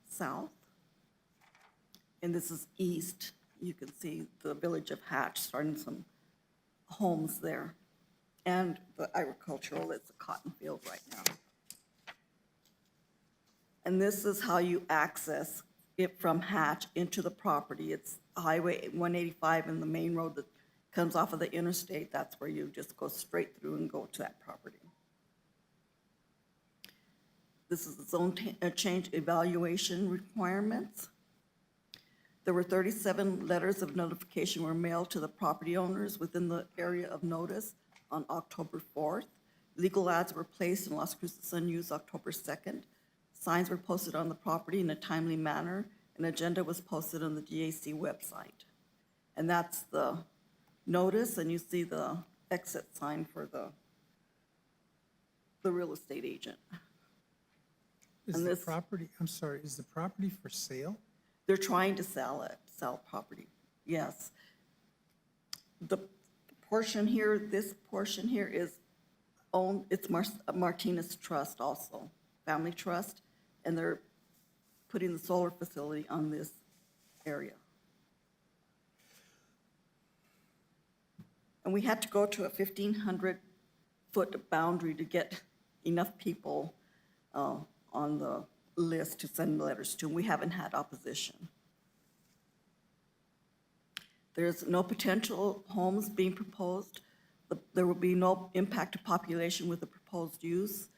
south, and this is east. You can see the village of Hatch, starting some homes there. And the agricultural, it's a cotton field right now. And this is how you access it from Hatch into the property. It's Highway 185 and the main road that comes off of the interstate. That's where you just go straight through and go to that property. This is the zone change evaluation requirements. There were 37 letters of notification were mailed to the property owners within the area of notice on October 4th. Legal ads were placed in Las Cruces Sun News October 2nd. Signs were posted on the property in a timely manner. An agenda was posted on the DAC website. And that's the notice, and you see the exit sign for the real estate agent. Is And the this- property, I'm sorry, is the property for sale? They're trying to sell property, yes. The portion here, this portion here is owned, it's Martinez Trust also, family trust, and they're putting the solar facility on this area. And we had to go to a 1,500-foot boundary to get enough people on the list to send letters to. We haven't had opposition. There's no potential homes being proposed. There will be no impact to population with the proposed use.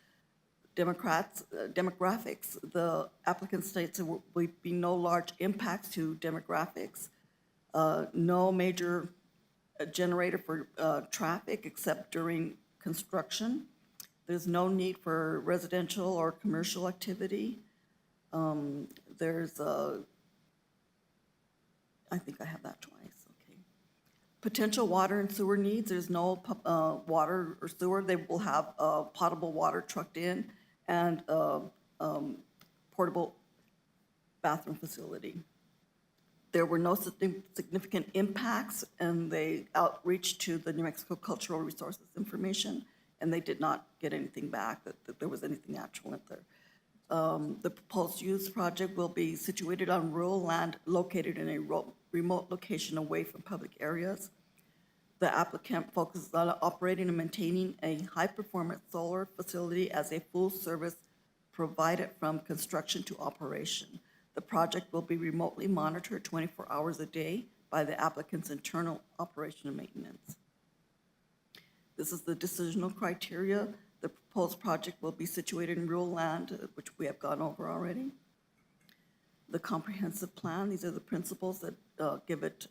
Demographics, the applicant states there will be no large impacts to demographics. No major generator for traffic except during construction. There's no need for residential or commercial activity. There's I think I have that twice, okay. Potential water and sewer needs, there's no water or sewer. They will have potable water trucked in and portable bathroom facility. There were no significant impacts, and they outreached to the New Mexico Cultural Resources Information, and they did not get anything back that there was anything actual in there. The proposed use project will be situated on rural land located in a remote location away from public areas. The applicant focuses on operating and maintaining a high-performance solar facility as a full service provided from construction to operation. The project will be remotely monitored 24 hours a day by the applicant's internal operation and maintenance. This is the decisional criteria. The proposed project will be situated in rural land, which we have gone over already. The comprehensive plan, these are the principles that give it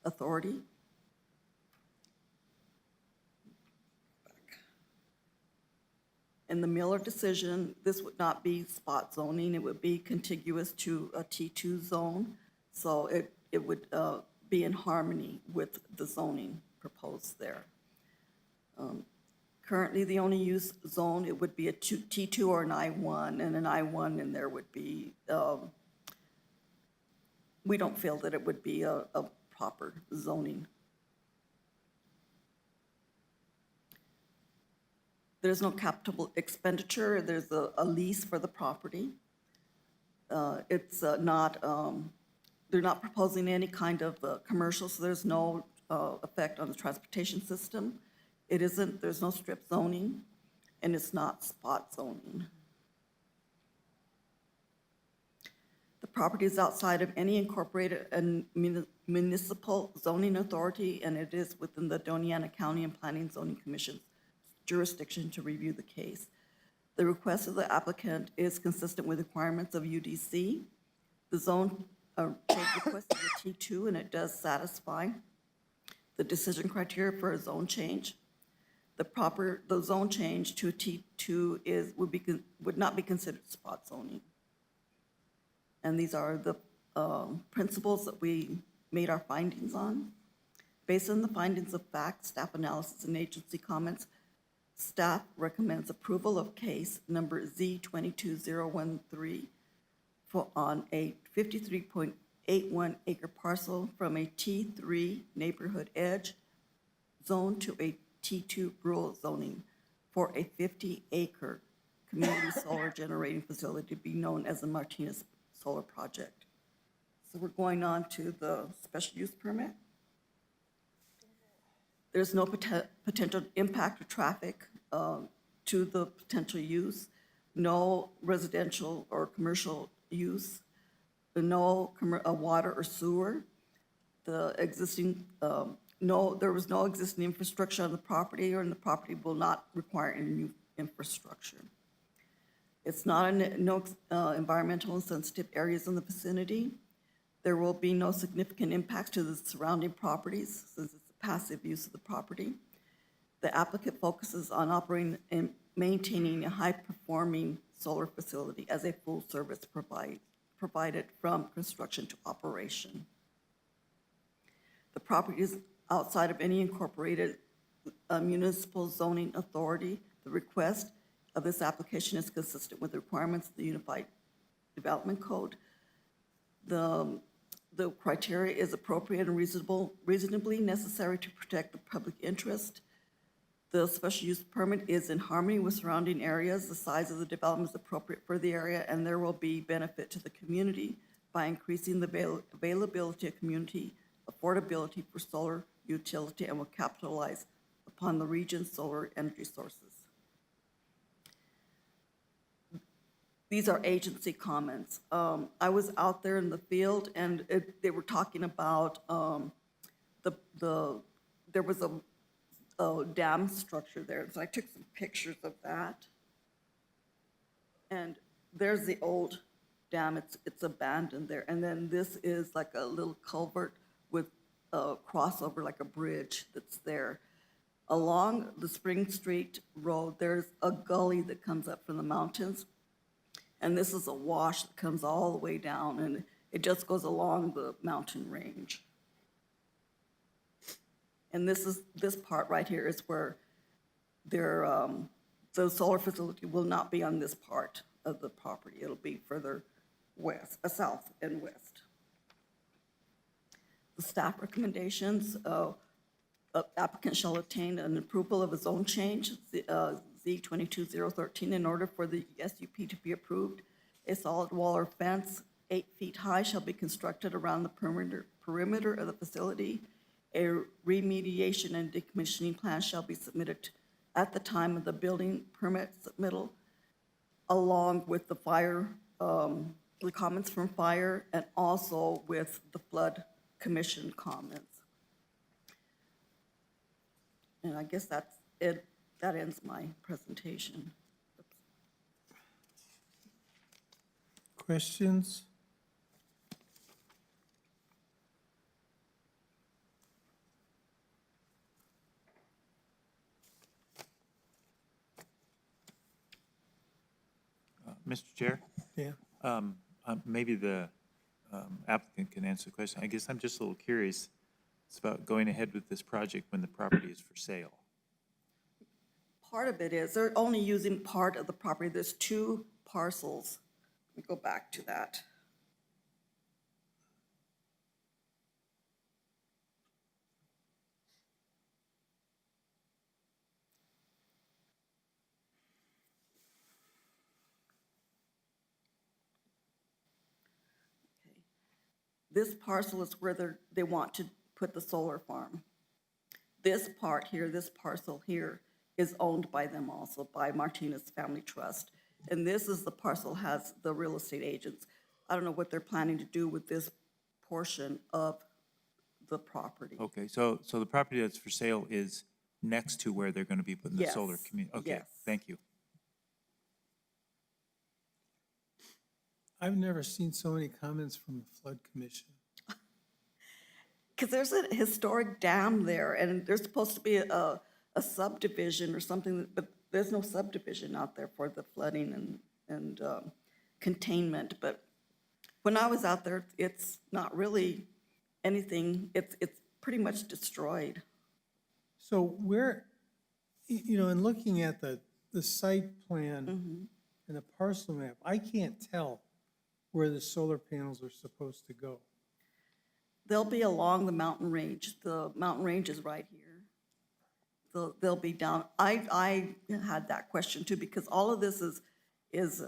authority. In the Miller decision, this would not be spot zoning, it would be contiguous to a T2 zone, so it would be in harmony with the zoning proposed there. Currently, the only use zone, it would be a T2 or an I1, and an I1 in there would be, we don't feel that it would be a proper zoning. There's no capital expenditure, there's a lease for the property. It's not, they're not proposing any kind of commercial, so there's no effect on the transportation system. It isn't, there's no strip zoning, and it's not spot zoning. The property is outside of any incorporated and municipal zoning authority, and it is within the Doña Ana County and Planning Zoning Commission's jurisdiction to review the case. The request of the applicant is consistent with requirements of UDC. The zone change request is a T2, and it does satisfy the decision criteria for a zone change. The zone change to a T2 would not be considered spot zoning. And these are the principles that we made our findings on. Based on the findings of fact, staff analysis, and agency comments, staff recommends approval of case number Z22013 on a 53.81 acre parcel from a T3 neighborhood edge zone to a T2 rural zoning for a 50-acre community solar generating facility to be known as the Martinez Solar Project. So we're going on to the special use permit. There's no potential impact of traffic to the potential use, no residential or commercial use, no water or sewer. The existing, there was no existing infrastructure on the property, and the property will not require any new infrastructure. It's not no environmental and sensitive areas in the vicinity. There will be no significant impacts to the surrounding properties since it's a passive use of the property. The applicant focuses on operating and maintaining a high-performing solar facility as a full service provided from construction to operation. The property is outside of any incorporated municipal zoning authority. The request of this application is consistent with the requirements of the Unified Development Code. The criteria is appropriate and reasonably necessary to protect the public interest. The special use permit is in harmony with surrounding areas. The size of the development is appropriate for the area, and there will be benefit to the community by increasing the availability of community affordability for solar utility, and will capitalize upon the region's solar energy sources. These are agency comments. I was out there in the field, and they were talking about there was a dam structure there. So I took some pictures of that. And there's the old dam. It's abandoned there. And then this is like a little culvert with a crossover, like a bridge that's there. Along the Spring Street Road, there's a gully that comes up from the mountains. And this is a wash that comes all the way down, and it just goes along the mountain range. And this part right here is where the solar facility will not be on this part of the property. It'll be further west, south and west. The staff recommendations, applicant shall obtain an approval of a zone change. Z-22-013, in order for the SUP to be approved, a solid wall or fence 8 feet high shall be constructed around the perimeter of the facility. A remediation and decommissioning plan shall be submitted at the time of the building permit submittal, along with the fire, the comments from fire, and also with the flood commission comments. And I guess that's it. That ends my presentation. Questions? Mr. Chair? Yeah. Maybe the applicant can answer the question. I guess I'm just a little curious. It's about going ahead with this project when the property is for sale. Part of it is, they're only using part of the property. There's 2 parcels. Let me go back to that. This parcel is where they want to put the solar farm. This part here, this parcel here, is owned by them also, by Martinez Family Trust. And this is the parcel has the real estate agents. I don't know what they're planning to do with this portion of the property. Okay, so the property that's for sale is next to where they're going to be putting the solar Yes, community? Okay, yes. thank you. I've never seen so many comments from the flood commission. Because there's a historic dam there, and there's supposed to be a subdivision or something, but there's no subdivision out there for the flooding and containment. But when I was out there, it's not really anything, it's pretty much destroyed. So where, in looking at the site plan and the parcel map, I can't tell where the solar panels are supposed to go. They'll be along the mountain range. The mountain range is right here. They'll be down. I had that question too, because all of this is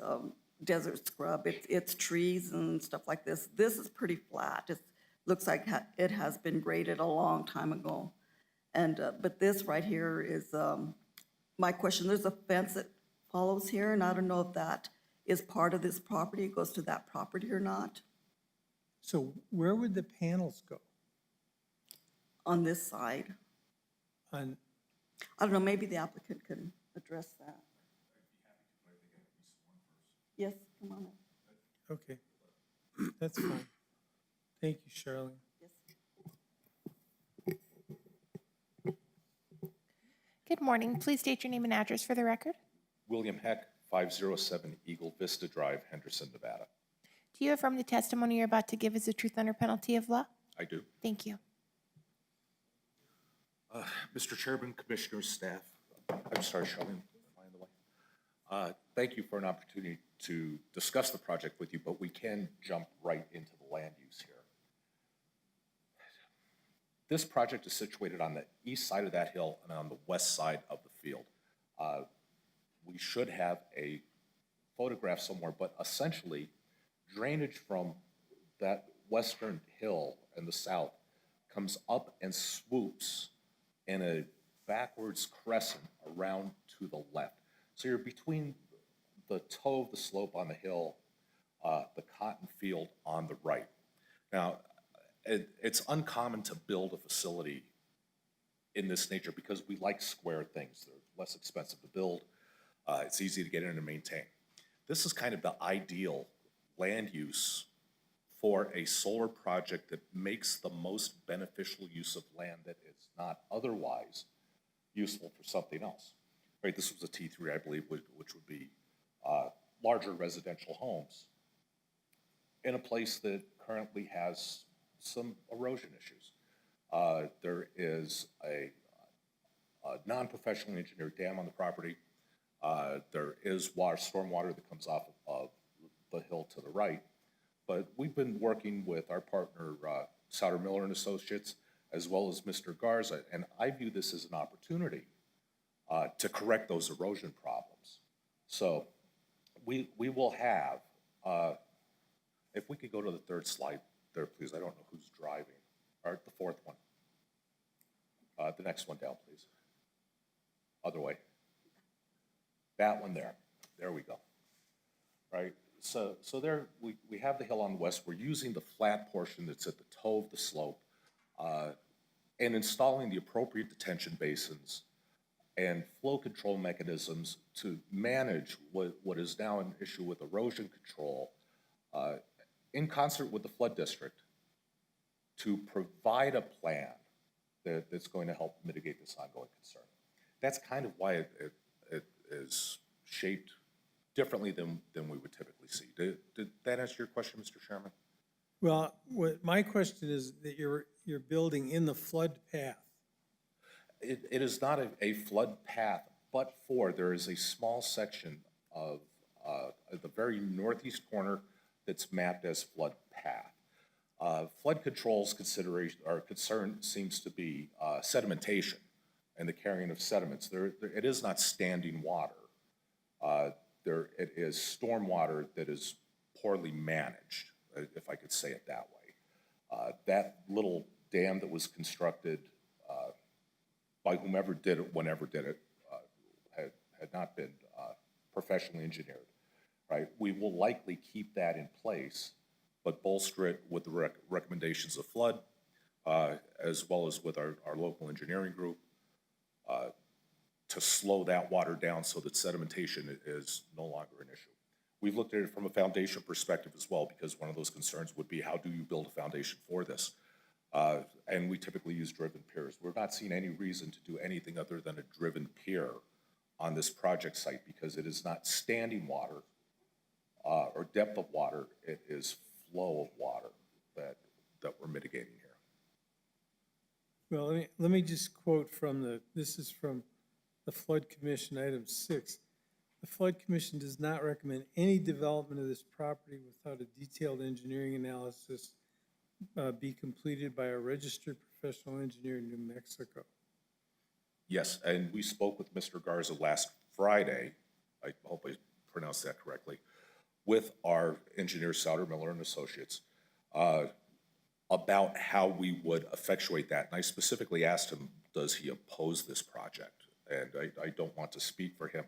desert scrub. It's trees and stuff like this. This is pretty flat. It looks like it has been graded a long time ago. And but this right here is my question. There's a fence that follows here, and I don't know if that is part of this property. It goes to that property or not. So where would the panels go? On this side. I don't know, maybe the applicant can address that. Yes, come on up. Okay, that's fine. Thank you, Charlene. Good morning. Please state your name and address for the record. William Heck, 507 Eagle Vista Drive, Henderson, Nevada. Do you affirm the testimony you're about to give is the truth under penalty of law? I do. Thank you. Mr. Chairman, Commissioners, staff, I'm sorry, Charlene, am I in the way? Thank you for an opportunity to discuss the project with you, but we can jump right into the land use here. This project is situated on the east side of that hill and on the west side of the field. We should have a photograph somewhere, but essentially drainage from that western hill in the south comes up and swoops in a backwards crescent around to the left. So you're between the toe of the slope on the hill, the cotton field on the right. Now, it's uncommon to build a facility in this nature because we like square things. They're less expensive to build. It's easy to get in and maintain. This is kind of the ideal land use for a solar project that makes the most beneficial use of land that is not otherwise useful for something else. Right, this was a T3, I believe, which would be larger residential homes in a place that currently has some erosion issues. There is a non-professionally engineered dam on the property. There is stormwater that comes off of the hill to the right. But we've been working with our partner, Souter Miller and Associates, as well as Mr. Garza, and I view this as an opportunity to correct those erosion problems. So we will have, if we could go to the third slide there, please. I don't know who's driving. Or the fourth one. The next one down, please. Other way. That one there. There we go. Right? So there, we have the hill on the west. We're using the flat portion that's at the toe of the slope and installing the appropriate detention basins and flow control mechanisms to manage what is now an issue with erosion control in concert with the flood district to provide a plan that's going to help mitigate this ongoing concern. That's kind of why it is shaped differently than we would typically see. Did that answer your question, Mr. Chairman? Well, my question is that you're building in the flood path. It is not a flood path, but there is a small section of the very northeast corner that's mapped as flood path. Flood control's concern seems to be sedimentation and the carrying of sediments. It is not standing water. It is storm water that is poorly managed, if I could say it that way. That little dam that was constructed by whomever did it, whenever did it, had not been professionally engineered, right? We will likely keep that in place, but bolster it with the recommendations of flood, as well as with our local engineering group, to slow that water down so that sedimentation is no longer an issue. We've looked at it from a foundation perspective as well, because one of those concerns would be, how do you build a foundation for this? And we typically use driven piers. We're not seeing any reason to do anything other than a driven pier on this project site, because it is not standing water or depth of water, it is flow of water that we're mitigating here. Well, let me just quote from this is from the Flood Commission, item 6. The Flood Commission does not recommend any development of this property without a detailed engineering analysis be completed by a registered professional engineer in New Mexico. Yes, and we spoke with Mr. Garza last Friday, I hope I pronounced that correctly, with our engineer, Souder Miller and Associates, about how we would effectuate that. And I specifically asked him, does he oppose this project? And I don't want to speak for him,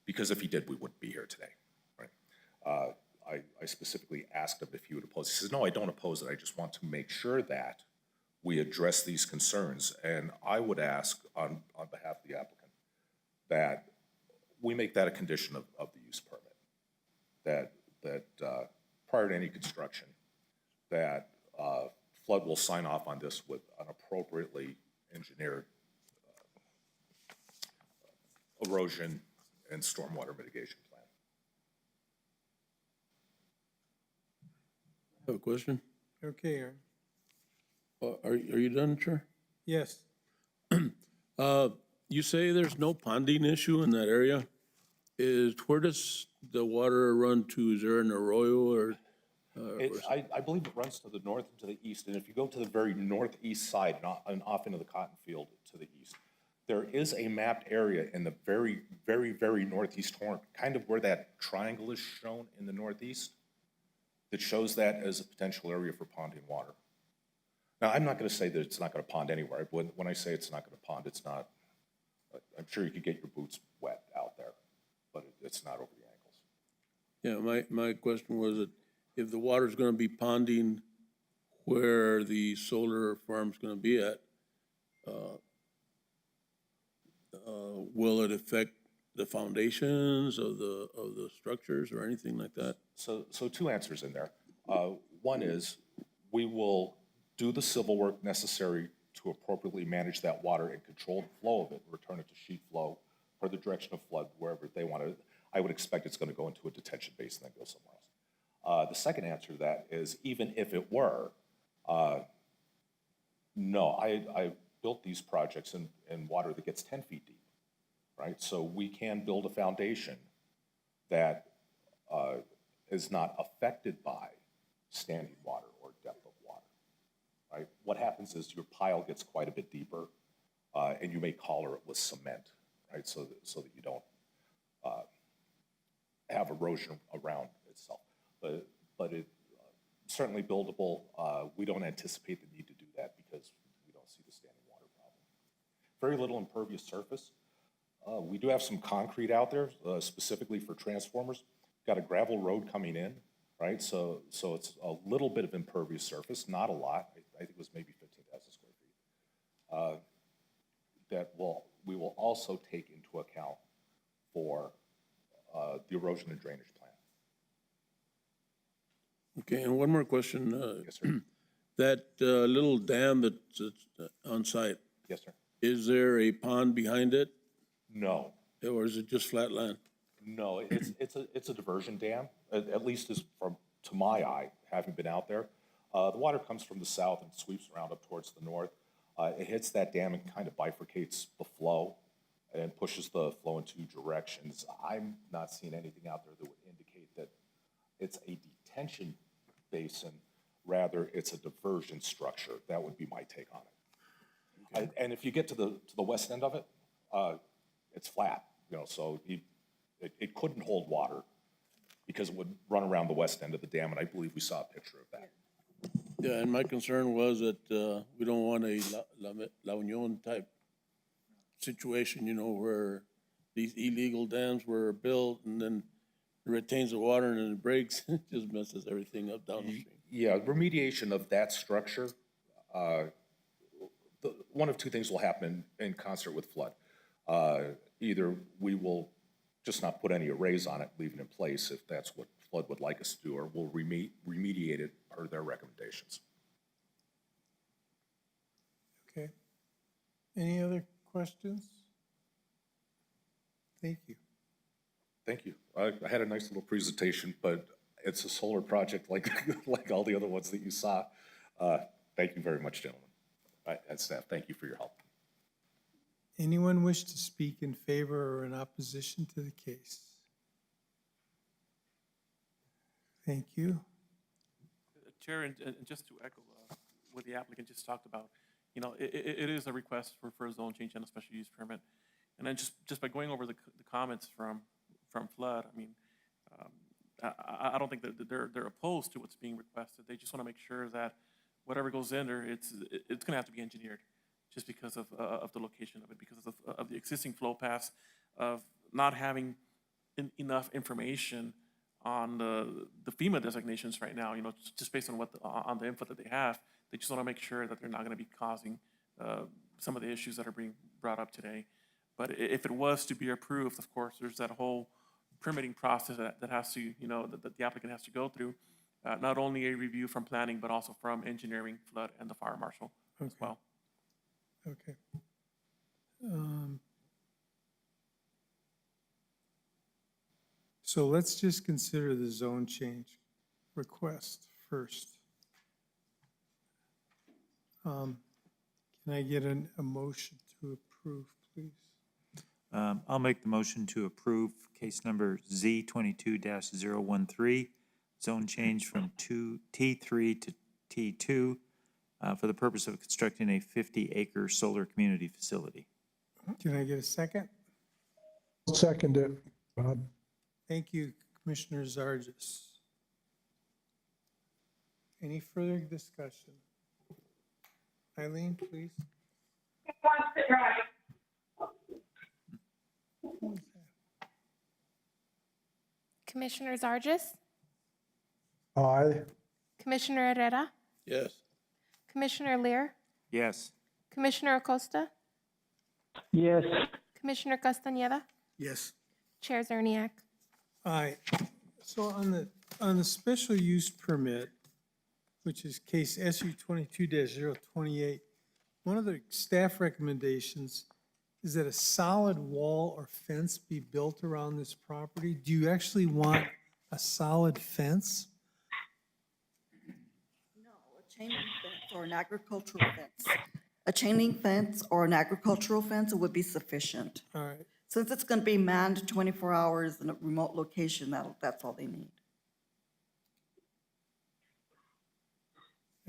because if he did, we wouldn't be here today, right? I specifically asked him if he would oppose. He says, no, I don't oppose it. I just want to make sure that we address these concerns. And I would ask on behalf of the applicant that we make that a condition of the use permit, that prior to any construction, that flood will sign off on this with an appropriately engineered erosion and stormwater mitigation plan. I have a question. Okay, Aaron. Are you done, Chair? Yes. You say there's no ponding issue in that area. Where does the water run to? Is there an arroyo or? I believe it runs to the north and to the east, and if you go to the very northeast side and off into the cotton field to the east, there is a mapped area in the very, very, very northeast corner, kind of where that triangle is shown in the northeast, that shows that as a potential area for ponding water. Now, I'm not going to say that it's not going to pond anywhere. When I say it's not going to pond, it's not. I'm sure you could get your boots wet out there, but it's not over the ankles. Yeah, my question was that if the water's going to be ponding where the solar farm's going to be at, will it affect the foundations of the structures or anything like that? So two answers in there. One is we will do the civil work necessary to appropriately manage that water and control the flow of it, return it to sheet flow for the direction of flood, wherever they want to. I would expect it's going to go into a detention basin and then go somewhere else. The second answer to that is, even if it were, no, I built these projects in water that gets 10 feet deep, right? So we can build a foundation that is not affected by standing water or depth of water, right? What happens is your pile gets quite a bit deeper. and you may collar it with cement, right? So that you don't have erosion around itself. But it certainly buildable. We don't anticipate the need to do that because we don't see the standing water problem. Very little impervious surface. We do have some concrete out there, specifically for transformers. Got a gravel road coming in, right? So it's a little bit of impervious surface, not a lot. I think it was maybe 15,000 square feet. That we will also take into account for the erosion and drainage plan. Okay, and one more question. Yes, sir. That little dam that's on site, Yes, sir. is there a pond behind it, No, or is it just flat land? no, it's a diversion dam, at least to my eye, having been out there. The water comes from the south and sweeps around up towards the north. It hits that dam and kind of bifurcates the flow and pushes the flow in two directions. I'm not seeing anything out there that would indicate that it's a detention basin, rather it's a diversion structure. That would be my take on it. And if you get to the west end of it, it's flat, so it couldn't hold water because it would run around the west end of the dam, and I believe we saw a picture of that. Yeah, and my concern was that we don't want a La Union type situation, where these illegal dams were built and then it retains the water and then it breaks. It just messes everything up down the stream. Yeah, remediation of that structure, one of two things will happen in concert with flood. Either we will just not put any arrays on it, leave it in place if that's what flood would like us to do, or we'll remediate it per their recommendations. Okay. Any other questions? Thank you. Thank you. I had a nice little presentation, but it's a solar project like all the other ones that you saw. Thank you very much, gentlemen. And staff, thank you for your help. Anyone wish to speak in favor or in opposition to the case? Thank you. Chair, and just to echo what the applicant just talked about, it is a request for a zone change and a special use permit. And then just by going over the comments from Flood, I mean, I don't think that they're opposed to what's being requested. They just want to make sure that whatever goes in there, it's going to have to be engineered, just because of the location of it, because of the existing flow paths, of not having enough information on the FEMA designations right now. Just based on on the info that they have, they just want to make sure that they're not going to be causing some of the issues that are being brought up today. But if it was to be approved, of course, there's that whole permitting process that has to, that the applicant has to go through. Not only a review from planning, but also from engineering, flood, and the fire marshal as well. Okay. So let's just consider the zone change request first. Can I get a motion to approve, please? I'll make the motion to approve case number Z22-013, zone change from T3 to T2 for the purpose of constructing a 50-acre solar community facility. Can I get a second? I'll second it, Bob. Thank you, Commissioner Zargis. Any further discussion? Eileen, please. Commissioner Zargis, Aye. Commissioner Herrera, Yes. Commissioner Lear, Yes. Commissioner Acosta, Yes. Commissioner Castañeda, Yes. Chair Zerniak. Aye. So on the special use permit, which is case SU 22-028, one of the staff recommendations is that a solid wall or fence be built around this property. Do you actually want a solid fence? No, a chain link fence or an agricultural fence. A chain link fence or an agricultural fence would be sufficient. All right. Since it's going to be manned 24 hours in a remote location, that's all they need.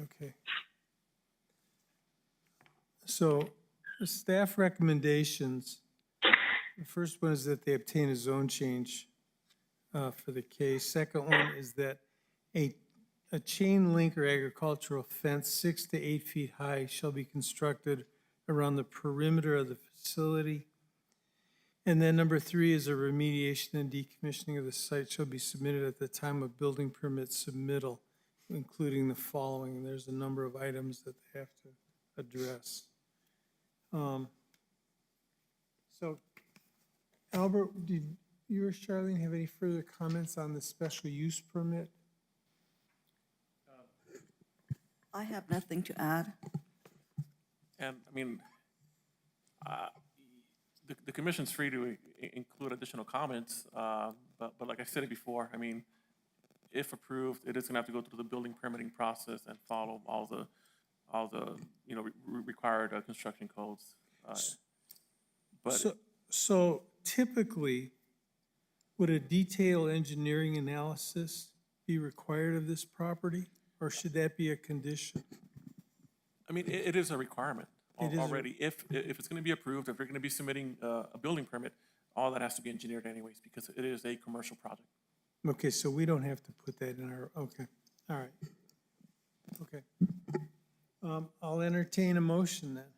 Okay. So The staff recommendations, the first one is that they obtain a zone change for the case. Second one is that a chain link or agricultural fence 6 to 8 feet high shall be constructed around the perimeter of the facility. And then number 3 is a remediation and decommissioning of the site shall be submitted at the time of building permit submittal, including the following. And there's a number of items that they have to address. So, Albert, did you or Charlene have any further comments on the special use permit? I have nothing to add. And, I mean, the commission's free to include additional comments, but like I said it before, I mean, if approved, it is gonna have to go through the building permitting process and follow all the you know, required construction codes. But So typically, would a detailed engineering analysis be required of this property, or should that be a condition? I mean, it is a requirement It is a- already. If it's gonna be approved, if you're gonna be submitting a building permit, all that has to be engineered anyways, because it is a commercial project. Okay, so we don't have to put that in our, okay, all right. Okay. I'll entertain a motion then.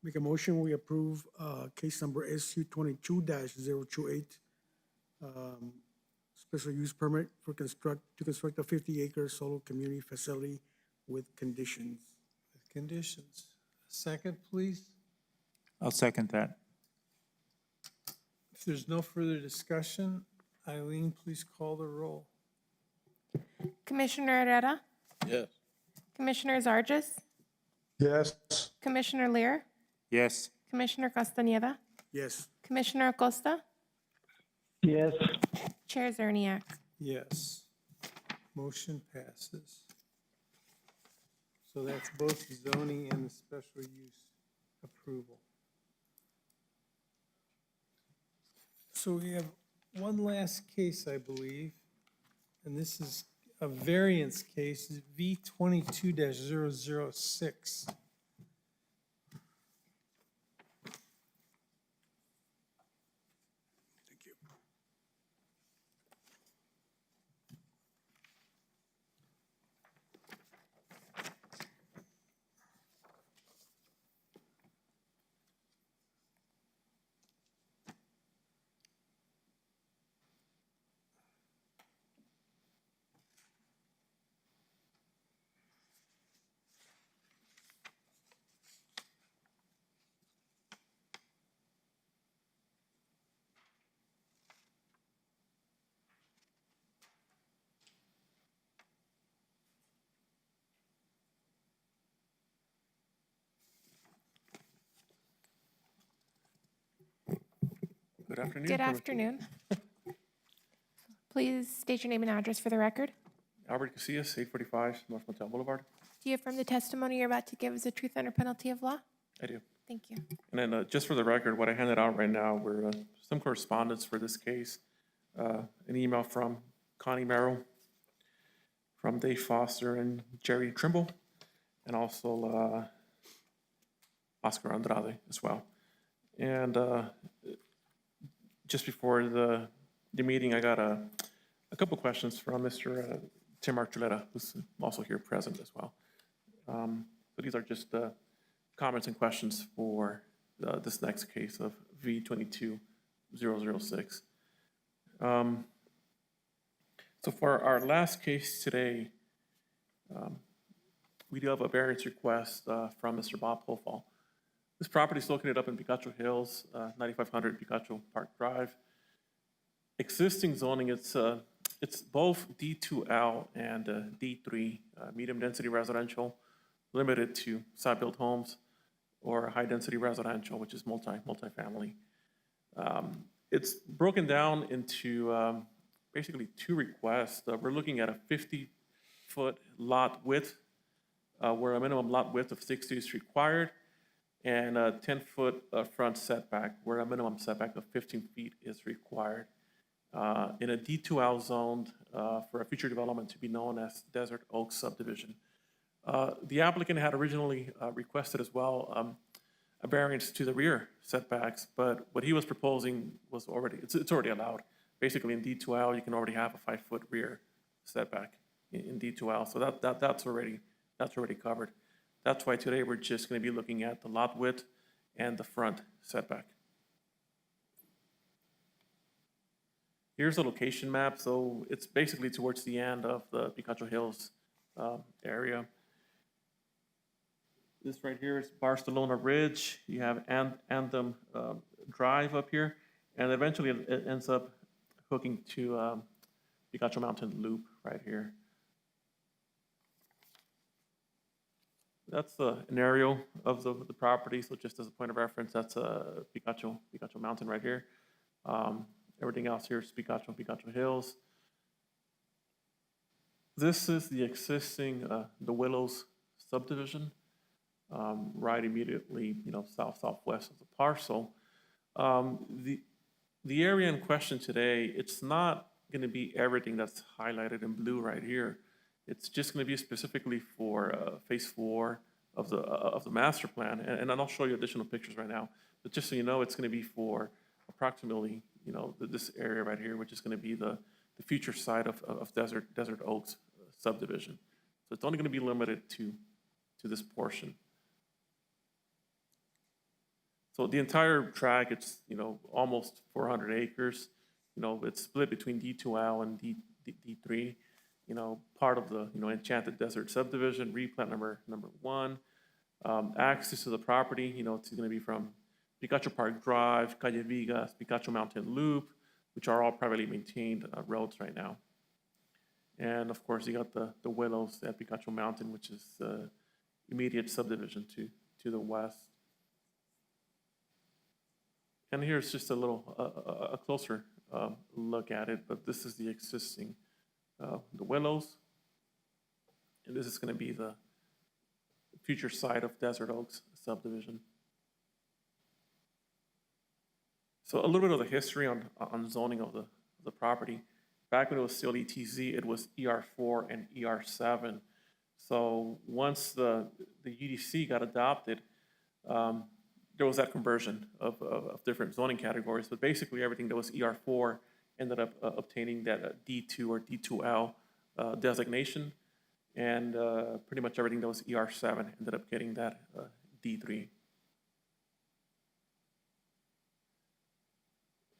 Make a motion, we approve, case number SU 22-028, special use permit to construct a 50-acre solar community facility with conditions. With conditions. Second, please. I'll second that. If there's no further discussion, Eileen, please call the roll. Commissioner Herrera, Yes. Commissioner Zargis, Yes. Commissioner Lear, Yes. Commissioner Castañeda, Yes. Commissioner Acosta, Yes. Chair Zerniak. Yes. Motion passes. So that's both the zoning and the special use approval. So we have one last case, I believe, and this is a variance case, V22-006. Thank you. Good afternoon. Good Commissioner. afternoon. Please state your name and address for the record. Albert Casillas, 845 North Montel Boulevard. Do you affirm the testimony you're about to give is the truth under penalty of law? I do. Thank you. And then just for the record, what I handed out right now were some correspondence for this case. An email from Connie Merrill, from Dave Foster and Jerry Trimble, and also Oscar Andrade as well. And just before the meeting, I got a couple questions from Mr. Tim Archuleta, who's also here present as well. So these are just comments and questions for this next case of V22-006. So for our last case today, we do have a variance request from Mr. Bob Hofall. This property is located up in Picacho Hills, 9500 Picacho Park Drive. Existing zoning, it's both D2L and D3, medium density residential, limited to site-built homes, or high-density residential, which is multifamily. It's broken down into basically two requests. We're looking at a 50-foot lot width, where a minimum lot width of 60 is required, and a 10-foot front setback, where a minimum setback of 15 feet is required. In a D2L zoned for a future development to be known as Desert Oaks subdivision. The applicant had originally requested as well a variance to the rear setbacks, but what he was proposing was already, it's already allowed. Basically, in D2L, you can already have a 5-foot rear setback in D2L, so that's already covered. That's why today we're just going to be looking at the lot width and the front setback. Here's the location map, so it's basically towards the end of the Picacho Hills area. This right here is Barcelona Ridge. You have Anthem Drive up here, and eventually it ends up hooking to Picacho Mountain Loop right here. That's an aerial of the property, so just as a point of reference, that's Picacho Mountain right here. Everything else here is Picacho Hills. This is the existing, the Willows subdivision, right immediately, southwest of the parcel. The area in question today, it's not going to be everything that's highlighted in blue right here. It's just going to be specifically for phase 4 of the master plan, and I'll show you additional pictures right now. But just so you know, it's going to be for approximately, this area right here, which is going to be the future site of Desert Oaks subdivision. So it's only going to be limited to this portion. So the entire tract, it's almost 400 acres. It's split between D2L and D3. Part of the Enchanted Desert subdivision, replat number 1. Access to the property, it's going to be from Picacho Park Drive, Calle Vigas, Picacho Mountain Loop, which are all privately maintained roads right now. And of course, you got the Willows at Picacho Mountain, which is the immediate subdivision to the west. And here's just a little, a closer look at it, but this is the existing, the Willows. And this is going to be the future site of Desert Oaks subdivision. So a little bit of the history on zoning of the property. Back when it was still ETZ, it was ER4 and ER7. So once the UDC got adopted, there was that conversion of different zoning categories, but basically everything that was ER4 ended up obtaining that D2 or D2L designation, and pretty much everything that was ER7 ended up getting that D3.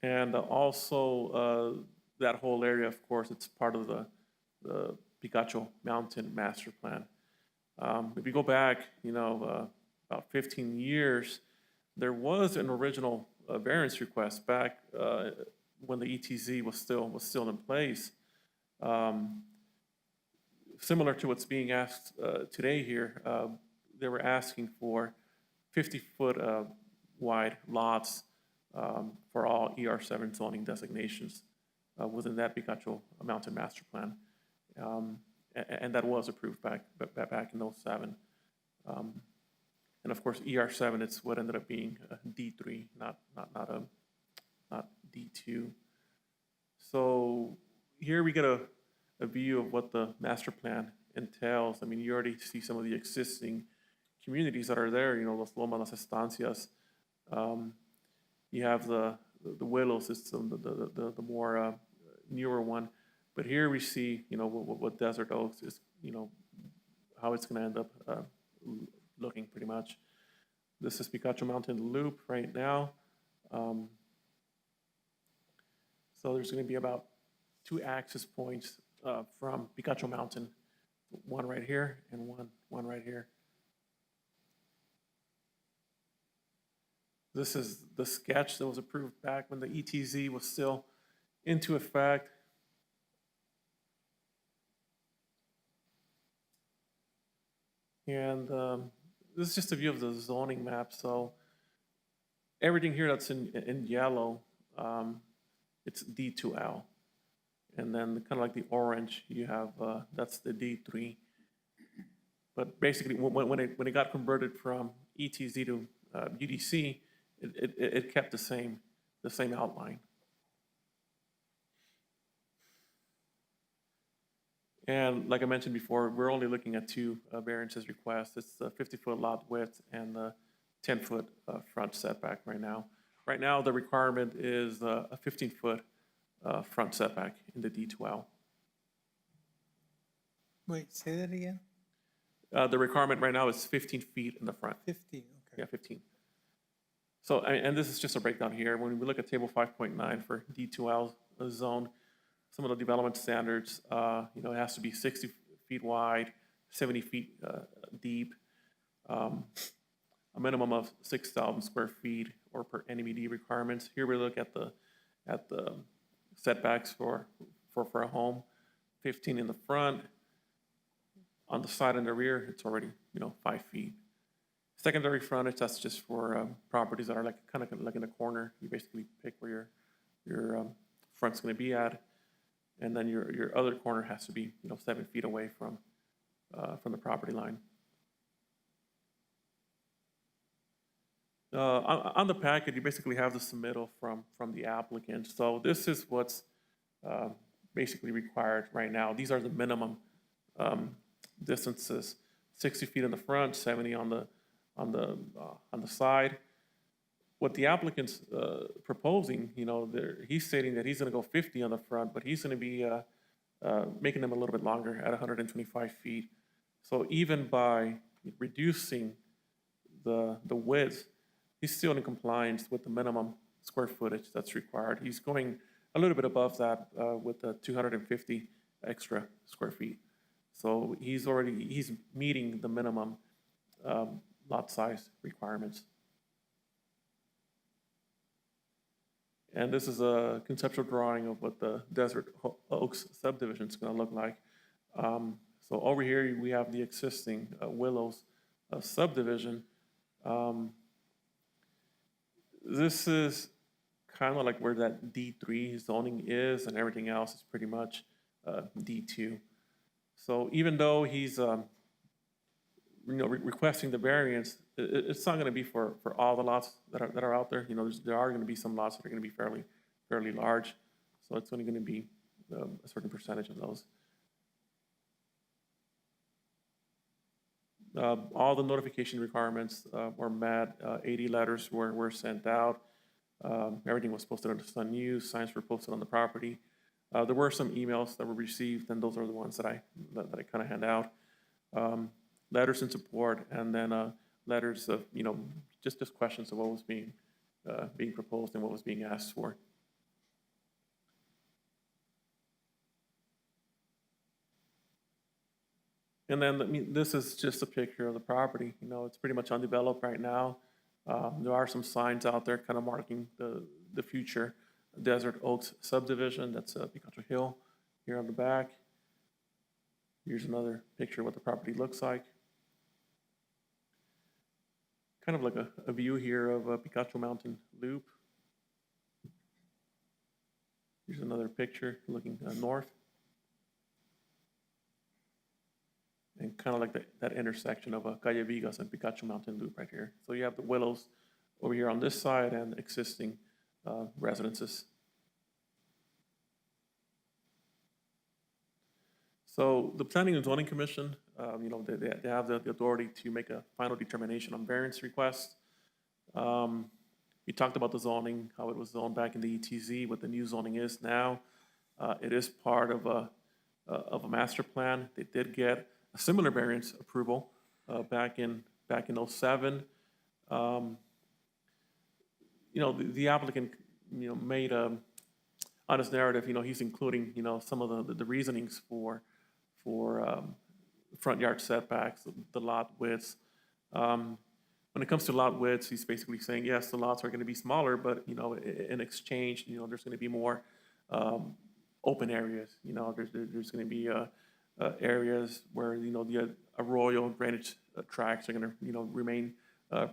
And also that whole area, of course, it's part of the Picacho Mountain Master Plan. If you go back, about 15 years, there was an original variance request back when the ETZ was still in place. Similar to what's being asked today here, they were asking for 50-foot wide lots for all ER7 zoning designations within that Picacho Mountain Master Plan. And that was approved back in 2007. And of course, ER7, it's what ended up being D3, not D2. So here we get a view of what the master plan entails. I mean, you already see some of the existing communities that are there, Los Lomas, Las Estancias. You have the Willow system, the more newer one. But here we see, what Desert Oaks is, how it's going to end up looking pretty much. This is Picacho Mountain Loop right now. So there's going to be about 2 access points from Picacho Mountain, one right here and one right here. This is the sketch that was approved back when the ETZ was still into effect. And this is just a view of the zoning map. So everything here that's in yellow, it's D2L. And then kind of like the orange, you have, that's the D3. But basically, when it got converted from ETZ to UDC, it kept the same outline. And like I mentioned before, we're only looking at two variances requests. It's the 50-foot lot width and the 10-foot front setback right now. Right now, the requirement is a 15-foot front setback in the D2L. Wait, say that again? The requirement right now is 15 feet in the front. 15, okay. Yeah, 15. So, and this is just a breakdown here. When we look at table 5.9 for D2L zone, some of the development standards, it has to be 60 feet wide, 70 feet deep, a minimum of 6,000 square feet or per NEMD requirements. Here we look at the setbacks for a home, 15 in the front. On the side and the rear, it's already 5 feet. Secondary frontage, that's just for properties that are kind of like in a corner. You basically pick where your front's going to be at, and then your other corner has to be 7 feet away from the property line. On the packet, you basically have the submittal from the applicant. So this is what's basically required right now. These are the minimum distances: 60 feet in the front, 70 on the side. What the applicant's proposing, he's stating that he's going to go 50 on the front, but he's going to be making them a little bit longer at 125 feet. So even by reducing the width, he's still in compliance with the minimum square footage that's required. He's going a little bit above that with the 250 extra square feet. So he's meeting the minimum lot size requirements. And this is a conceptual drawing of what the Desert Oaks subdivision is going to look like. So over here we have the existing Willows subdivision. This is kind of like where that D3 zoning is, and everything else is pretty much D2. So even though he's requesting the variance, it's not going to be for all the lots that are out there. There are going to be some lots that are going to be fairly large, so it's only going to be a certain percentage of those. All the notification requirements were met. 80 letters were sent out. Everything was posted on the Sun News. Signs were posted on the property. There were some emails that were received, and those are the ones that I kind of hand out. Letters in support, and then letters of just questions of what was being proposed and what was being asked for. And then this is just a picture of the property. It's pretty much undeveloped right now. There are some signs out there kind of marking the future Desert Oaks subdivision. That's Picacho Hill here on the back. Here's another picture of what the property looks like. Kind of like a view here of Picacho Mountain Loop. Here's another picture looking north. And kind of like that intersection of Calle Vigas and Picacho Mountain Loop right here. So you have the Willows over here on this side and existing residences. So the Planning and Zoning Commission, they have the authority to make a final determination on variance requests. We talked about the zoning, how it was zoned back in the ETZ, what the new zoning is now. It is part of a master plan. They did get a similar variance approval back in 07. The applicant, made on his narrative, he's including, some of the reasonings for front yard setbacks, the lot widths. When it comes to lot widths, he's basically saying, yes, the lots are going to be smaller, but, in exchange, there's going to be more open areas. There's going to be areas where, the arroyo drainage tracts are going to, remain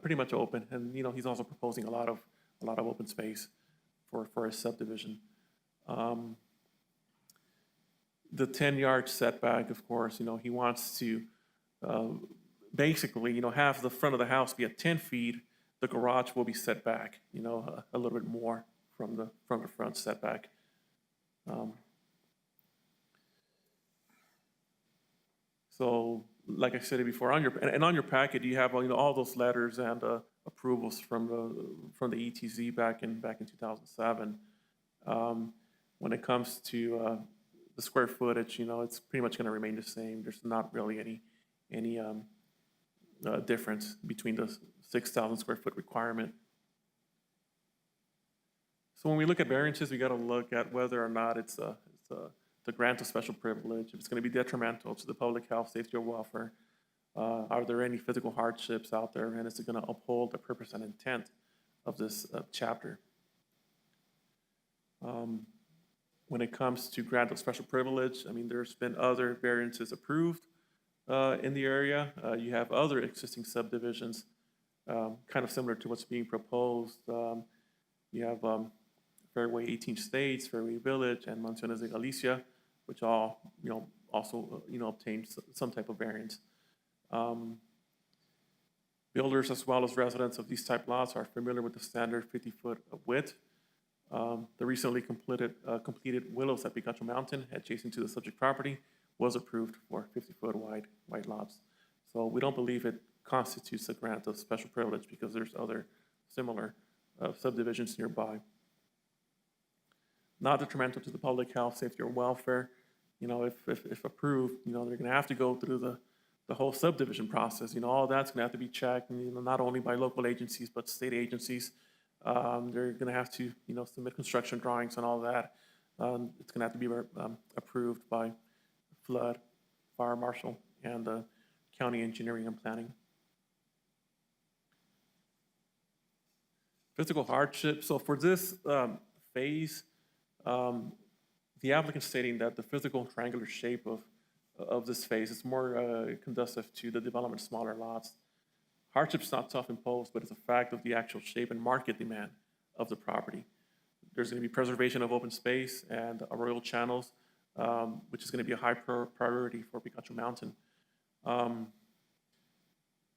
pretty much open. And, he's also proposing a lot of open space for a subdivision. The 10-yard setback, of course, he wants to basically, have the front of the house be at 10 feet. The garage will be set back, a little bit more from the front setback. So, like I said before, on your, and on your packet, you have, all those letters and approvals from the ETZ back in 2007. When it comes to the square footage, it's pretty much going to remain the same. There's not really any difference between the 6,000 square foot requirement. So when we look at variances, we got to look at whether or not it's the grant of special privilege, if it's going to be detrimental to the public health, safety, or welfare. Are there any physical hardships out there, and is it going to uphold the purpose and intent of this chapter? When it comes to grant of special privilege, I mean, there's been other variances approved in the area. You have other existing subdivisions, kind of similar to what's being proposed. You have Fairway 18 States, Fairway Village, and Mansiones de Galicia, which all, also, obtained some type of variance. Builders as well as residents of these type lots are familiar with the standard 50-foot width. The recently completed Willows at Picacho Mountain, adjacent to the subject property, was approved for 50-foot wide lots. So we don't believe it constitutes a grant of special privilege because there's other similar subdivisions nearby. Not detrimental to the public health, safety, or welfare. If approved, they're going to have to go through the whole subdivision process. All that's going to have to be checked, not only by local agencies, but state agencies. They're going to have to, submit construction drawings and all that. It's going to have to be approved by flood, fire marshal, and county engineering and planning. Physical hardship. So for this phase, the applicant stating that the physical triangular shape of this phase is more conducive to the development of smaller lots. Hardship's not self-imposed, but it's a fact of the actual shape and market demand of the property. There's going to be preservation of open space and arroyal channels, which is going to be a high priority for Picacho Mountain.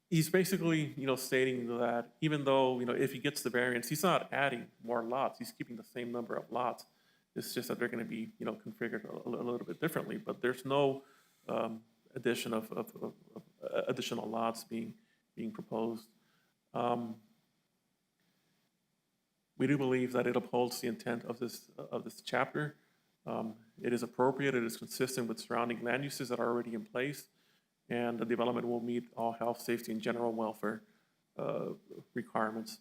He's basically, stating that even though, if he gets the variance, he's not adding more lots. He's keeping the same number of lots. It's just that they're going to be, configured a little bit differently. But there's no addition of additional lots being proposed. We do believe that it upholds the intent of this chapter. It is appropriate. It is consistent with surrounding land uses that are already in place, and the development will meet all health, safety, and general welfare requirements.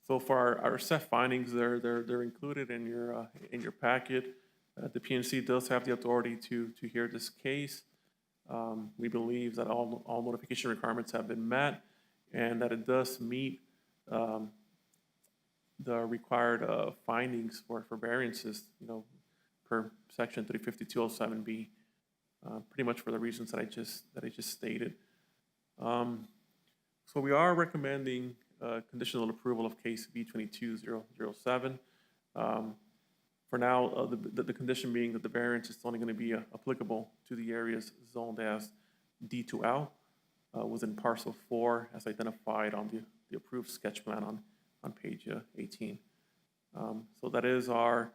So far, our set findings, they're included in your packet. The PNC does have the authority to hear this case. We believe that all notification requirements have been met, and that it does meet the required findings for variances, per section 35207B, pretty much for the reasons that I just stated. So we are recommending conditional approval of case B22007. For now, the condition being that the variance is only going to be applicable to the areas zoned as D2L within parcel 4 as identified on the approved sketch plan on page 18. So that is our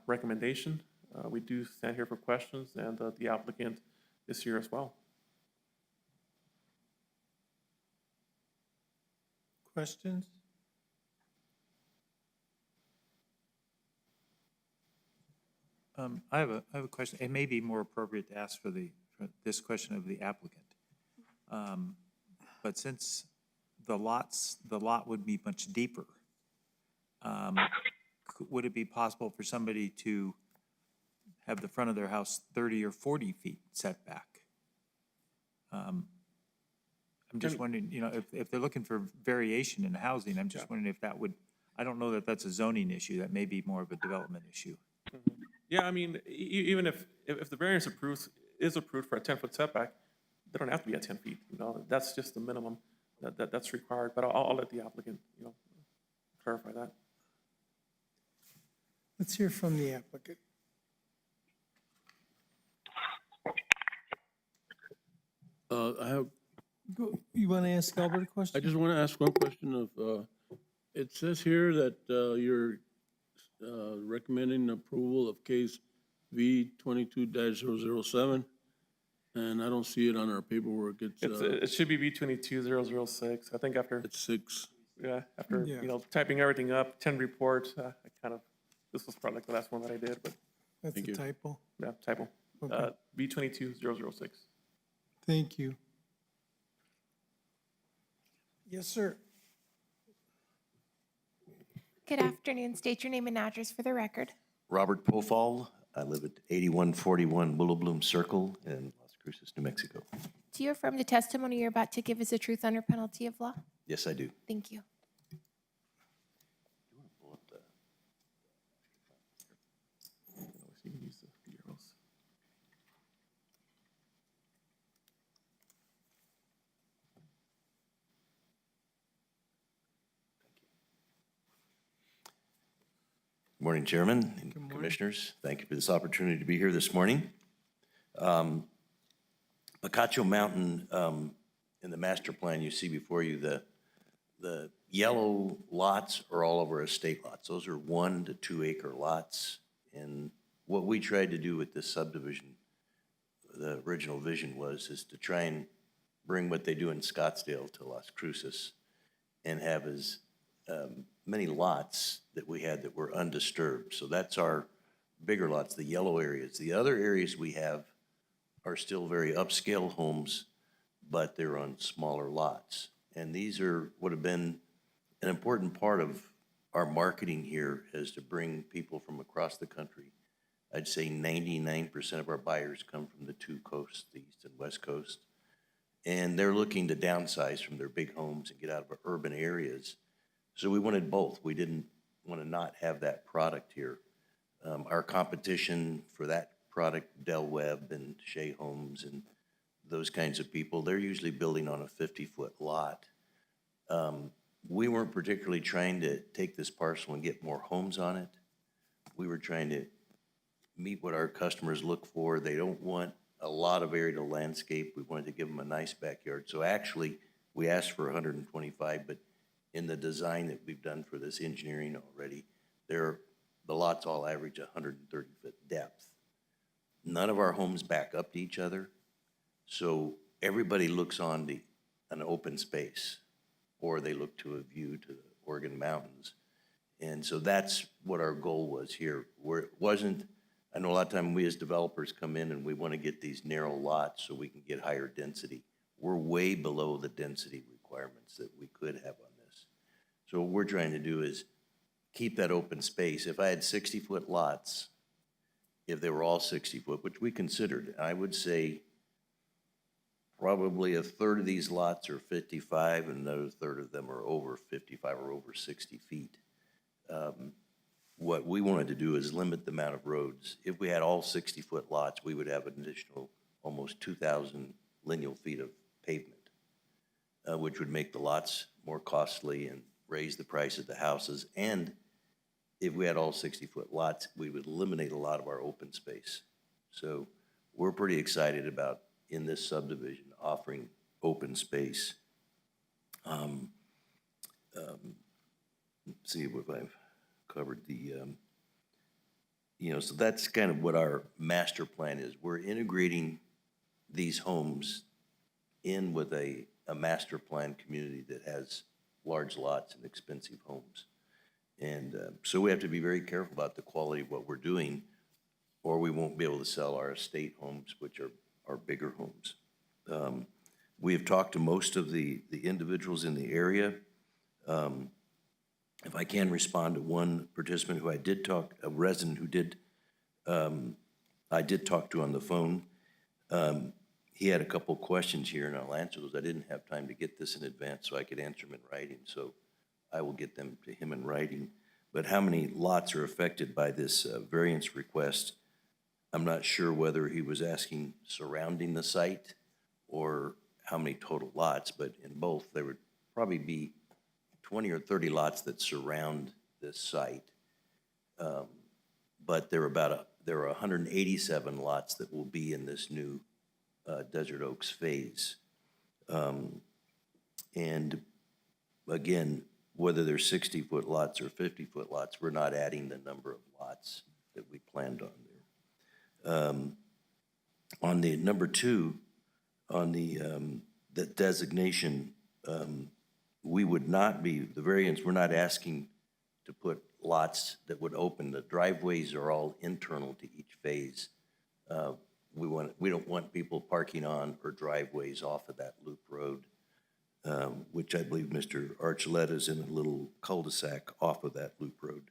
recommendation. We do stand here for questions, and the applicant is here as well. Questions? I have a question. It may be more appropriate to ask for this question of the applicant. But since the lot would be much deeper, would it be possible for somebody to have the front of their house 30 or 40 feet setback? I'm just wondering, if they're looking for variation in housing, I'm just wondering if that would, I don't know that that's a zoning issue. That may be more of a development issue. Yeah, I mean, even if the variance is approved for a 10-foot setback, they don't have to be at 10 feet. That's just the minimum that's required. But I'll let the applicant, clarify that. Let's hear from the applicant. You want to ask Albert a question? I just want to ask one question of, it says here that you're recommending approval of case V 22-007, and I don't see it on our paperwork. It should be V22-006. I think after, It's 6. yeah, after, Yeah. you know, typing everything up, 10 reports, I kind of, this was probably like the last one that I did, but, That's Thank a you. typo. yeah, typo. Okay. V22-006. Thank you. Yes, sir. Good afternoon. State your name and address for the record. Robert Pofall. I live at 8141 Willow Bloom Circle in Las Cruces, New Mexico. Do you affirm the testimony you're about to give is the truth under penalty of law? Yes, I do. Thank you. You can use the bureaus. Good morning, Chairman and Commissioners. Thank you for this opportunity to be here this morning. Picacho Mountain, in the master plan you see before you, the yellow lots are all over estate lots. Those are 1 to 2 acre lots. And what we tried to do with this subdivision, the original vision is to try and bring what they do in Scottsdale to Las Cruces and have as many lots that we had that were undisturbed. So that's our bigger lots, the yellow areas. The other areas we have are still very upscale homes, but they're on smaller lots. And these would have been an important part of our marketing here, is to bring people from across the country. I'd say 99% of our buyers come from the 2 coasts, the East and West Coast. And they're looking to downsize from their big homes and get out of urban areas. So we wanted both. We didn't want to not have that product here. Our competition for that product, Del Webb and Shea Homes and those kinds of people, they're usually building on a 50-foot lot. We weren't particularly trying to take this parcel and get more homes on it. We were trying to meet what our customers look for. They don't want a lot of area to landscape. We wanted to give them a nice backyard. So actually, we asked for 125, but in the design that we've done for this engineering already, the lots all average 130-foot depth. None of our homes back up to each other, so everybody looks on an open space, or they look to a view to the Oregon Mountains. And so that's what our goal was here, where it wasn't, I know a lot of time we as developers come in and we want to get these narrow lots so we can get higher density. We're way below the density requirements that we could have on this. So what we're trying to do is keep that open space. If I had 60-foot lots, if they were all 60-foot, which we considered, I would say probably a third of these lots are 55 and another third of them are over 55 or over 60 feet. What we wanted to do is limit the amount of roads. If we had all 60-foot lots, we would have an additional almost 2,000 lineal feet of pavement, which would make the lots more costly and raise the price of the houses. And if we had all 60-foot lots, we would eliminate a lot of our open space. So we're pretty excited about, in this subdivision, offering open space. Let's see if I've covered the, so that's kind of what our master plan is. We're integrating these homes in with a master plan community that has large lots and expensive homes. And so we have to be very careful about the quality of what we're doing, or we won't be able to sell our estate homes, which are bigger homes. We have talked to most of the individuals in the area. If I can respond to one participant who I did talk, a resident who I did talk to on the phone. He had a couple questions here, and I'll answer those. I didn't have time to get this in advance, so I could answer them in writing, so I will get them to him in writing. But how many lots are affected by this variance request? I'm not sure whether he was asking surrounding the site or how many total lots, but in both, there would probably be 20 or 30 lots that surround this site. But there are 187 lots that will be in this new Desert Oaks phase. And again, whether they're 60-foot lots or 50-foot lots, we're not adding the number of lots that we planned on On the number 2, on the designation, we would not be, the variance, we're not asking to put lots that would open. The driveways are all internal to each phase. We don't want people parking on or driveways off of that loop road, which I believe Mr. Archuleta is in a little cul-de-sac off of that loop road.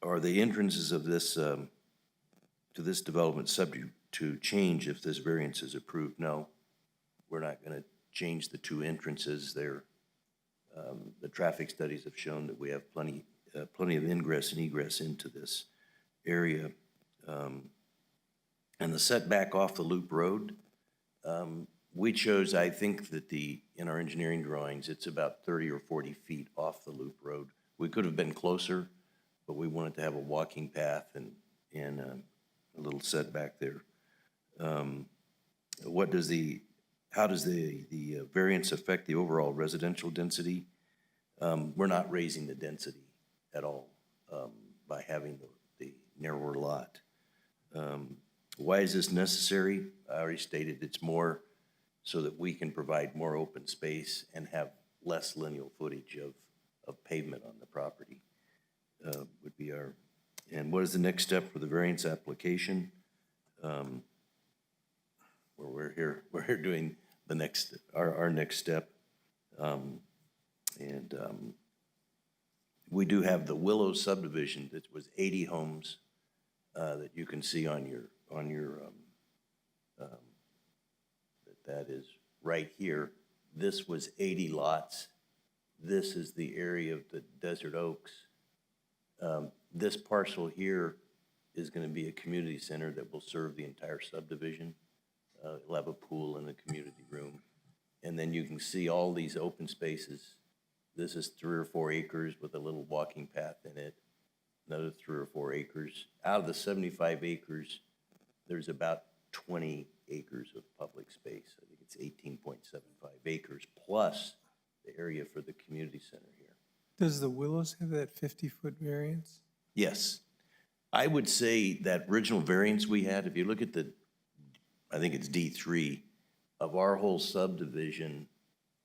Are the entrances of this, to this development subject to change if this variance is approved? No, we're not going to change the 2 entrances there. The traffic studies have shown that we have plenty of ingress and egress into this area. And the setback off the loop road, we chose, I think that in our engineering drawings, it's about 30 or 40 feet off the loop road. We could have been closer, but we wanted to have a walking path and a little setback there. How does the variance affect the overall residential density? We're not raising the density at all by having the narrower lot. Why is this necessary? I already stated it's more so that we can provide more open space and have less lineal footage of pavement on the property, would be our, and what is the next step for the variance application? We're here doing the next, our next step. We do have the Willow subdivision that was 80 homes that you can see on your that is right here. This was 80 lots. This is the area of the Desert Oaks. This parcel here is going to be a community center that will serve the entire subdivision. It'll have a pool and a community room. And then you can see all these open spaces. This is 3 or 4 acres with a little walking path in it. Another 3 or 4 acres. Out of the 75 acres, there's about 20 acres of public space. I think it's 18.75 acres plus the area for the community center here. Does the Willows have that 50-foot variance? Yes. I would say that original variance we had, if you look at I think it's D3, of our whole subdivision,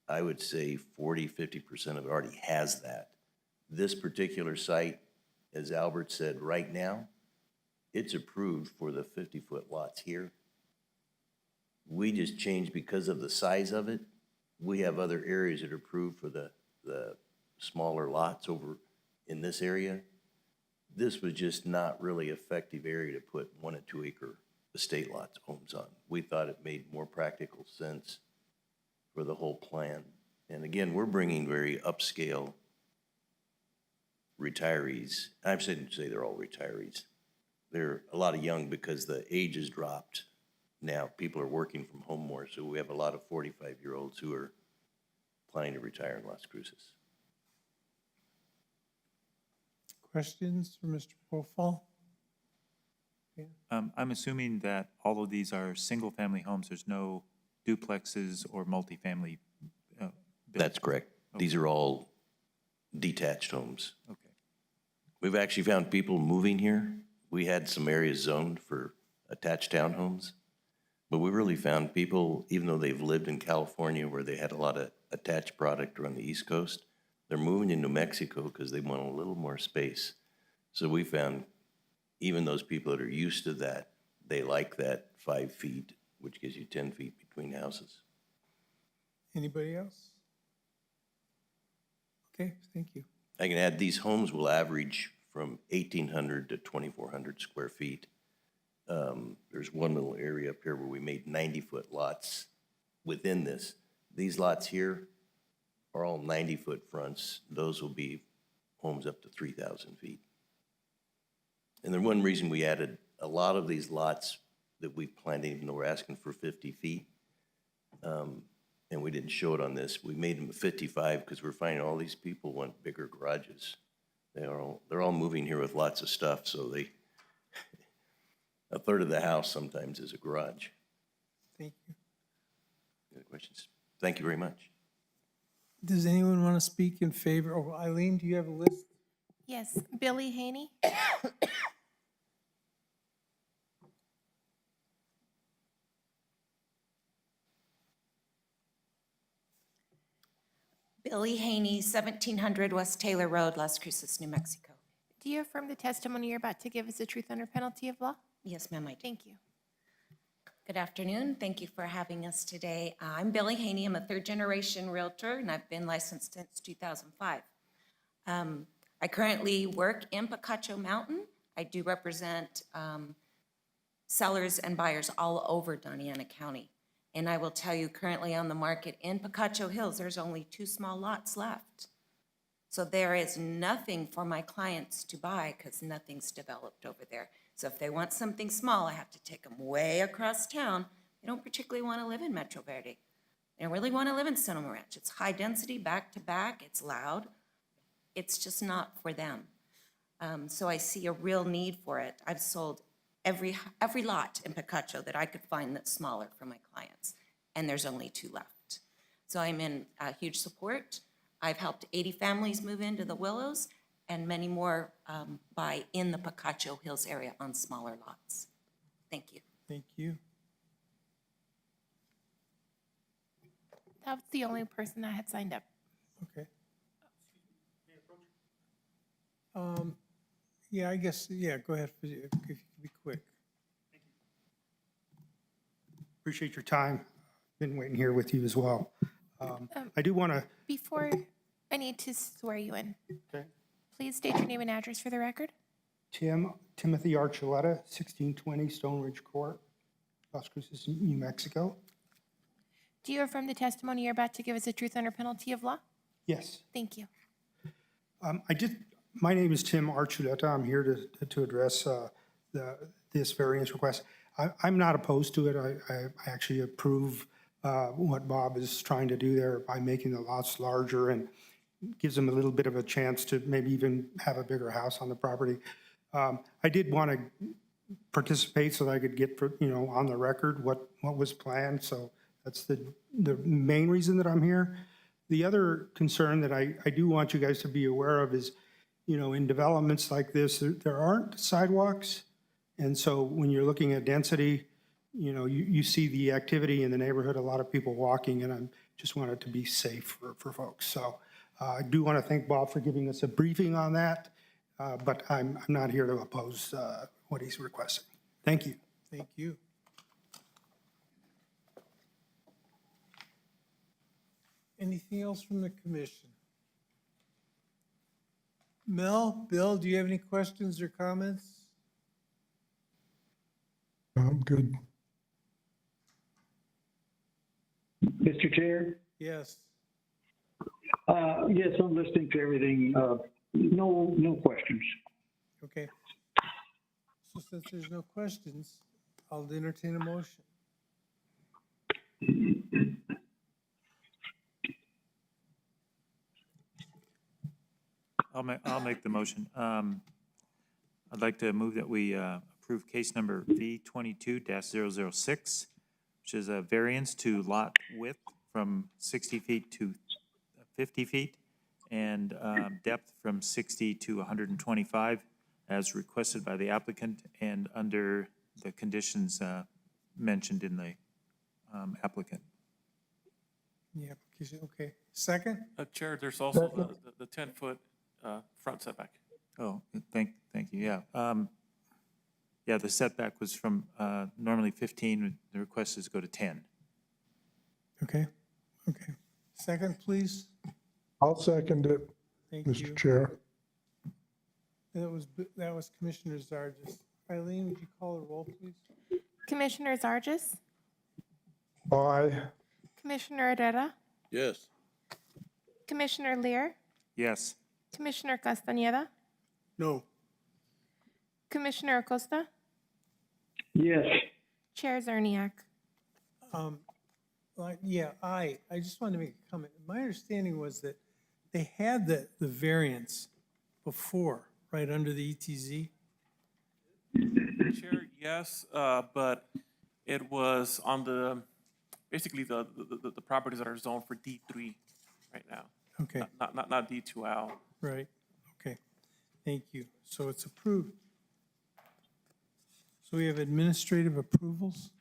I would say 40–50% of it already has that. This particular site, as Albert said, right now, it's approved for the 50-foot lots here. We just changed because of the size of it. We have other areas that are approved for the smaller lots over in this area. This was just not really effective area to put 1 and 2 acre estate lots homes on. We thought it made more practical sense for the whole plan. And again, we're bringing very upscale retirees. I shouldn't say they're all retirees. They're a lot of young because the age has dropped. Now people are working from home more, so we have a lot of 45-year-olds who are planning to retire in Las Cruces. Questions for Mr. Profal? I'm assuming that all of these are single-family homes. There's no duplexes or multifamily. That's correct. These are all detached homes. Okay. We've actually found people moving here. We had some areas zoned for attached townhomes, but we really found people, even though they've lived in California where they had a lot of attached product or on the East Coast, they're moving to New Mexico because they want a little more space. So we found even those people that are used to that, they like that 5 feet, which gives you 10 feet between houses. Anybody else? Okay, thank you. I can add these homes will average from 1,800 to 2,400 square feet. There's one little area up here where we made 90-foot lots within this. These lots here are all 90-foot fronts. Those will be homes up to 3,000 feet. And then one reason we added a lot of these lots that we planned, even though we're asking for 50 feet, and we didn't show it on this, we made them 55 because we're finding all these people want bigger garages. They're all moving here with lots of stuff, so a third of the house sometimes is a garage. Thank you. Any questions? Thank you very much. Does anyone want to speak in favor? Oh, Eileen, do you have a list? Yes, Billy Haney. Billy Haney, 1700 West Taylor Road, Las Cruces, New Mexico. Do you affirm the testimony you're about to give is the truth under penalty of law? Yes, ma'am, I do. Thank you. Good afternoon. Thank you for having us today. I'm Billy Haney. I'm a third-generation Realtor, and I've been licensed since 2005. I currently work in Picacho Mountain. I do represent sellers and buyers all over Doña Ana County. And I will tell you, currently on the market in Picacho Hills, there's only 2 small lots left. So there is nothing for my clients to buy because nothing's developed over there. So if they want something small, I have to take them way across town. They don't particularly want to live in Metro Verde. They don't really want to live in Sonoma Ranch. It's high density, back to back, it's loud. It's just not for them. So I see a real need for it. I've sold every lot in Picacho that I could find that's smaller for my clients, and there's only 2 left. So I'm in huge support. I've helped 80 families move into the Willows, and many more buy in the Picacho Hills area on smaller lots. Thank you. Thank you. That was the only person that had signed up. Okay. Yeah, I guess, yeah, go ahead, if you could be quick. Appreciate your time. Been waiting here with you as well. I do want to, Before I need to swear you in, okay, please state your name and address for the record. Timothy Archuleta, 1620 Stone Ridge Court, Las Cruces, New Mexico. Do you affirm the testimony you're about to give is the truth under penalty of law? Yes. Thank you. My name is Tim Archuleta. I'm here to address this variance request. I'm not opposed to it. I actually approve what Bob is trying to do there by making the lots larger and gives them a little bit of a chance to maybe even have a bigger house on the property. I did want to participate so that I could get, on the record what was planned. So that's the main reason that I'm here. The other concern that I do want you guys to be aware of is, in developments like this, there aren't sidewalks. And so when you're looking at density, you see the activity in the neighborhood, a lot of people walking, and I just want it to be safe for folks. So I do want to thank Bob for giving us a briefing on that, but I'm not here to oppose what he's requesting. Thank you. Thank you. Anything else from the commission? Mel, Bill, do you have any questions or comments? I'm good. Mr. Chair? Yes. Yes, I'm listening to everything. No questions. Okay. So since there's no questions, I'll entertain a motion. I'll make the motion. I'd like to move that we approve case number V22-006, which is a variance to lot width from 60 feet to 50 feet and depth from 60 to 125 as requested by the applicant and under the conditions mentioned in the applicant. The application, okay. Second? Chair, there's also the 10-foot front setback. Oh, thank you, yeah. Yeah, the setback was from normally 15, the request is to go to 10. Okay, okay. Second, please. I'll second it, Thank you. Mr. Chair. That was Commissioner Zargis. Eileen, would you call the roll, please? Commissioner Zargis, Aye. Commissioner Herrera, Yes. Commissioner Lear, Yes. Commissioner Castañeda, No. Commissioner Acosta, Yes. Chair Zerniak. Yeah, I just wanted to make a comment. My understanding was that they had the variance before, right under the ETZ. Chair, yes, but it was on basically the properties that are zoned for D3 right now. Okay. Not D2L. Right, okay. Thank you. So it's approved. So we have administrative approvals.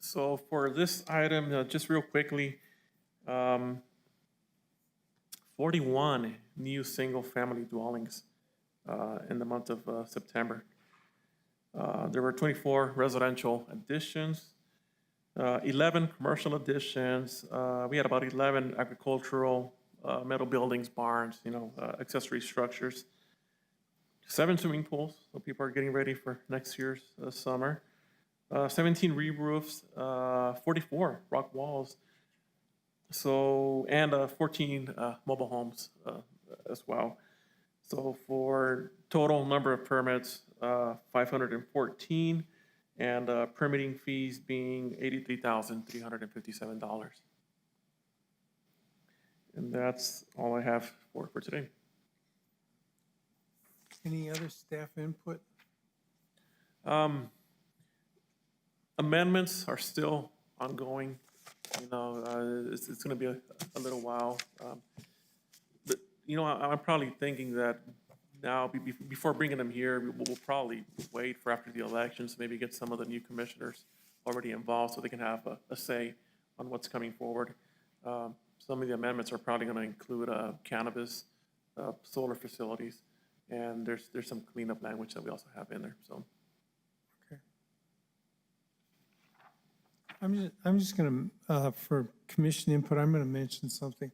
So for this item, just real quickly, 41 new single-family dwellings in the month of September. There were 24 residential additions, 11 commercial additions. We had about 11 agricultural, metal buildings, barns, accessory structures. 7 swimming pools, so people are getting ready for next year's summer. 17 re-roofs, 44 rock walls, and 14 mobile homes as well. So for total number of permits, 514, and permitting fees being $83,357. And that's all I have for today. Any other staff input? Amendments are still ongoing. It's going to be a little while. But, I'm probably thinking that now, before bringing them here, we'll probably wait for after the elections, maybe get some of the new commissioners already involved so they can have a say on what's coming forward. Some of the amendments are probably going to include cannabis, solar facilities, and there's some cleanup language that we also have in there, so. I'm just going to, for commission input, I'm going to mention something.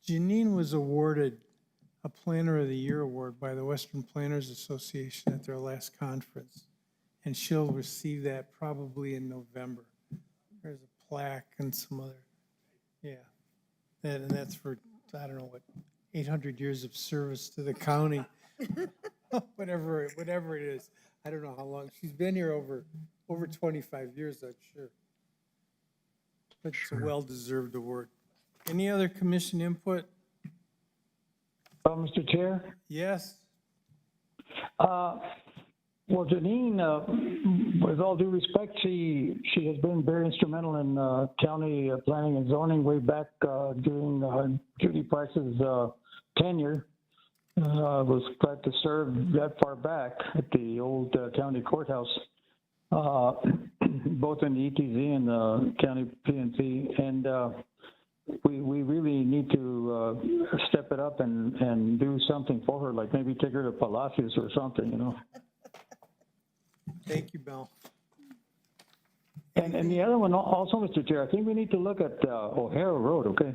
Janine was awarded a Planner of the Year award by the Western Planners Association at their last conference, and she'll receive that probably in November. There's a plaque and some other, and that's for, I don't know what, 800 years of service to the county, whatever it is. I don't know how long. She's been here over 25 years, I'm sure. But it's a well-deserved award. Any other commission input? Mr. Chair? Yes? Well, Janine, with all due respect, she has been very instrumental in county planning and zoning way back during Judy Price's tenure. I was glad to serve that far back at the old county courthouse. Both in the ETZ and the county PNC, and we really need to step it up and do something for her, like maybe take her to Palacios or something, Thank you, Bill. And the other one also, Mr. Chair, I think we need to look at O'Hara Road, okay?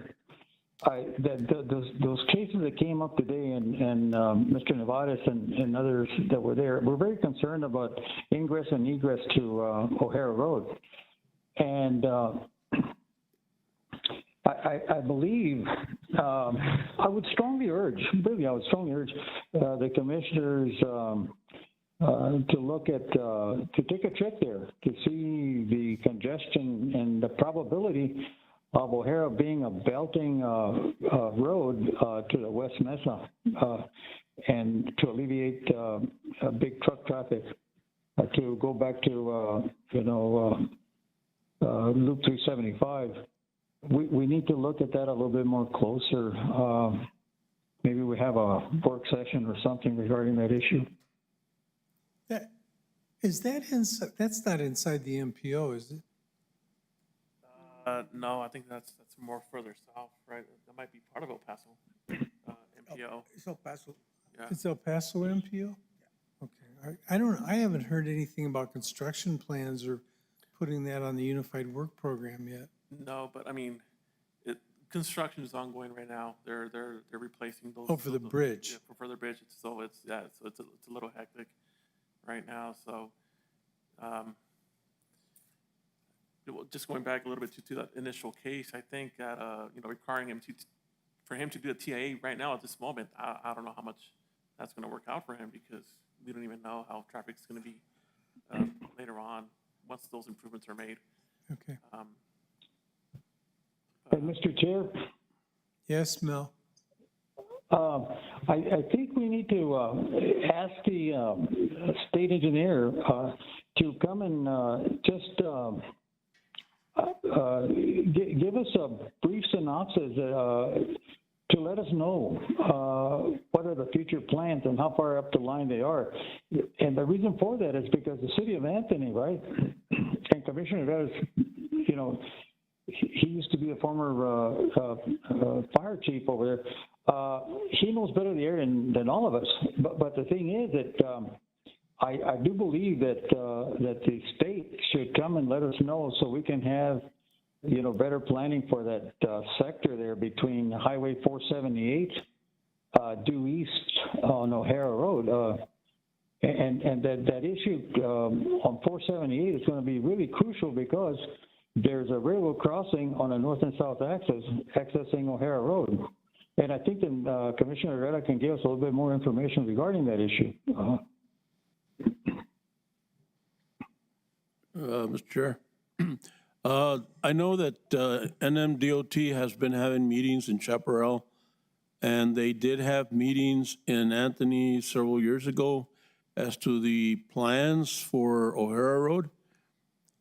Those cases that came up today and Mr. Nevares and others that were there, we're very concerned about ingress and egress to O'Hara Road. And I believe, I would strongly urge the commissioners to look at, to take a trip there to see the congestion and the probability of O'Hara being a belting road to the West Mesa and to alleviate big truck traffic, to go back to, Loop 375. We need to look at that a little bit more closer. Maybe we have a work session or something regarding that issue. Is that inside? That's not inside the MPO, is it? No, I think that's more further south, right? That might be part of El Paso, MPO. It's El Paso. Yeah. It's El Paso MPO? Okay. I haven't heard anything about construction plans or putting that on the Unified Work Program yet. No, but I mean, construction is ongoing right now. They're replacing those. Oh, for the bridge. Yeah, for the bridge. So it's a little hectic right now. So, just going back a little bit to that initial case, I think that requiring him for him to do a TIA right now at this moment, I don't know how much that's going to work out for him, because we don't even know how traffic's going to be later on once those improvements are made. Okay. Mr. Chair? Yes, Mel? I think we need to ask the state engineer to come and just give us a brief synopsis to let us know what are the future plans and how far up the line they are. And the reason for that is because the city of Anthony, right, and Commissioner you know, he used to be a former fire chief over there. He knows better the area than all of us. But the thing is that I do believe that that the state should come and let us know so we can have, you know, better planning for that sector there between Highway 478 due east on O'Hara Road. And that issue on 478 is going to be really crucial because there's a railroad crossing on a north and south axis accessing O'Hara Road. And I think that Commissioner Herrera can give us a little bit more information regarding that issue. Mr. Chair. I know that NMDOT has been having meetings in Chaparral, and they did have meetings in Anthony several years ago as to the plans for O'Hara Road.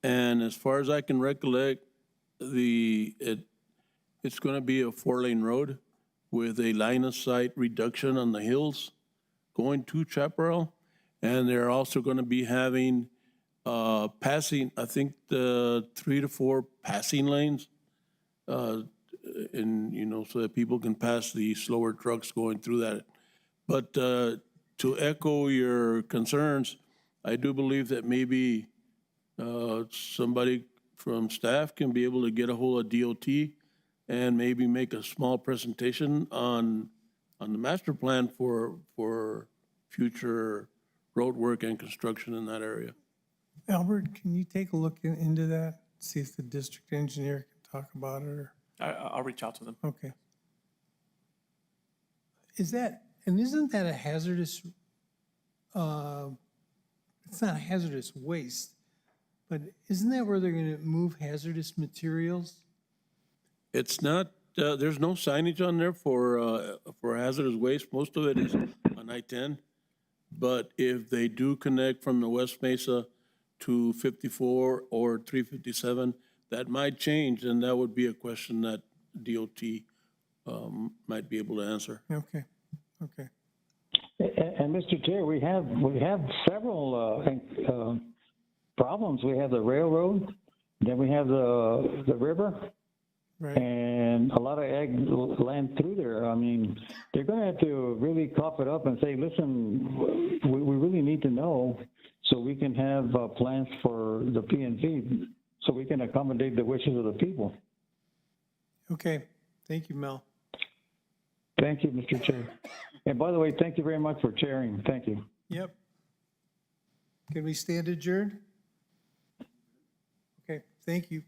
And as far as I can recollect, it's going to be a 4-lane road with a line of sight reduction on the hills going to Chaparral. And they're also going to be having passing, I think, the 3 to 4 passing lanes, and, you know, so that people can pass the slower trucks going through that. But to echo your concerns, I do believe that maybe somebody from staff can be able to get a hold of DOT and maybe make a small presentation on the master plan for future road work and construction in that area. Albert, can you take a look into that? See if the district engineer can talk about it or? I'll reach out to them. Okay. Isn't that a hazardous, it's not hazardous waste, but isn't that where they're gonna move hazardous materials? It's not, there's no signage on there for hazardous waste. Most of it is on I-10. But if they do connect from the West Mesa to 54 or 357, that might change, and that would be a question that DOT might be able to answer. Okay, okay. And Mr. Chair, we have several problems. We have the railroad, then we have the river, right, and a lot of ag land through there. I mean, they're going to have to really cough it up and say, listen, we really need to know so we can have plans for the P&Z so we can accommodate the wishes of the people. Okay, thank you, Mel. Thank you, Mr. Chair. And by the way, thank you very much for chairing. Thank you. Yep. Can we stand adjourned? Okay, thank you.